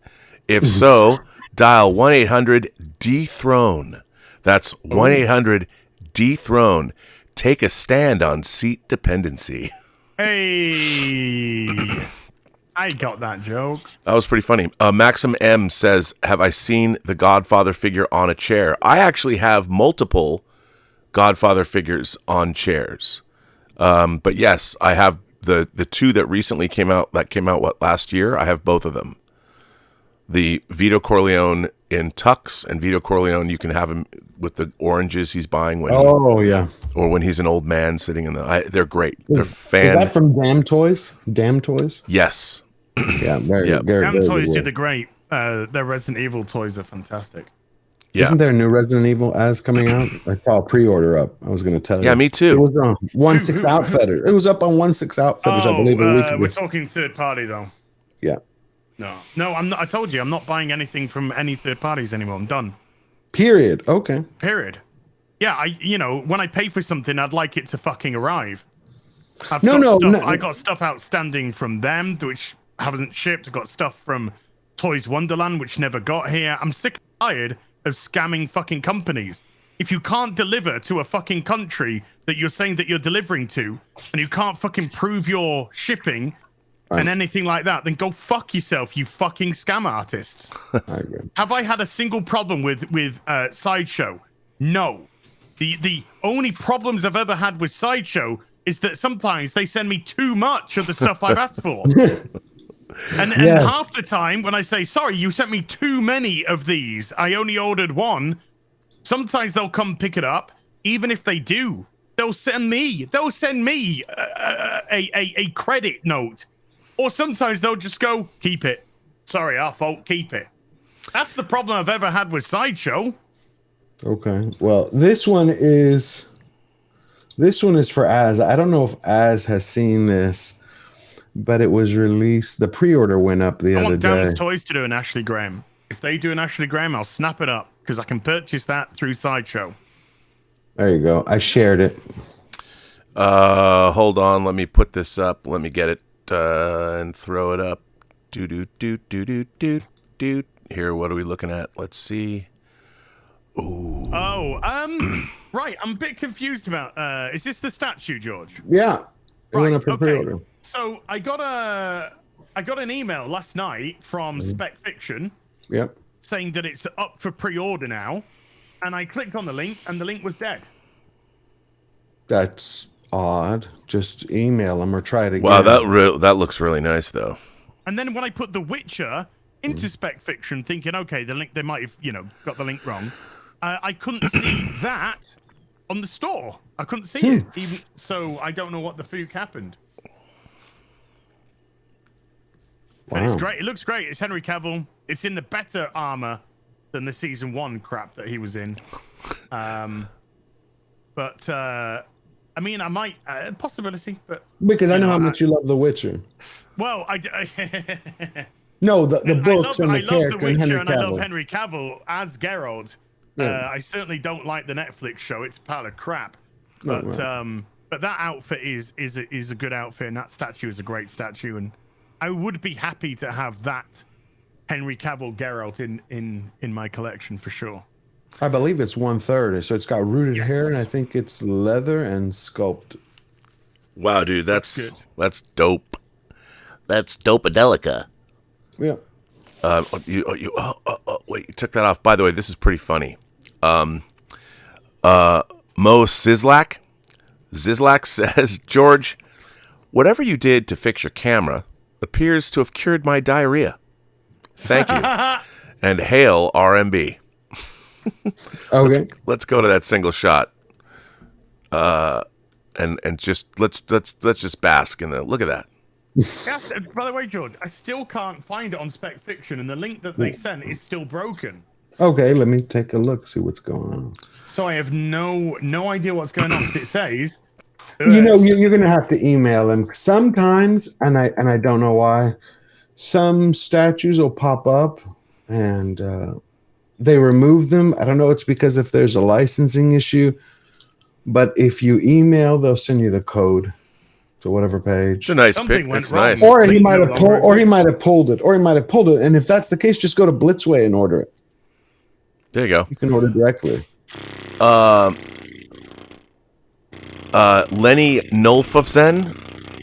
If so, dial 1-800-DETHRONE. That's 1-800-DETHRONE. Take a stand on seat dependency. Hey, I got that joke. That was pretty funny. Maxim M says, have I seen the Godfather figure on a chair? I actually have multiple Godfather figures on chairs. But yes, I have the two that recently came out, last year. I have both of them. The Vito Corleone in tux, and Vito Corleone, you can have him with the oranges he's buying when or when he's an old man sitting in they're great. Is that from Damn Toys? Damn Toys? Yes. Yeah, Damn Toys did the great. Their Resident Evil toys are fantastic. Yeah. Isn't there a new Resident Evil coming out? I saw a pre-order up. I was going to tell you. Yeah, me too. It was on 1/6 Outfitters. It was up on 1/6 Outfitters, I believe, a week ago. We're talking third party though. Yeah. No, I'm not. I told you, I'm not buying anything from any third parties anymore. I'm done. Period. Okay. Period. Yeah, when I pay for something, I'd like it to fucking arrive. I got stuff outstanding from them which haven't shipped. I got stuff from Toys Wonderland which never got here. I'm sick and tired of scamming fucking companies. If you can't deliver to a fucking country that you're saying that you're delivering to, and you can't fucking prove your shipping and anything like that, then go fuck yourself, you fucking scam artists. I agree. Have I had a single problem with Sideshow? No. The only problems I've ever had with Sideshow is that sometimes they send me too much of the stuff I've asked for. And half the time when I say, sorry, you sent me too many of these, I only ordered one, sometimes they'll come pick it up. Even if they do, they'll send me a credit note. Or sometimes they'll just go, keep it. Sorry, our fault, keep it. That's the problem I've ever had with Sideshow. Okay. Well, this one is for Az. I don't know if Az has seen this, but it was released. The pre-order went up the other day. I want Dan's Toys to do an Ashley Graham. If they do an Ashley Graham, I'll snap it up because I can purchase that through Sideshow. There you go. I shared it. Hold on. Let me put this up. Let me get it and throw it up. Do. Here, what are we looking at? Let's see. Ooh. Oh, right. I'm a bit confused about. Is this the statue, George? Yeah. It went Right. up for pre-order. So I got an email last night from Spec Fiction Yep. saying that it's up for pre-order now, and I clicked on the link, and the link was dead. That's odd. Just email them or try it again. Wow, that looks really nice, though. And then when I put The Witcher into Spec Fiction, thinking, okay, the link, they might have, got the link wrong. I couldn't see that on the store. I couldn't see it. Even so, I don't know what the fuck happened. But it's great. It looks great. It's Henry Cavill. It's in the better armor than the season 1 crap that he was in. But I mean, I might possibility, but because I know how much you love The Witcher. Well, No, the books and the character The Witcher, and Henry and I love Cavill. Henry Cavill as Geralt. Yeah. I certainly don't like the Netflix show. It's a pile of crap. No, But right. but that outfit is a good outfit, and that statue is a great statue, and I would be happy to have that Henry Cavill Geralt in my collection for sure. I believe it's 1/3, so it's got rooted Yes. hair, and I think it's leather and sculpt. Wow, dude, that's dope. That's dopadelica. Yeah. Wait, you took that off. By the way, this is pretty funny. Mo Zizlak says, George, whatever you did to fix your camera appears to have cured my diarrhea. Thank you. And hail RMB. Okay. Let's go to that single shot. And just let's just bask in the look at that. Yes, by the way, George, I still can't find it on Spec Fiction, and the link that they sent is still broken. Okay, let me take a look, see what's going on. So I have no idea what's going on. 'Cause it says, You're gonna have to email them sometimes, and I don't know why. Some statues will pop up, and they remove them. I don't know. It's because if there's a licensing issue, but if you email, they'll send you the code to whatever page. It's a nice Something pic. went It's wrong. nice. Or he Link might no have longer pulled, or he might have pulled it, And if that's the case, just go to Blitzway and order it. There you go. You can order directly. Lenny Nolfufzen.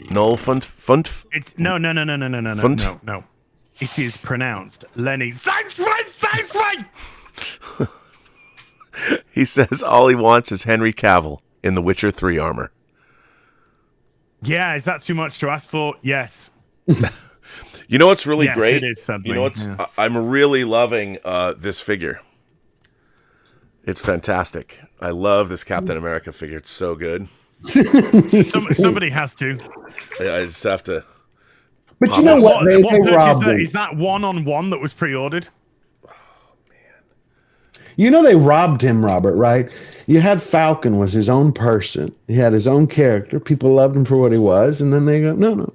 Nolfunf. it's no. It is pronounced Lenny. Thanks, mate. He says all he wants is Henry Cavill in The Witcher 3 armor. Yeah, is that too much to ask for? Yes. You know what's really Yes, great? it is something, You know what's? yeah. I'm really loving this figure. It's fantastic. I love this Captain America figure. It's so good. Somebody has to. I just have to. But you know what? They purchase robbed that? him. Is that 1-on-1 that was pre-ordered? You know they robbed him, Robert, right? You had Falcon was his own person. He had his own character. People loved him for what he was, and then they go, no.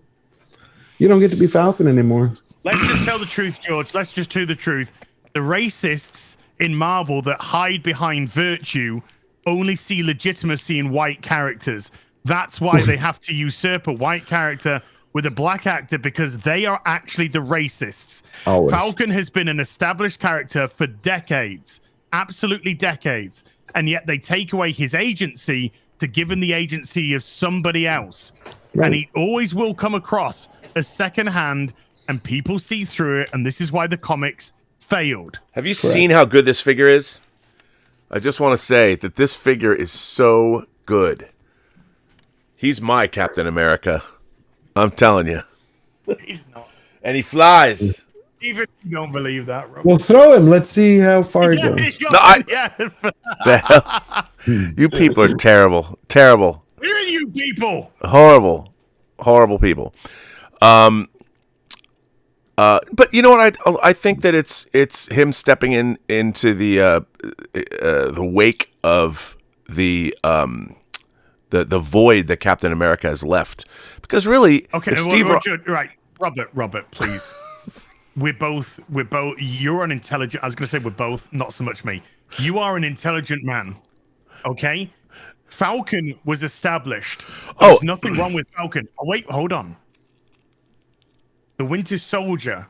You don't get to be Falcon anymore. Let's just tell the truth, George. Let's just do the truth. The racists in Marvel that hide behind virtue only see legitimacy in white characters. That's why they have to usurp a white character with a black actor, because they are actually the racists. Always. Falcon has been an established character for decades, absolutely decades, and yet they take away his agency to give him the agency of somebody else. Right. And he always will come across as secondhand, and people see through it, and this is why the comics failed. Have you seen how good this figure is? I just want to say that this figure is so good. He's my Captain America. I'm telling you. He's not. And he flies. Even if you don't believe that, Robert. Well, throw him. Let's see how far he goes. Yeah. The hell? You people are terrible. Terrible. Where are you people? Horrible people. But you know what? I think that it's him stepping into the wake of the void that Captain America has left. Because really, Okay, if Steve right, Robert, please. you're an intelligent. I was going to say we're both, not so much me. You are an intelligent man. Okay. Falcon was established. There's nothing wrong with Falcon. Oh, wait, hold on. The Winter Soldier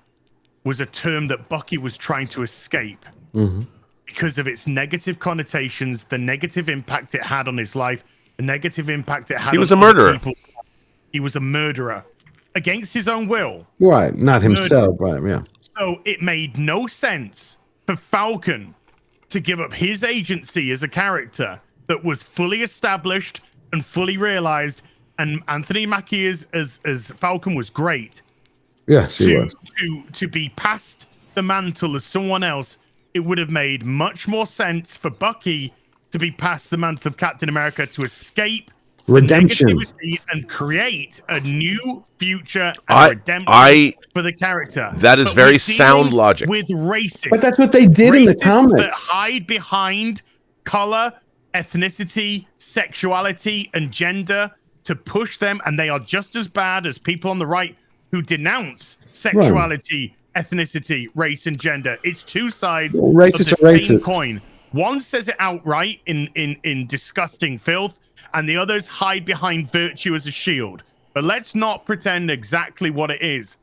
was a term that Bucky was trying to escape because of its negative connotations, the negative impact it had on his life, the negative impact it had. He was a murderer. He was a murderer against his own will. Right, not himself, right? Yeah. So it made no sense for Falcon to give up his agency as a character that was fully established and fully realized. And Anthony Mackie as Falcon was great. Yes, he was. To be passed the mantle as someone else, it would have made much more sense for Bucky to be passed the mantle of Captain America to escape redemption negativity and create a new future and redemption for the character. That is very sound logic. With racists, but that's what they did in the comics. That hide behind color, ethnicity, sexuality, and gender to push them, and they are just as bad as people on the right who denounce sexuality, ethnicity, race, and gender. It's two sides of the same coin. One says it outright in disgusting filth, and the others hide behind virtue as a shield. But let's not pretend exactly what it is.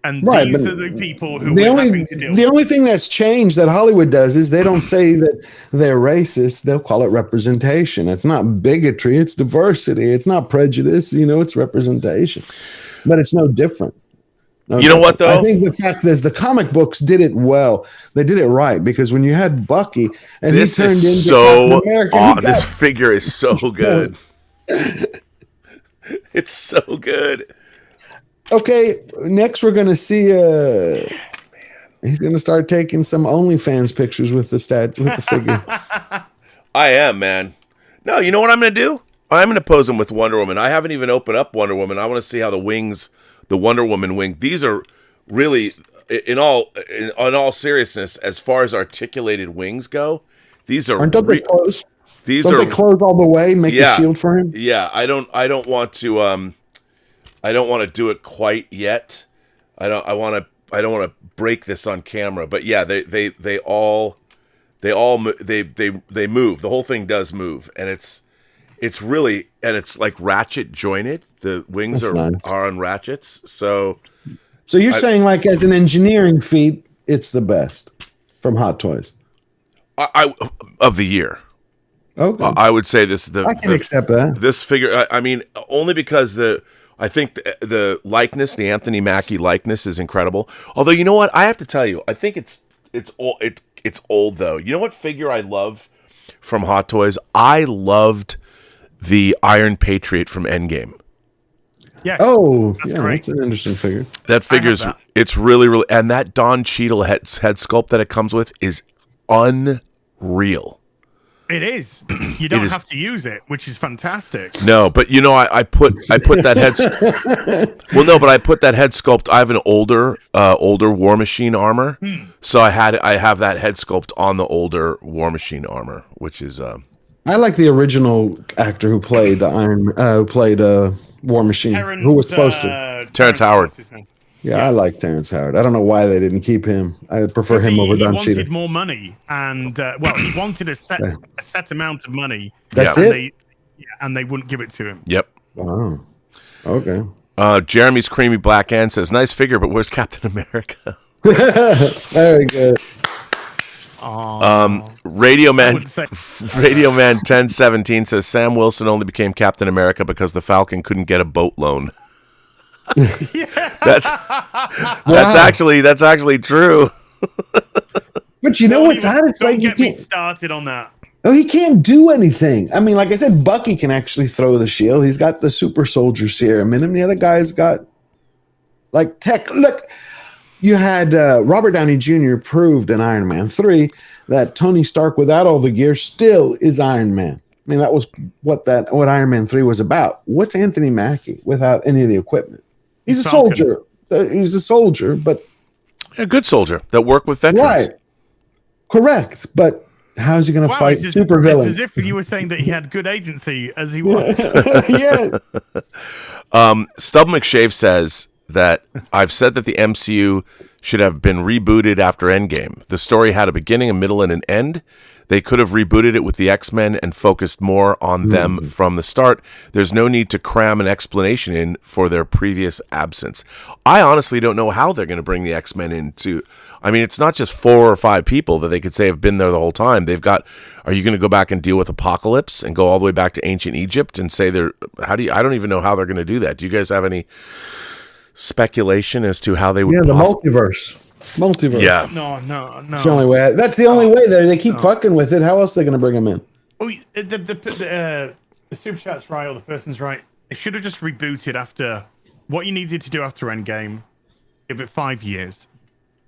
And these are the people who we're having to deal with. The only thing that's changed that Hollywood does is they don't say that they're racist. They'll call it representation. It's not bigotry. It's diversity. It's not prejudice. It's representation. But it's no different. You know what, though? I think the fact is the comic books did it well. They did it right, because when you had Bucky and this he turned into so America, this figure is so good. It's so good. Okay, next we're going to see he's going to start taking some OnlyFans pictures with the figure. I am, man. No, you know what I'm going to do? I'm going to pose him with Wonder Woman. I haven't even opened up Wonder Woman. I want to see how the Wonder Woman wing. These are really, in all seriousness, as far as articulated wings go, these are. Aren't they closed? These Don't they close all the way? Make a shield for him. Yeah, I don't want to. I don't want to do it quite yet. I don't want to break this on camera. But yeah, they all move. The whole thing does move, and it's really, and it's like ratchet jointed. The wings are on ratchets. So you're saying, like, as an engineering feat, it's the best from Hot Toys. I of the year. Okay. I would say this. I can accept that. This figure. I mean, only because I think the likeness, the Anthony Mackie likeness, is incredible. Although, you know what, I have to tell you, I think it's old though. You know what figure I love from Hot Toys? I loved the Iron Patriot from Endgame. Yes. Oh, that's great. That's an interesting figure. That figure's it's really, and that Don Cheadle head sculpt that it comes with is unreal. It is. You don't have to use it, which is fantastic. No, but I put that head. Well, no, but I put that head sculpt. I have an older War Machine armor, so I have that head sculpt on the older War Machine armor, which is. I like the original actor who played War Machine, who was supposed to. Terrence Howard. Yeah, I like Terrence Howard. I don't know why they didn't keep him. I prefer him over Don Cheadle. He wanted more money, and he wanted a set amount of money. That's it. And they wouldn't give it to him. Yep. Wow. Okay. Jeremy's creamy black hand says, "Nice figure, but where's Captain America?" Very good. Radio Man 1017 says Sam Wilson only became Captain America because the Falcon couldn't get a boat loan. That's actually true. But you know what's hot? It's like you can't started on that. Oh, he can't do anything. I mean, like I said, Bucky can actually throw the shield. He's got the super soldier serum in him. The other guy's got like tech. Look, you had Robert Downey Jr. proved in Iron Man 3 that Tony Stark, without all the gear, still is Iron Man. I mean, that was what Iron Man 3 was about. What's Anthony Mackie without any of the equipment? He's a soldier. He's a soldier, but a good soldier that worked with veterans. Right. Correct. But how is he going to fight supervillains? It's as if you were saying that he had good agency, as he was. Yeah. Stub McShave says, that I've said that the MCU should have been rebooted after Endgame. The story had a beginning, a middle, and an end. They could have rebooted it with the X-Men and focused more on them from the start. There's no need to cram an explanation in for their previous absence. I honestly don't know how they're going to bring the X-Men into. I mean, it's not just 4 or 5 people that they could say have been there the whole time. They've got. Are you going to go back and deal with Apocalypse and go all the way back to ancient Egypt and say they're? I don't even know how they're going to do that. Do you guys have any speculation as to how they would? Yeah, the multiverse. Yeah. No. That's the only way. That's the only way. They keep fucking with it. How else are they going to bring them in? Oh, the super chat's right, or the person's right. It should have just rebooted after what you needed to do after Endgame. Give it 5 years.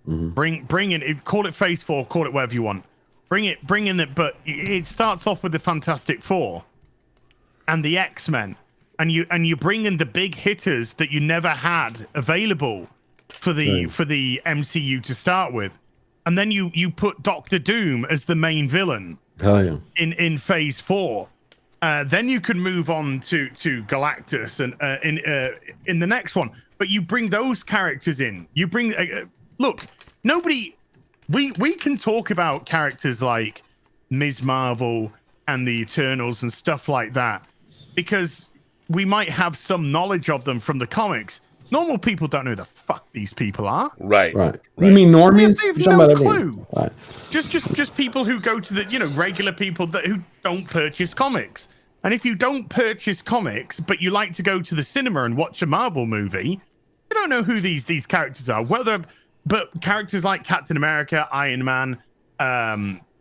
Bring in. Call it Phase 4. Call it whatever you want. Bring in it. But it starts off with the Fantastic Four and the X-Men, and you bring in the big hitters that you never had available for the MCU to start with, and then you put Doctor Doom as the main villain. Hell yeah. In Phase 4, then you can move on to Galactus and in the next one. But you bring those characters in. You bring look, nobody. We can talk about characters like Ms. Marvel and the Eternals and stuff like that because we might have some knowledge of them from the comics. Normal people don't know who the fuck these people are. Right. You mean normies? They have no clue. Right. Just people who go to the regular people who don't purchase comics. And if you don't purchase comics, but you like to go to the cinema and watch a Marvel movie, you don't know who these characters are. But characters like Captain America, Iron Man,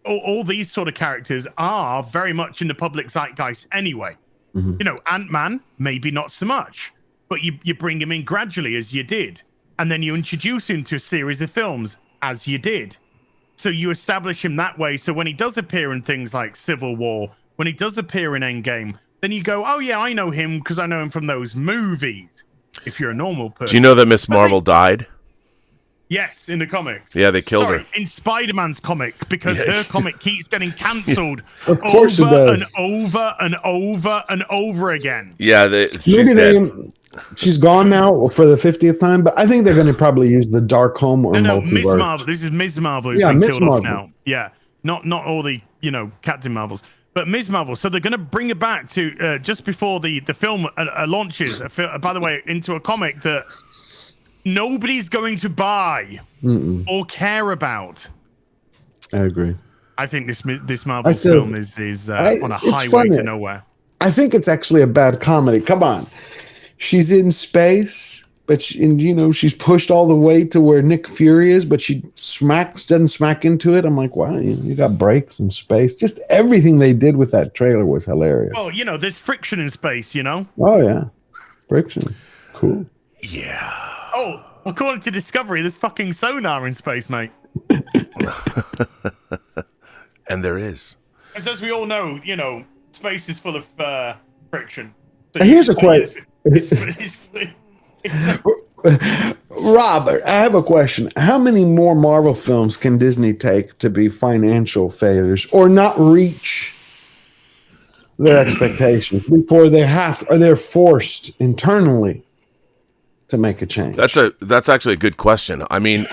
all these sort of characters are very much in the public zeitgeist anyway. Ant-Man, maybe not so much. But you bring him in gradually, as you did. And then you introduce him to a series of films, as you did. So you establish him that way. So when he does appear in things like Civil War, when he does appear in Endgame, then you go, oh, yeah, I know him because I know him from those movies. If you're a normal person. Do you know that Miss Marvel died? Yes, in the comics. Yeah, they killed her. In Spider-Man's comic, because her comic keeps getting cancelled Of course over it does. and over and over and over again. Yeah, she's dead. She's gone now for the 50th time, but I think they're going to probably use the Darkholme or No, multiverse. Ms. Marvel. This is Ms. Marvel who's been killed off now. Yeah, not all the Captain Marvels, but Ms. Marvel. So they're going to bring it back to just before the film launches. By the way, into a comic that nobody's going to buy or care about. I agree. I think this Marvel film is on a highway to nowhere. I think it's actually a bad comedy. Come on. She's in space, but she's pushed all the way to where Nick Fury is, but she doesn't smack into it. I'm like, wow, you got breaks in space. Just everything they did with that trailer was hilarious. Well, there's friction in space, Oh, yeah. Friction. Cool. Yeah. Oh, according to Discovery, there's fucking sonar in space, mate. And there is. As we all know, space is full of friction. So here's a question. Robert, I have a question. How many more Marvel films can Disney take to be financial failures or not reach their expectations before they're forced internally to make a change? That's actually a good question. I mean,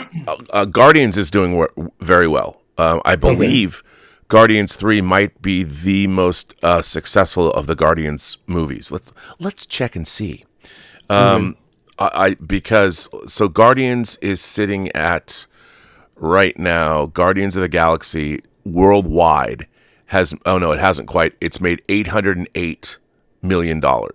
Guardians is doing very well. I believe Guardians 3 might be the most successful of the Guardians movies. Let's check and see. Because Guardians is sitting at right now, Guardians of the Galaxy worldwide it hasn't quite. It's made $808 million. Now,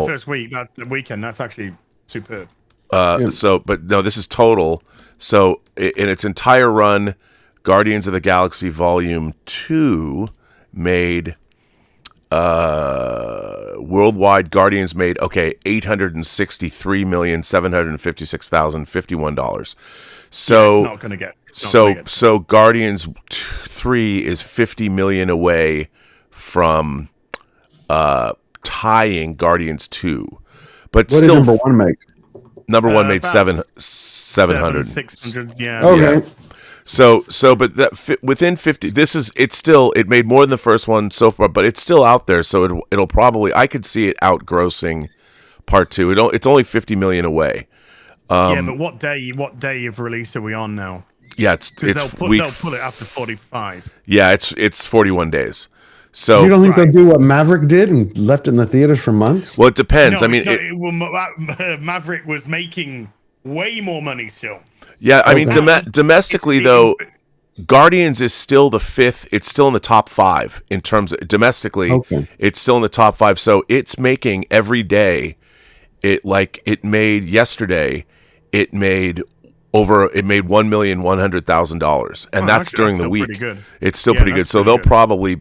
the first week, that's the weekend. That's actually superb. But no, this is total. So in its entire run, Guardians of the Galaxy Volume 2 made worldwide Guardians made $863,756,051. So it's not going to get so Guardians 3 is 50 million away from tying Guardians 2. But what still did number one make? Number one made 700. 600, yeah. Okay. Yeah. But within 50, it made more than the first one so far, but it's still out there. So it'll probably, I could see it outgrossing Part 2. It's only 50 million away. Yeah, but what day of release are we on now? Yeah, it's They'll week. pull it after 45. Yeah, it's 41 days. So You don't think they'll do what Maverick did and left it in the theaters for months? well, it depends. No, I mean, Maverick was making way more money still. yeah, I mean, Okay. domestically though, Guardians is still the 5th. It's still in the top 5 in terms of domestically. Okay. It's still in the top 5. So it's making every day. It made yesterday. It made $1,100,000, and that's during the week. It's still pretty good. So they'll probably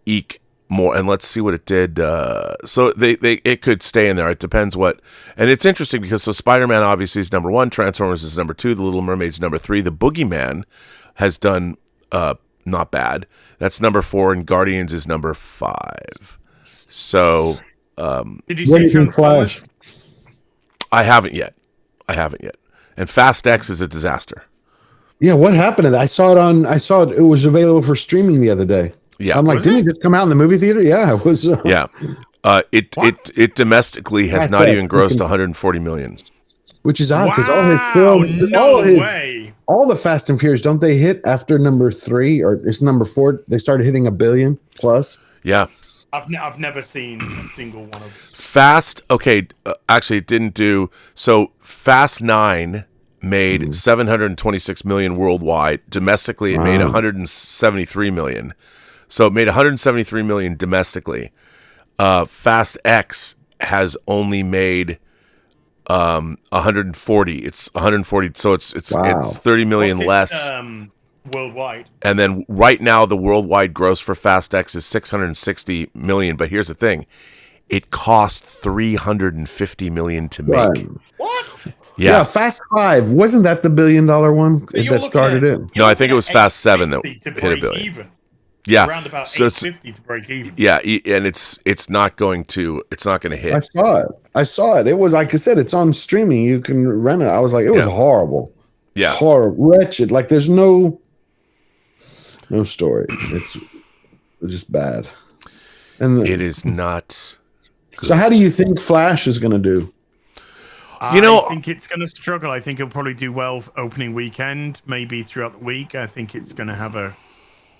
eke more. And let's see what it did. So it could stay in there. It depends what. And it's interesting because Spider-Man obviously is number 1. Transformers is number 2. The Little Mermaid's number 3. The Boogeyman has done not bad. That's number 4, and Guardians is number 5. So did you see Transformers? I haven't yet. And Fast X is a disaster. Yeah, what happened to that? I saw it. It was available for streaming the other day. Yeah, I'm like, didn't it just come out in the movie theater? Yeah, it was. Yeah, it domestically has not even grossed 140 million. Which is odd because Wow, all the Fast and Furious, don't they hit after number 3 or it's number 4? They started hitting $1 billion plus. Yeah, I've never seen a single one of. Fast. Okay, actually, it didn't do so. Fast 9 made 726 million worldwide. Domestically, it made 173 million. So it made 173 million domestically. Fast X has only made 140. It's 140. So it's 30 million less. Worldwide. And then right now the worldwide gross for Fast X is 660 million. But here's the thing. It cost 350 million to make. Right. What? Yeah, Fast 5. Wasn't that the $1 billion one that started it? No, I think it was Fast 7 that hit $1 billion. Even. Yeah, around about so 850 to break even. Yeah, and it's not going to hit. I saw it. It was like I said, it's on streaming. You can rent it. I was like, it was horrible. Yeah, horrible, wretched. Like there's no story. It's just bad. And it is not. Good. So how do you think Flash is going to do? You know, I think it's going to struggle. I think it'll probably do well for opening weekend, maybe throughout the week. I think it's going to have a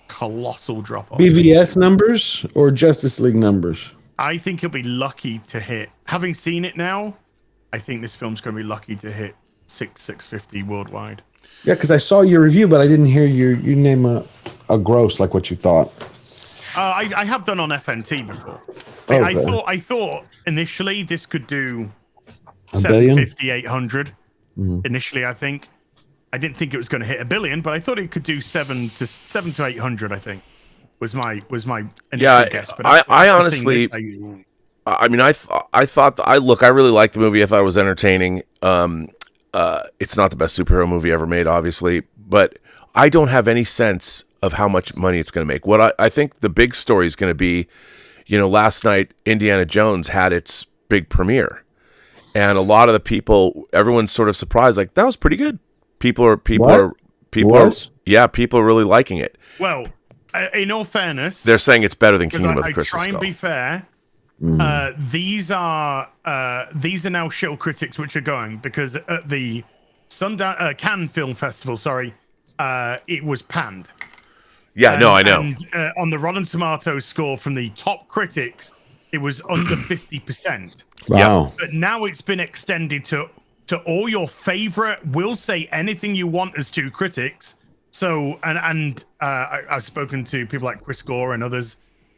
colossal drop off. BVS numbers or Justice League numbers? I think he'll be lucky to hit. Having seen it now, I think this film's going to be lucky to hit 650 worldwide. Yeah, because I saw your review, but I didn't hear you name a gross like what you thought. I have done on FNT before. Okay. I thought initially this could do 750, 800. Initially, I think. I didn't think it was going to hit $1 billion, but I thought it could do 7 to 800. I think was my initial guess. But I honestly, I mean, I thought I really liked the movie. I thought it was entertaining. It's not the best superhero movie ever made, obviously, but I don't have any sense of how much money it's going to make. What I think the big story is going to be, last night Indiana Jones had its big premiere, and a lot of the people, everyone's sort of surprised, like that was pretty good. People are really liking it. Well, in all fairness, they're saying it's better than Kingdom of the Crystal Skull. Try and be fair. These are now show critics which are going because at the Cannes Film Festival, it was panned. Yeah, no, I know. And on the Rotten Tomatoes score from the top critics, it was under 50%. Wow. But now it's been extended to all your favorite, will say anything you want as to critics. So, and I've spoken to people like Chris Gore and others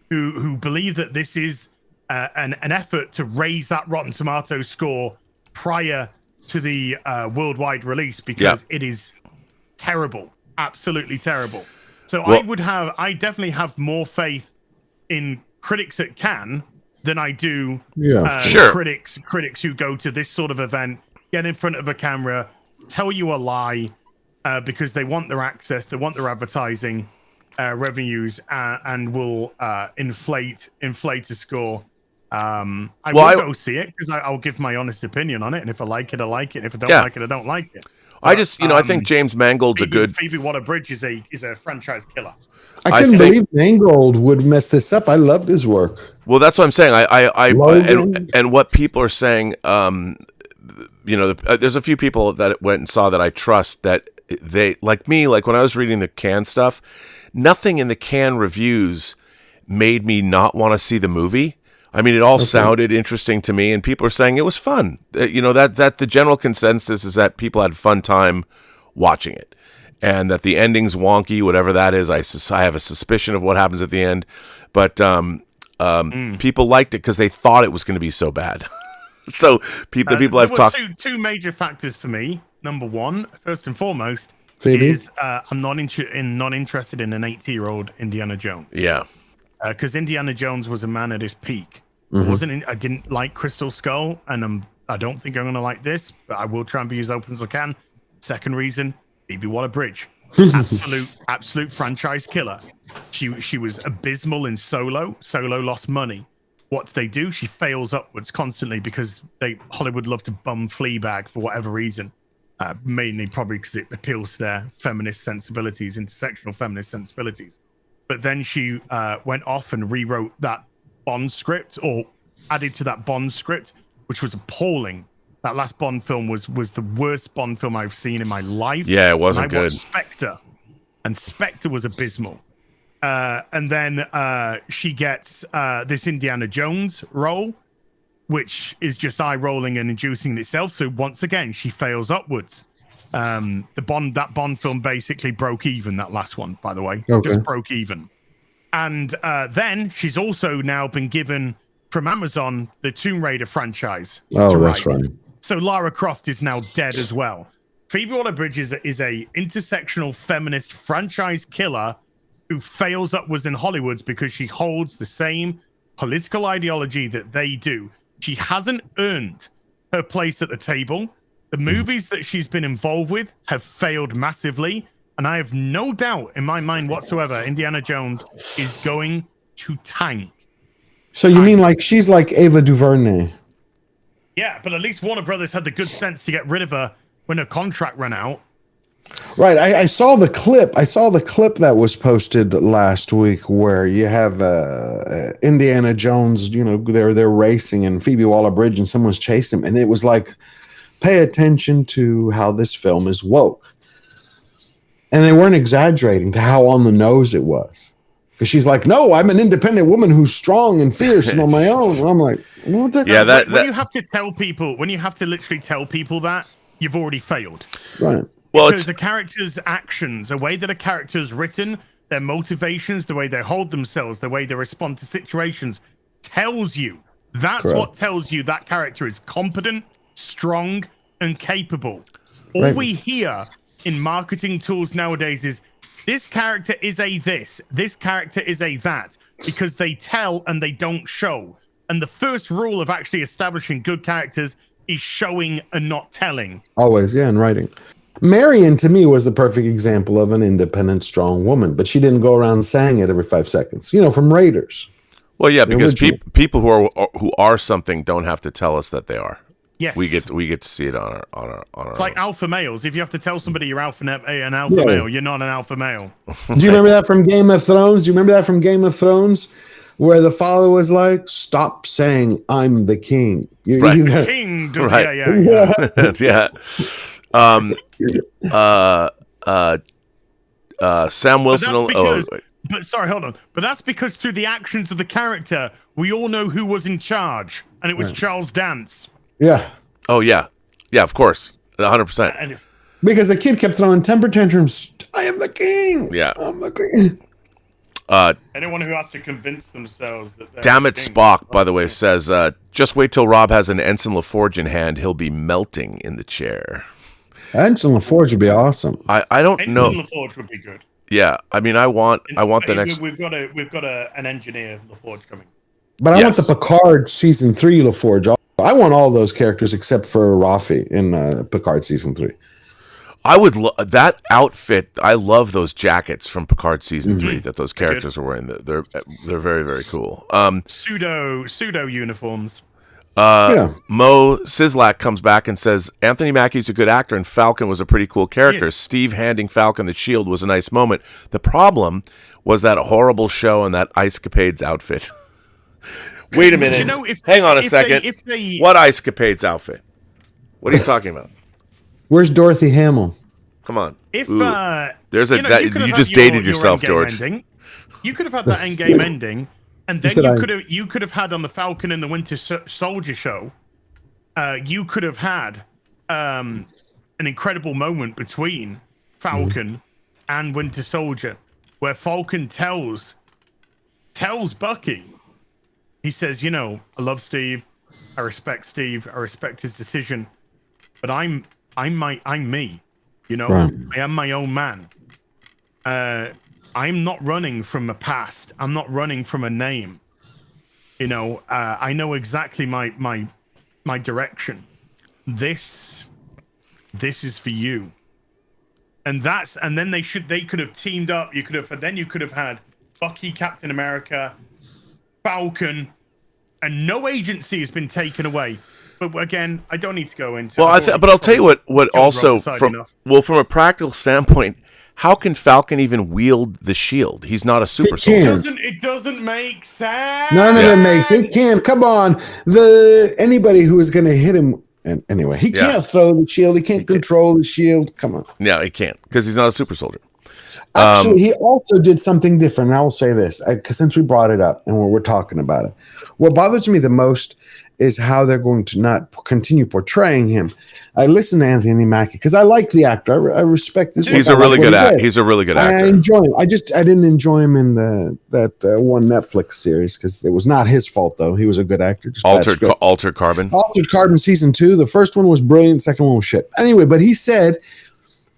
who believe that this is an effort to raise that Rotten Tomatoes score prior to the worldwide release because it is terrible, absolutely terrible. So I definitely have more faith in critics at Cannes than I do critics who go to this sort of event, get in front of a camera, tell you a lie because they want their access, they want their advertising revenues, and will inflate a score. I will go see it because I'll give my honest opinion on it, and if I like it, I like it. If I don't like it, I don't like it. I just, I think James Mangold's a good. Phoebe Waller-Bridge is a franchise killer. I couldn't believe Mangold would mess this up. I loved his work. Well, that's what I'm saying. Logan. And what people are saying, there's a few people that went and saw that I trust that they, like me, like when I was reading the Cannes stuff, nothing in the Cannes reviews made me not want to see the movie. I mean, it all sounded interesting to me, and people are saying it was fun. That the general consensus is that people had a fun time watching it, and that the ending's wonky, whatever that is. I have a suspicion of what happens at the end, but people liked it because they thought it was going to be so bad. So the people I've talked two major factors for me. Number one, first and foremost, Phoebe? is I'm not interested in an 80-year-old Indiana Jones. Yeah. Because Indiana Jones was a man at his peak. I didn't like Crystal Skull, and I don't think I'm going to like this, but I will try and be as open as I can. Second reason, Phoebe Waller-Bridge. Absolute franchise killer. She was abysmal in Solo. Solo lost money. What do they do? She fails upwards constantly because Hollywood love to bum Fleabag for whatever reason. Mainly probably because it appeals to their feminist sensibilities, intersectional feminist sensibilities. But then she went off and rewrote that Bond script, or added to that Bond script, which was appalling. That last Bond film was the worst Bond film I've seen in my life. Yeah, it wasn't and I good. watched Spectre, and Spectre was abysmal. And then she gets this Indiana Jones role, which is just eye-rolling and inducing in itself. So once again, she fails upwards. That Bond film basically broke even. That last one, by the way, just broke even. And then she's also now been given from Amazon the Tomb Raider franchise. Oh, that's right. So Lara Croft is now dead as well. Phoebe Waller-Bridge is a intersectional feminist franchise killer who fails upwards in Hollywood because she holds the same political ideology that they do. She hasn't earned her place at the table. The movies that she's been involved with have failed massively, and I have no doubt in my mind whatsoever Indiana Jones is going to tank. So you mean like she's like Ava DuVernay? Yeah, but at least Warner Brothers had the good sense to get rid of her when her contract ran out. Right. I saw the clip. I saw the clip that was posted last week where you have Indiana Jones, they're racing and Phoebe Waller-Bridge and someone's chasing him. And it was like, pay attention to how this film is woke. And they weren't exaggerating to how on the nose it was. Because she's like, no, I'm an independent woman who's strong and fierce and on my own. And I'm like, what the? Yeah, when you have to tell people, when you have to literally tell people that, you've already failed. Right. Well, because the character's actions, the way that a character's written, their motivations, the way they hold themselves, the way they respond to situations, tells you. That's Correct. what tells you that character is competent, strong, and capable. All Right. we hear in marketing tools nowadays is this character is a this character is a that, because they tell and they don't show. And the first rule of actually establishing good characters is showing and not telling. Always, yeah, in writing. Marion, to me, was the perfect example of an independent, strong woman, but she didn't go around saying it every 5 seconds. From Raiders. Well, yeah, because original. people who are something don't have to tell us that they are. Yes, We get to see it on our. It's like alpha males. If you have to tell somebody you're an alpha male, you're not an alpha male. Do you remember that from Game of Thrones? Where the father was like, stop saying I'm the king. You're Right. either- King does, Right. yeah. Sam Wilson. But sorry, hold on. But that's because through the actions of the character, we all know who was in charge, and it was Charles Dance. Yeah. Oh yeah, of course, 100%. And Because the kid kept throwing temper tantrums. I am the king. Yeah. I'm the king. anyone who has to convince themselves that they're Damn it, the king- Spock, by the way, says, just wait till Rob has an Ensign LaForge in hand. He'll be melting in the chair. Ensign LaForge would be awesome. I don't Ensign know. LaForge would be good. Yeah, I mean, I want the next. We've got an engineer LaForge coming. But I want Yes. the Picard season 3 LaForge. I want all those characters except for Rafi in Picard season 3. I would that outfit. I love those jackets from Picard season 3 that those characters are wearing. They're very, very cool. Pseudo uniforms. Mo Sislak comes back and says Anthony Mackie's a good actor and Falcon was a pretty cool character. Yes. Steve handing Falcon the shield was a nice moment. The problem was that horrible show and that Ice Capades outfit. Wait a minute. You know, Hang on a second. What Ice Capades outfit? What are you talking about? Where's Dorothy Hamill? Come on. If there's you just dated yourself, George. Ending. You could have had that Endgame ending, and then you could have had on the Falcon and the Winter Soldier show. You could have had an incredible moment between Falcon and Winter Soldier, where Falcon tells Bucky, he says, I love Steve, I respect Steve, I respect his decision, but I'm me. Right. I am my own man. I'm not running from a past. I'm not running from a name. I know exactly my direction. This is for you. And then they could have teamed up. You could have had Bucky, Captain America, Falcon, and no agency has been taken away. But again, I don't need to go into. Well, but I'll tell you what also from a practical standpoint, how can Falcon even wield the shield? He's not a super soldier. It doesn't make sense. None of it makes it. Can't. Come on, anybody who is going to hit him. And anyway, he can't throw the shield. He can't control the shield. Come on. No, he can't because he's not a super soldier. Actually, he also did something different. And I will say this, because since we brought it up and we're talking about it, what bothers me the most is how they're going to not continue portraying him. I listen to Anthony Mackie because I like the actor. I respect his work. He's a really good actor. He's a really good actor. I enjoy him. I didn't enjoy him in that one Netflix series because it was not his fault though. He was a good actor. Just Altered Carbon. Altered Carbon season 2. The first one was brilliant. The second one was shit. Anyway, but he said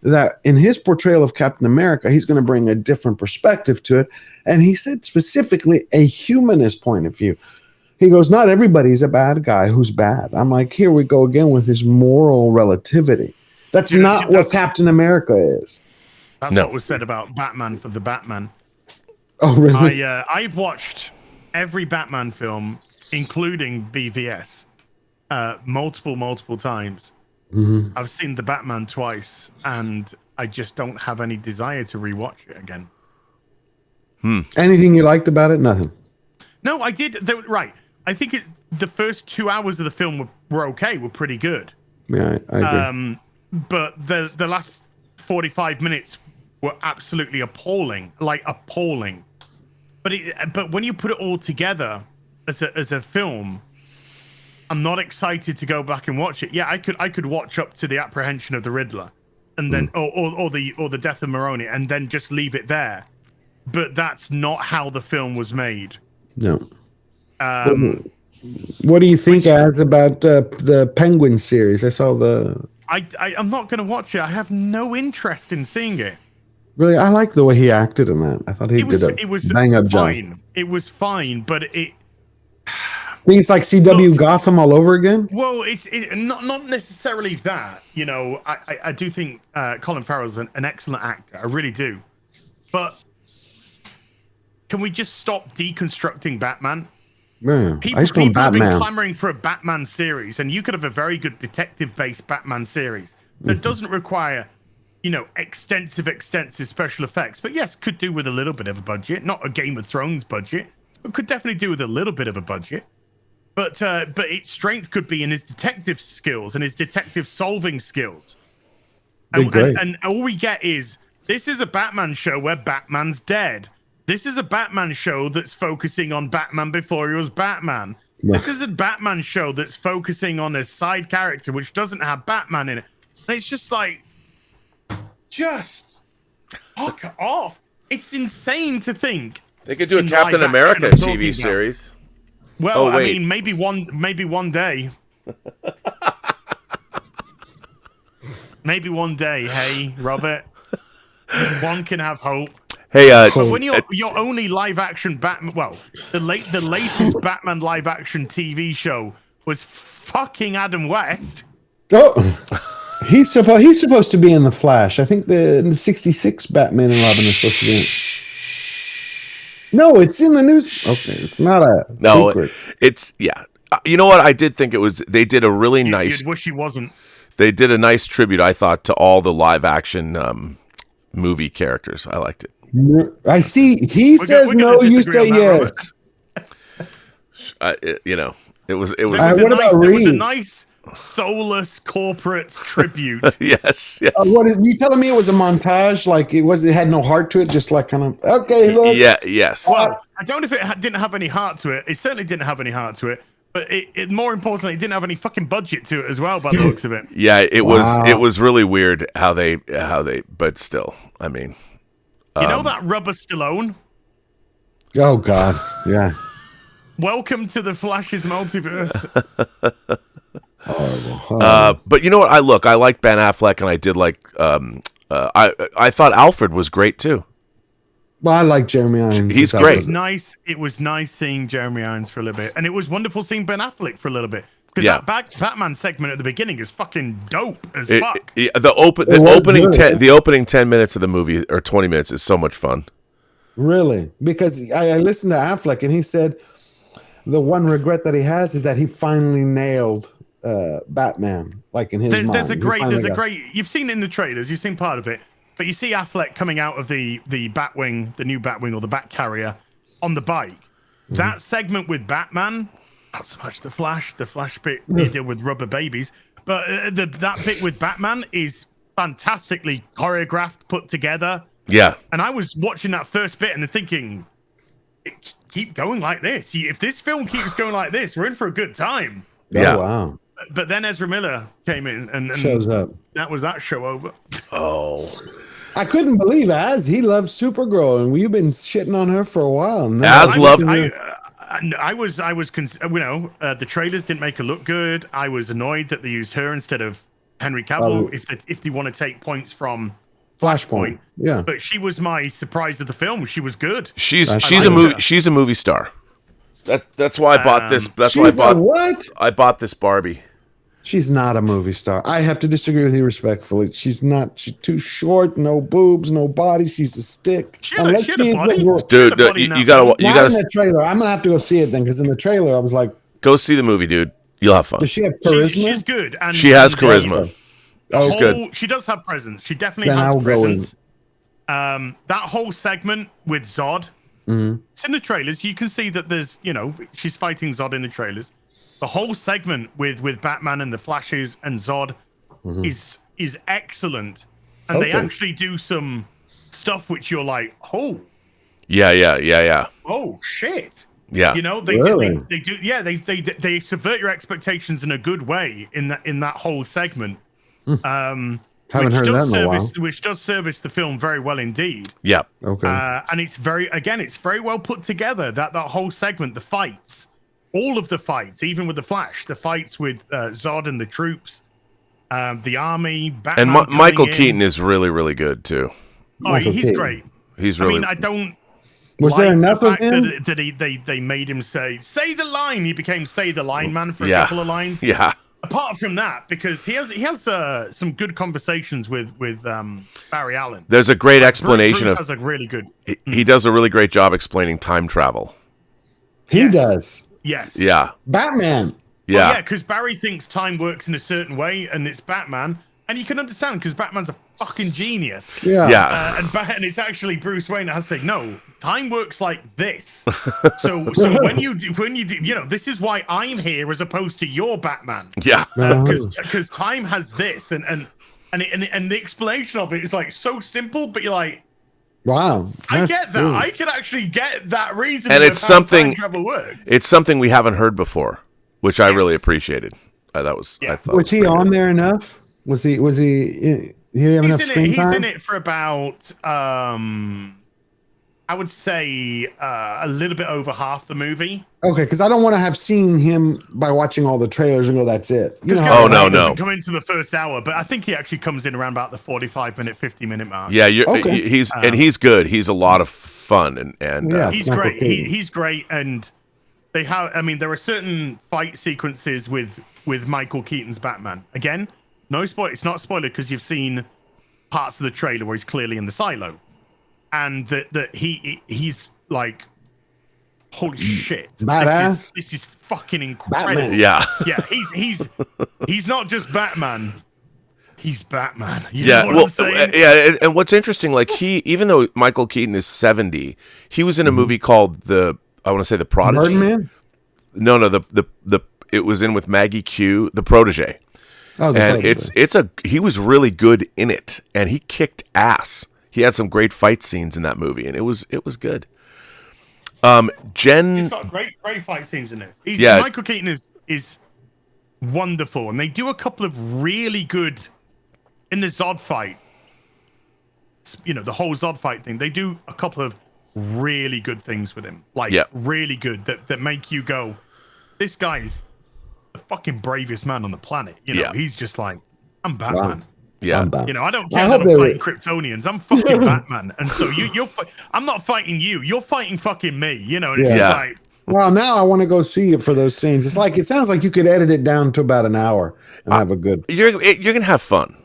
that in his portrayal of Captain America, he's going to bring a different perspective to it. And he said specifically a humanist point of view. He goes, not everybody's a bad guy who's bad. I'm like, here we go again with his moral relativity. That's not what Captain America is. That's what was said about Batman for the Batman. Oh, really? I've watched every Batman film, including BVS, multiple times. Mm-hmm. I've seen the Batman twice, and I just don't have any desire to rewatch it again. Anything you liked about it? Nothing. No, I did. Right. I think the first 2 hours of the film were okay, were pretty good. Yeah, I agree. But the last 45 minutes were absolutely appalling, But when you put it all together as a film, I'm not excited to go back and watch it. Yeah, I could watch up to the apprehension of the Riddler, and then or the death of Maroni, and then just leave it there. But that's not how the film was made. No. What do you think about the Penguin series? I saw I'm not going to watch it. I have no interest in seeing it. Really, I like the way he acted in that. I thought he did a bang-up job. It was fine, but it. I think it's like CW Gotham all over again. Well, it's not necessarily that. I do think Colin Farrell's an excellent actor. I really do. But can we just stop deconstructing Batman? Man, people have been clamoring for a Batman series, and you could have a very good detective-based Batman series that doesn't require, extensive special effects. But yes, could do with a little bit of a budget, not a Game of Thrones budget, but could definitely do with a little bit of a budget. But its strength could be in his detective skills and his detective solving skills. And all we get is, this is a Batman show where Batman's dead. This is a Batman show that's focusing on Batman before he was Batman. This is a Batman show that's focusing on a side character which doesn't have Batman in it. And it's just like, just fuck off. It's insane to think. They could do a Captain America TV series. Well, I mean, maybe one day. Maybe one day, hey, Robert. One can have hope. Hey, but when your only live action Batman, well, the latest Batman live action TV show was fucking Adam West. Oh, he's supposed to be in the Flash. I think the 66 Batman and Robin is supposed to be in. No, it's in the news. Okay, it's not a secret. It's You know what? I did think it was. They did a really nice. You'd wish he wasn't. They did a nice tribute, I thought, to all the live action movie characters. I liked it. I see. He says no. You say yes. It was. There what was about there was a Reed? nice soulless corporate tribute. Yes. What are you telling me? It was a montage. Like it had no heart to it. Just like kind of okay. Look. Yeah. Yes. Well, I don't know if it didn't have any heart to it. It certainly didn't have any heart to it. But it more importantly, it didn't have any fucking budget to it as well, by the looks of it. Yeah. It was. Wow. It was really weird how they. But still, I mean. You know that Rubber Stallone? Oh God. Yeah. Welcome to the Flash's multiverse. Horrible. But you know what? I like Ben Affleck, and I did like. I thought Alfred was great too. Well, I like Jeremy Irons. He's great. It was nice seeing Jeremy Irons for a little bit, and it was wonderful seeing Ben Affleck for a little bit. Because Yeah. that Batman segment at the beginning is fucking dope as It- fuck. the opening 10 minutes of the movie or 20 minutes is so much fun. Really? Because I listened to Affleck and he said the one regret that he has is that he finally nailed Batman, like in his mind. There's a great. You've seen it in the trailers. You've seen part of it, but you see Affleck coming out of the Batwing, the new Batwing or the Bat Carrier, on the bike. Mm-hmm. That segment with Batman, not so much the Flash bit he did with rubber babies, but that bit with Batman is fantastically choreographed, put together. Yeah. And I was watching that first bit and thinking, keep going like this. If this film keeps going like this, we're in for a good time. Yeah. Oh, wow. But then Ezra Miller came in and Shows up. that was that show over. Oh. I couldn't believe he loved Supergirl, and we've been shitting on her for a while. And Az loved. The trailers didn't make her look good. I was annoyed that they used her instead of Henry Cavill. If they want to take points from Flashpoint, yeah. But she was my surprise of the film. She was good. She's a movie star. That's why I bought this. That's why what? I bought this Barbie. She's not a movie star. I have to disagree with you respectfully. She's not. She's too short. No boobs. No body. She's a stick. She had a body. Dude, you gotta. In the trailer. I'm gonna have to go see it then, because in the trailer I was like, go see the movie, dude. You'll have fun. does she have charisma? She's good. And she has charisma. She's good. She does have presence. She definitely Then has I'll go in. presence. That whole segment with Zod, it's in the trailers. You can see that there's, she's fighting Zod in the trailers. The whole segment with Batman and the Flashes and Zod is excellent, and they actually do some stuff which you're like, oh, Yeah. oh shit. Yeah. They Really? they do. Yeah, they subvert your expectations in a good way in that whole segment. Haven't heard that in a while. Which does service the film very well indeed. Yeah. Okay. And it's very well put together. That whole segment, the fights, all of the fights, even with the Flash, the fights with Zod and the troops, the army, Batman. And Michael Keaton is really, really good too. He's great. He's really. I mean, I don't. Was there enough the of fact him? that they made him say the line? He became say the line man for a Yeah. couple of lines. Yeah. Apart from that, because he has some good conversations with Barry Allen. There's a great explanation Bruce of. has a really good. He does a really great job explaining time travel. He Yes. does. Yes. Yeah. Batman. Yeah. Well, because Barry thinks time works in a certain way, and it's Batman, and you can understand because Batman's a fucking genius. Yeah. Yeah. And it's actually Bruce Wayne that has to say, no, time works like this. So when you do, this is why I'm here as opposed to your Batman. Yeah. Because time has this, and the explanation of it is like so simple, but you're like, Wow. I That's get that. cool. I can actually get that reason. And of it's how something- time travel works. It's something we haven't heard before, which I really appreciated. I thought Yeah. was Was he pretty on good. there enough? Was he? He have enough screen He's time? in it for about I would say a little bit over half the movie. Okay, because I don't want to have seen him by watching all the trailers and go, "That's it." You know? Oh, no, He no. doesn't come into the first hour, but I think he actually comes in around about the 45-minute, 50-minute mark. Yeah, Okay. he's good. He's a lot of fun and Yeah. He's Michael great. Keaton. He's great, and they have. I mean, there are certain fight sequences with Michael Keaton's Batman. Again, no spoil. It's not a spoiler because you've seen parts of the trailer where he's clearly in the silo, and that he's like holy shit, Badass. this is fucking incredible. Batman. Yeah. Yeah, he's not just Batman. He's Batman. You Yeah, know what well, I'm saying? and what's interesting, like even though Michael Keaton is 70, he was in a movie called I want to say The Prodigy. Birdman? No, it was in with Maggie Q, The Protege. Oh, And he was really good in it, and he kicked ass. He had some great fight scenes in that movie, and it was good. He's got great fight scenes in this. Michael Keaton is wonderful, and they do a couple of really good in the Zod fight. You know, the whole Zod fight thing. They do a couple of really good things with him, like really good that make you go, "This guy is the fucking bravest man on the planet." You know, he's just like, "I'm Batman." Wow. Yeah, you know, I don't care that I'm fighting Kryptonians. I'm fucking Batman, and so I'm not fighting you. You're fighting fucking me. You know, and it's just like. Well, now I want to go see it for those scenes. It sounds like you could edit it down to about an hour and have a good. You're gonna have fun.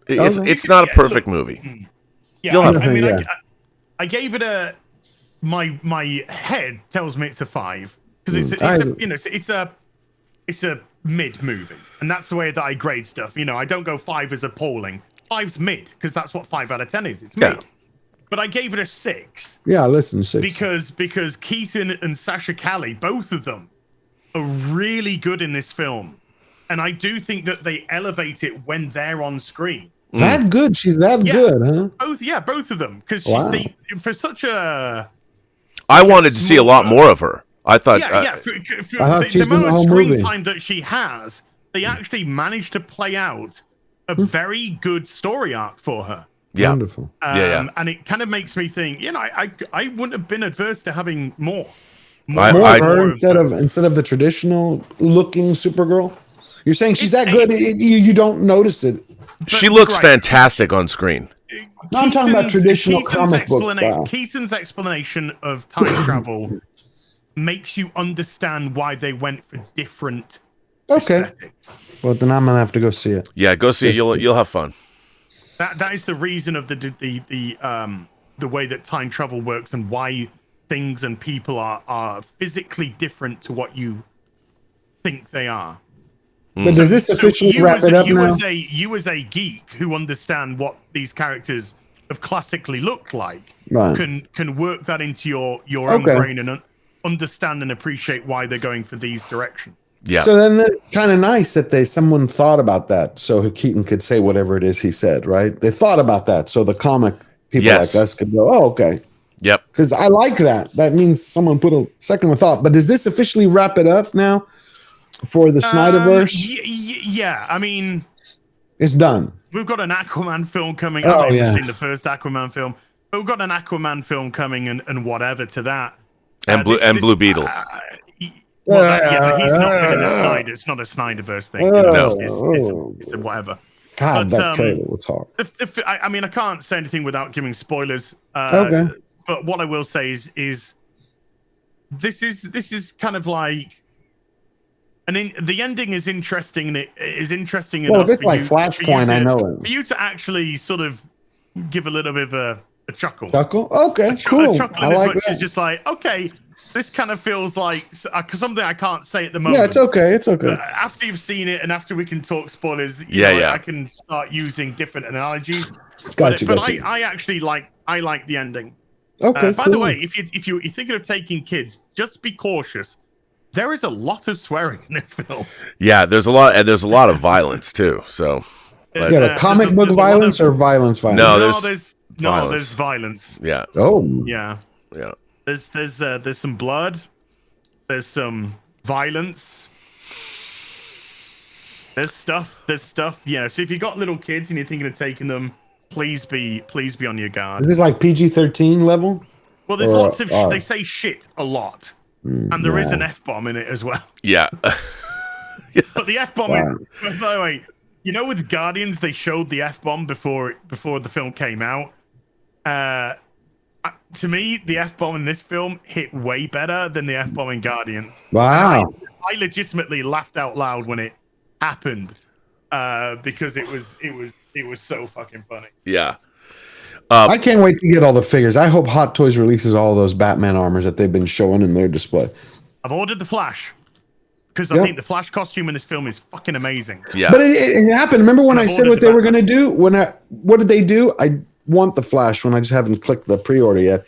It's not a perfect movie. Yeah, I mean, I gave it my head tells me it's a 5 because it's a mid movie, and that's the way that I grade stuff. You know, I don't go 5 as appalling. 5's mid because that's what 5 out of 10 is. It's mid. Yeah. But I gave it a 6. Yeah, listen, 6. Because Keaton and Sasha Calle, both of them, are really good in this film, and I do think that they elevate it when they're on screen. That good? She's that good, huh? Both of them. Because for such a... I wanted to see a lot more of her. I thought... For the amount of screen time that she has, they actually managed to play out a very good story arc for her. Yeah. Wonderful. And it kind of makes me think, you know, I wouldn't have been adverse to having more of her instead of the traditional looking Supergirl. You're saying she's that good, you don't notice it. She looks fantastic on screen. No, I'm talking about traditional comic book style. Keaton's explanation of time travel makes you understand why they went for different aesthetics. Well, then I'm gonna have to go see it. Yeah, go see it. You'll have fun. That is the reason of the way that time travel works and why things and people are physically different to what you think they are. But does this officially wrap it up now? You as a geek who understand what these characters have classically looked like can work that into your own brain and understand and appreciate why they're going for these directions. Yeah. So then it's kind of nice that someone thought about that so Keaton could say whatever it is he said, right? They thought about that so the comic people like us could go, oh, okay. Yep. Because I like that. That means someone put a second of thought. But does this officially wrap it up now for the Snyderverse? Yeah. I mean, it's done. We've got an Aquaman film coming. I haven't seen the first Aquaman film, but we've got an Aquaman film coming and whatever to that. And Blue Beetle. But he's not big in the Snyder. It's not a Snyderverse thing. It's a whatever. God, that trailer was hard. I mean, I can't say anything without giving spoilers. Okay. But what I will say is this is kind of like, the ending is interesting. And it is interesting enough. Well, if it's like Flashpoint, I know it. For you to actually sort of give a little bit of a chuckle. Chuckle? Okay, cool. A chuckle as much as just like, okay. This kind of feels like something I can't say at the moment. Yeah, it's okay. It's okay. After you've seen it and after we can talk spoilers, I can start using different analogies. Gotcha. I actually like the ending. Okay. By the way, if you're thinking of taking kids, just be cautious. There is a lot of swearing in this film. Yeah, there's a lot of violence too. So, comic book violence or violence? No, there's violence. Yeah. Oh. Yeah. Yeah. There's some blood. There's some violence. There's stuff. Yeah. So if you got little kids and you're thinking of taking them, please be on your guard. Is this like PG-13 level? Well, there's lots of. They say shit a lot, and there is an F-bomb in it as well. Yeah. But the F-bomb is. By the way, you know, with Guardians, they showed the F-bomb before the film came out. To me, the F-bomb in this film hit way better than the F-bomb in Guardians. Wow. I legitimately laughed out loud when it happened because it was so fucking funny. Yeah. I can't wait to get all the figures. I hope Hot Toys releases all those Batman armors that they've been showing in their display. I've ordered the Flash because I think the Flash costume in this film is fucking amazing. Yeah, but it happened. Remember when I said what they were going to do? What did they do? I want the Flash when I just haven't clicked the pre-order yet.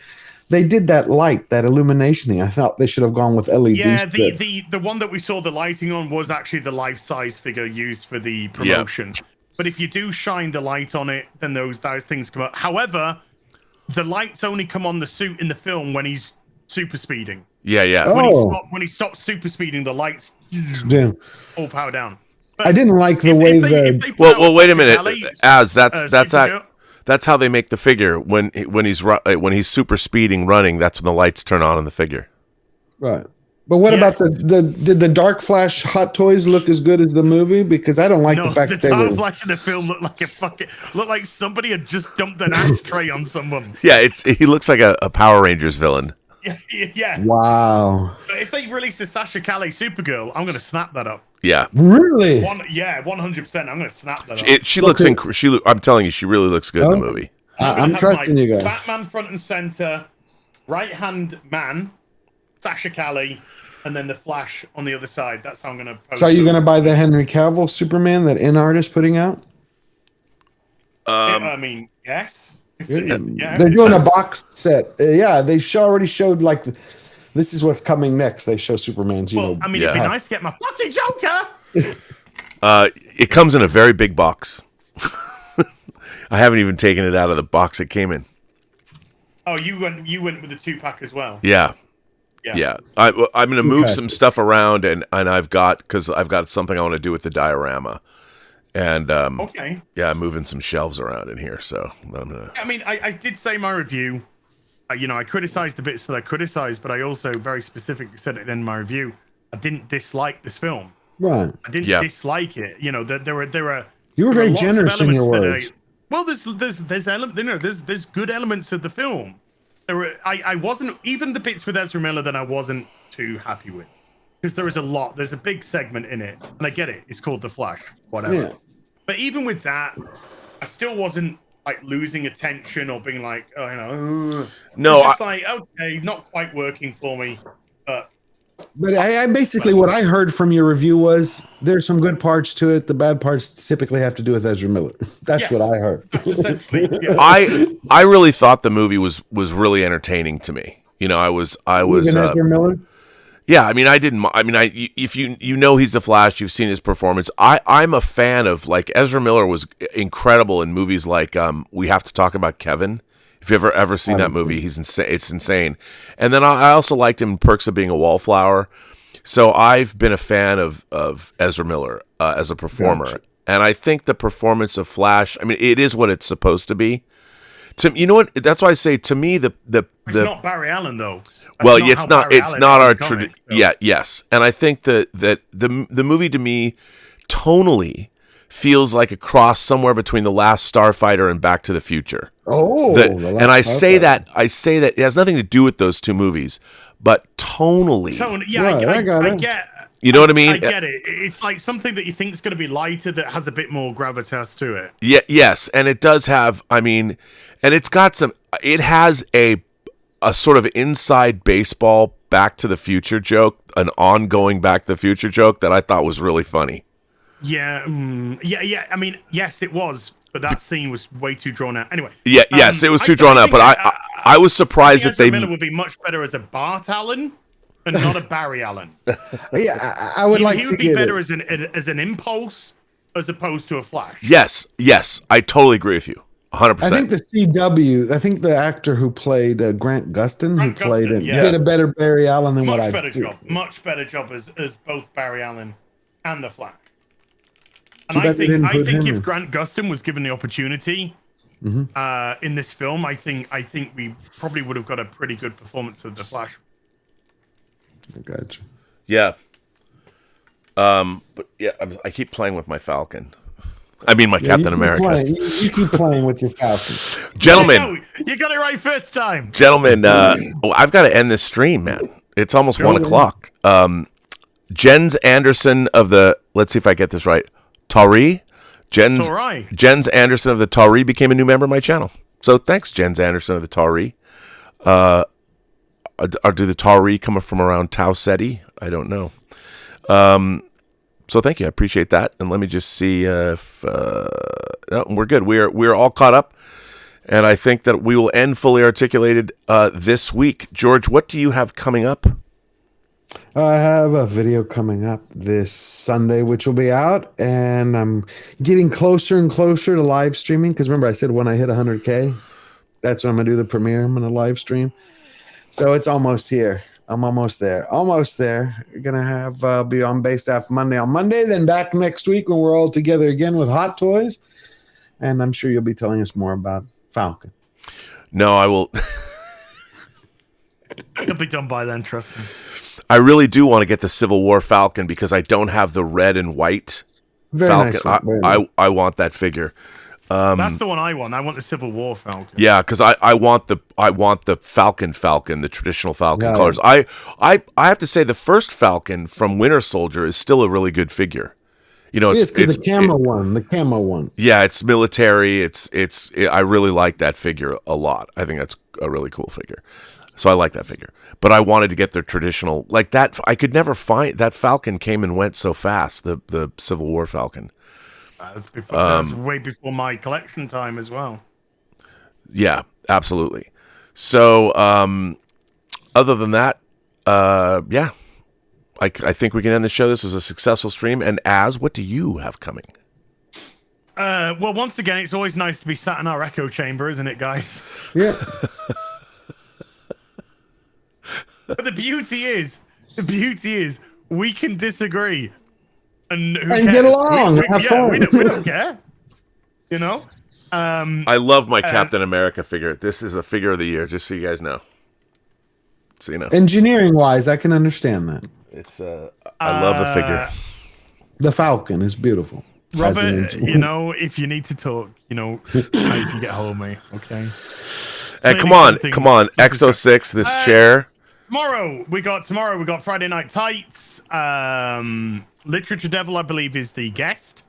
They did that light, that illumination thing. I thought they should have gone with LED. Yeah, the one that we saw the lighting on was actually the life-size figure used for the promotion. Yeah. But if you do shine the light on it, then those things come up. However, the lights only come on the suit in the film when he's super speeding. Yeah. When he stops super speeding, the lights all power down. But I didn't like the way Well, wait a minute. That's how they make the figure when he's super speeding running. That's when the lights turn on in the figure. Right. But what about did the Dark Flash Hot Toys look as good as the movie? Because I don't like the fact that the Dark Flash in the film looked like somebody had just dumped an ashtray on someone. Yeah, he looks like a Power Rangers villain. Yeah. Wow. But if they release a Sasha Calle Supergirl, I'm gonna snap that up. Yeah. Really? 100%. I'm gonna snap that up. She looks I'm telling you, she really looks good in the movie. I'm trusting you guys. Batman front and center, right hand man, Sasha Calle, and then the Flash on the other side. That's how I'm gonna post. So are you gonna buy the Henry Cavill Superman that InArt is putting out? I mean, yes. They're doing a box set. They already showed this is what's coming next. They show Superman's. It'd be nice to get my fucking Joker. It comes in a very big box. I haven't even taken it out of the box it came in. Oh, you went with the 2-pack as well. Yeah. I'm going to move some stuff around, and I've got something I want to do with the diorama. And I'm moving some shelves around in here, so I'm gonna. I mean, I did say in my review, I criticized the bits that I criticized, but I also very specifically said it in my review. I didn't dislike this film. Right. I didn't dislike it. There were. You were very generous in your words. There's good elements of the film. I wasn't even the bits with Ezra Miller that I wasn't too happy with, because there is a lot. There's a big segment in it, and I get it. It's called The Flash, whatever. Yeah. But even with that, I still wasn't losing attention or being like, no. It's just okay, not quite working for me. But I basically what I heard from your review was there's some good parts to it. The bad parts typically have to do with Ezra Miller. That's what I heard. That's essentially. Yeah. I really thought the movie was really entertaining to me. I was. Ezra Miller. Yeah, I mean, if you know he's the Flash, you've seen his performance. I'm a fan of Ezra Miller was incredible in movies like We Have to Talk About Kevin. If you've ever seen that movie, he's insane. It's insane. And then I also liked him in Perks of Being a Wallflower. So I've been a fan of Ezra Miller as a performer, and I think the performance of Flash. I mean, it is what it's supposed to be. You know what? That's why I say to me it's not Barry Allen though. Well, it's not our tradition. Yeah, yes. And I think that the movie to me tonally feels like a cross somewhere between The Last Starfighter and Back to the Future. And I say that it has nothing to do with those two movies, but tonally. I get. You know what I mean? I get it. It's like something that you think is going to be lighter that has a bit more gravitas to it. Yeah, yes, and it does have. I mean, and it's got some. It has a sort of inside baseball Back to the Future joke, an ongoing Back to the Future joke that I thought was really funny. Yeah. I mean, yes, it was, but that scene was way too drawn out. Anyway. Yeah. Yes, it was too drawn out. But I was surprised that Ezra Miller would be much better as a Bart Allen and not a Barry Allen. Yeah, I would like to. He would be better as an impulse as opposed to a Flash. Yes, I totally agree with you. 100%. I think the CW. I think the actor who played Grant Gustin, did a better Barry Allen than what I did. Much better job as both Barry Allen and the Flash. And I think if Grant Gustin was given the opportunity in this film, I think we probably would have got a pretty good performance of the Flash. I gotcha. Yeah. But yeah, I keep playing with my Falcon. I mean, my Captain America. You keep playing with your Falcon. Gentlemen. You got it right first time. Gentlemen, I've got to end this stream, man. It's almost 1 o'clock. Jens Anderson of the, let's see if I get this right, Tauri. Jens Anderson of the Tauri became a new member of my channel. So thanks, Jens Anderson of the Tari. Or do the Tari come from around Tau Ceti? I don't know. So thank you. I appreciate that. And let me just see if no, we're good. We're all caught up. And I think that we will end fully articulated this week. George, what do you have coming up? I have a video coming up this Sunday, which will be out, and I'm getting closer and closer to live streaming. Because remember, I said when I hit 100K, that's when I'm gonna do the premiere. I'm gonna live stream. So it's almost here. I'm almost there. Almost there. Gonna have be on Bay Staff Monday on Monday, then back next week when we're all together again with Hot Toys, and I'm sure you'll be telling us more about Falcon. No, I will. It'll be done by then, trust me. I really do want to get the Civil War Falcon because I don't have the red and white Falcon. Nice. I want that figure. That's the one I want. I want the Civil War Falcon. Yeah, because I want the Falcon, the traditional Falcon colors. Yeah. I have to say the first Falcon from Winter Soldier is still a really good figure. You know, it's the camo one. Yeah, it's military. I really like that figure a lot. I think that's a really cool figure. So I like that figure. But I wanted to get their traditional like that. I could never find that Falcon came and went so fast. The Civil War Falcon. That's way before my collection time as well. Yeah, absolutely. So, other than that, yeah, I think we can end the show. This was a successful stream. And what do you have coming? Well, once again, it's always nice to be sat in our echo chamber, isn't it, guys? Yeah. But the beauty is, we can disagree. And get along. Have fun. We don't care. You know? I love my Captain America figure. This is a figure of the year, just so you guys know. So you know. Engineering wise, I can understand that. It's I love the figure. The Falcon is beautiful. Robert, you know, if you need to talk, you know, you can get hold of me, okay? Hey, come on, Exo6, this chair. Tomorrow we got Friday Night Tights. Literature Devil, I believe, is the guest,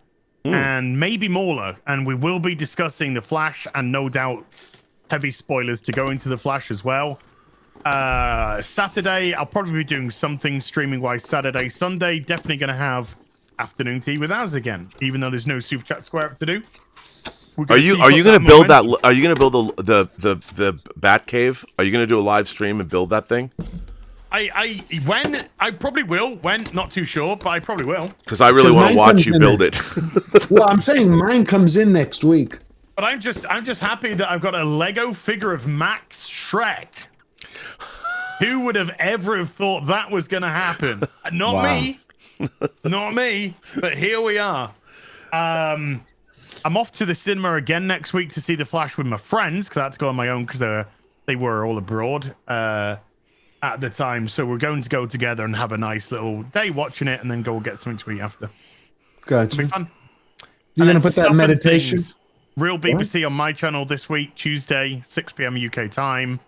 and maybe Mauler, and we will be discussing the Flash, and no doubt heavy spoilers to go into the Flash as well. Saturday, I'll probably be doing something streaming wise. Saturday, Sunday, definitely going to have afternoon tea with us again, even though there's no super chat square up to do. Are you going to build that? Are you going to build the Bat Cave? Are you going to do a live stream and build that thing? I probably will. When, not too sure, but I probably will. Because I really want to watch you build it. Well, I'm saying mine comes in next week. But I'm just happy that I've got a Lego figure of Max Shrek. Who would have ever have thought that was going to happen? Not me. Not me. But here we are. I'm off to the cinema again next week to see The Flash with my friends, because I had to go on my own because they were all abroad at the time. So we're going to go together and have a nice little day watching it and then go get something to eat after. Gotcha. It'll be fun. You're going to put that meditation? Real BBC on my channel this week, Tuesday, 6 p.m. UK time.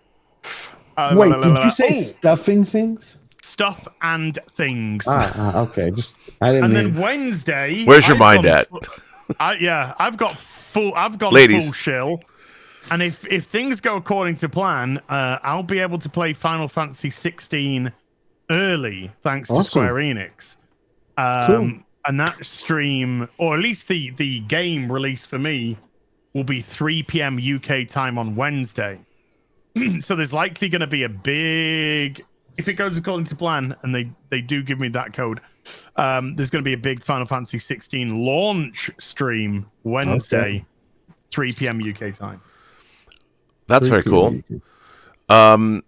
Wait, did you say stuffing things? Stuff and things. Okay. I didn't. And then Wednesday. Where's your mind at? I've got full shill. And if things go according to plan, I'll be able to play Final Fantasy 16 early, thanks to Square Enix. Cool. And that stream, or at least the game release for me, will be 3 p.m. UK time on Wednesday. So there's likely going to be a big, if it goes according to plan, and they do give me that code, there's going to be a big Final Fantasy 16 launch stream Wednesday, 3 p.m. UK time. That's very cool. On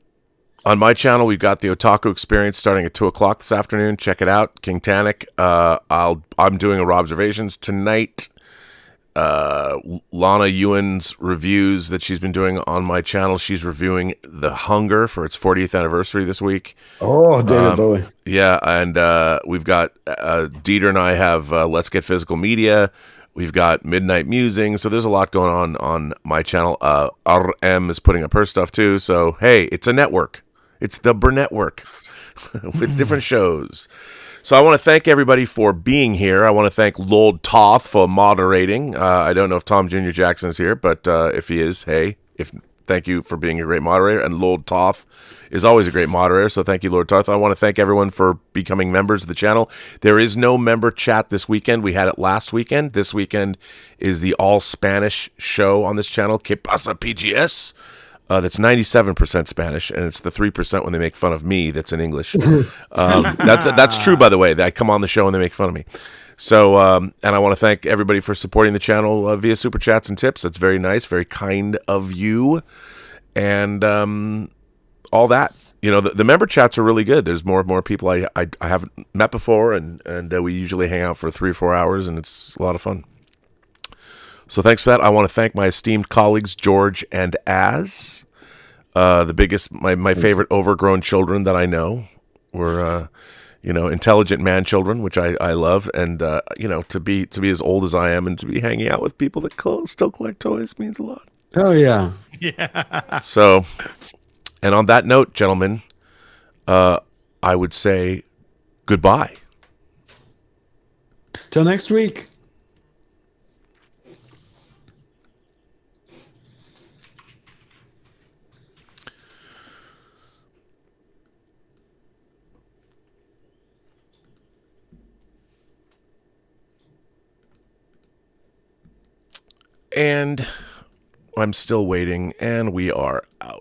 my channel, we've got the Otaku Experience starting at 2:00 this afternoon. Check it out, King Tannic. I'm doing a Robservations tonight. Lana Ewan's reviews that she's been doing on my channel. She's reviewing The Hunger for its 40th anniversary this week. Oh, David Bowie. Yeah, and we've got Dieter and I have Let's Get Physical Media. We've got Midnight Musing. So there's a lot going on my channel. RM is putting up her stuff too. So hey, it's a network. It's the Burnett work with different shows. So I want to thank everybody for being here. I want to thank Lord Toth for moderating. I don't know if Tom Jr. Jackson is here, but if he is, hey, Thank you for being a great moderator. And Lord Toth is always a great moderator, so thank you, Lord Toth. I want to thank everyone for becoming members of the channel. There is no member chat this weekend. We had it last weekend. This weekend is the all-Spanish show on this channel, Que Pasa PGS. That's 97% Spanish, and it's the 3% when they make fun of me that's in English. That's true, by the way. I come on the show and they make fun of me. So, and I want to thank everybody for supporting the channel via Super Chats and tips. That's very nice, very kind of you. And all that. You know, the member chats are really good. There's more and more people I haven't met before, and we usually hang out for 3 or 4 hours, and it's a lot of fun. So thanks for that. I want to thank my esteemed colleagues, George and Az. The biggest, my favorite overgrown children that I know were, intelligent man children, which I love. And, to be as old as I am and to be hanging out with people that still collect toys means a lot. Oh, yeah. Yeah. So, and on that note, gentlemen, I would say goodbye. Till next week. And I'm still waiting, and we are out.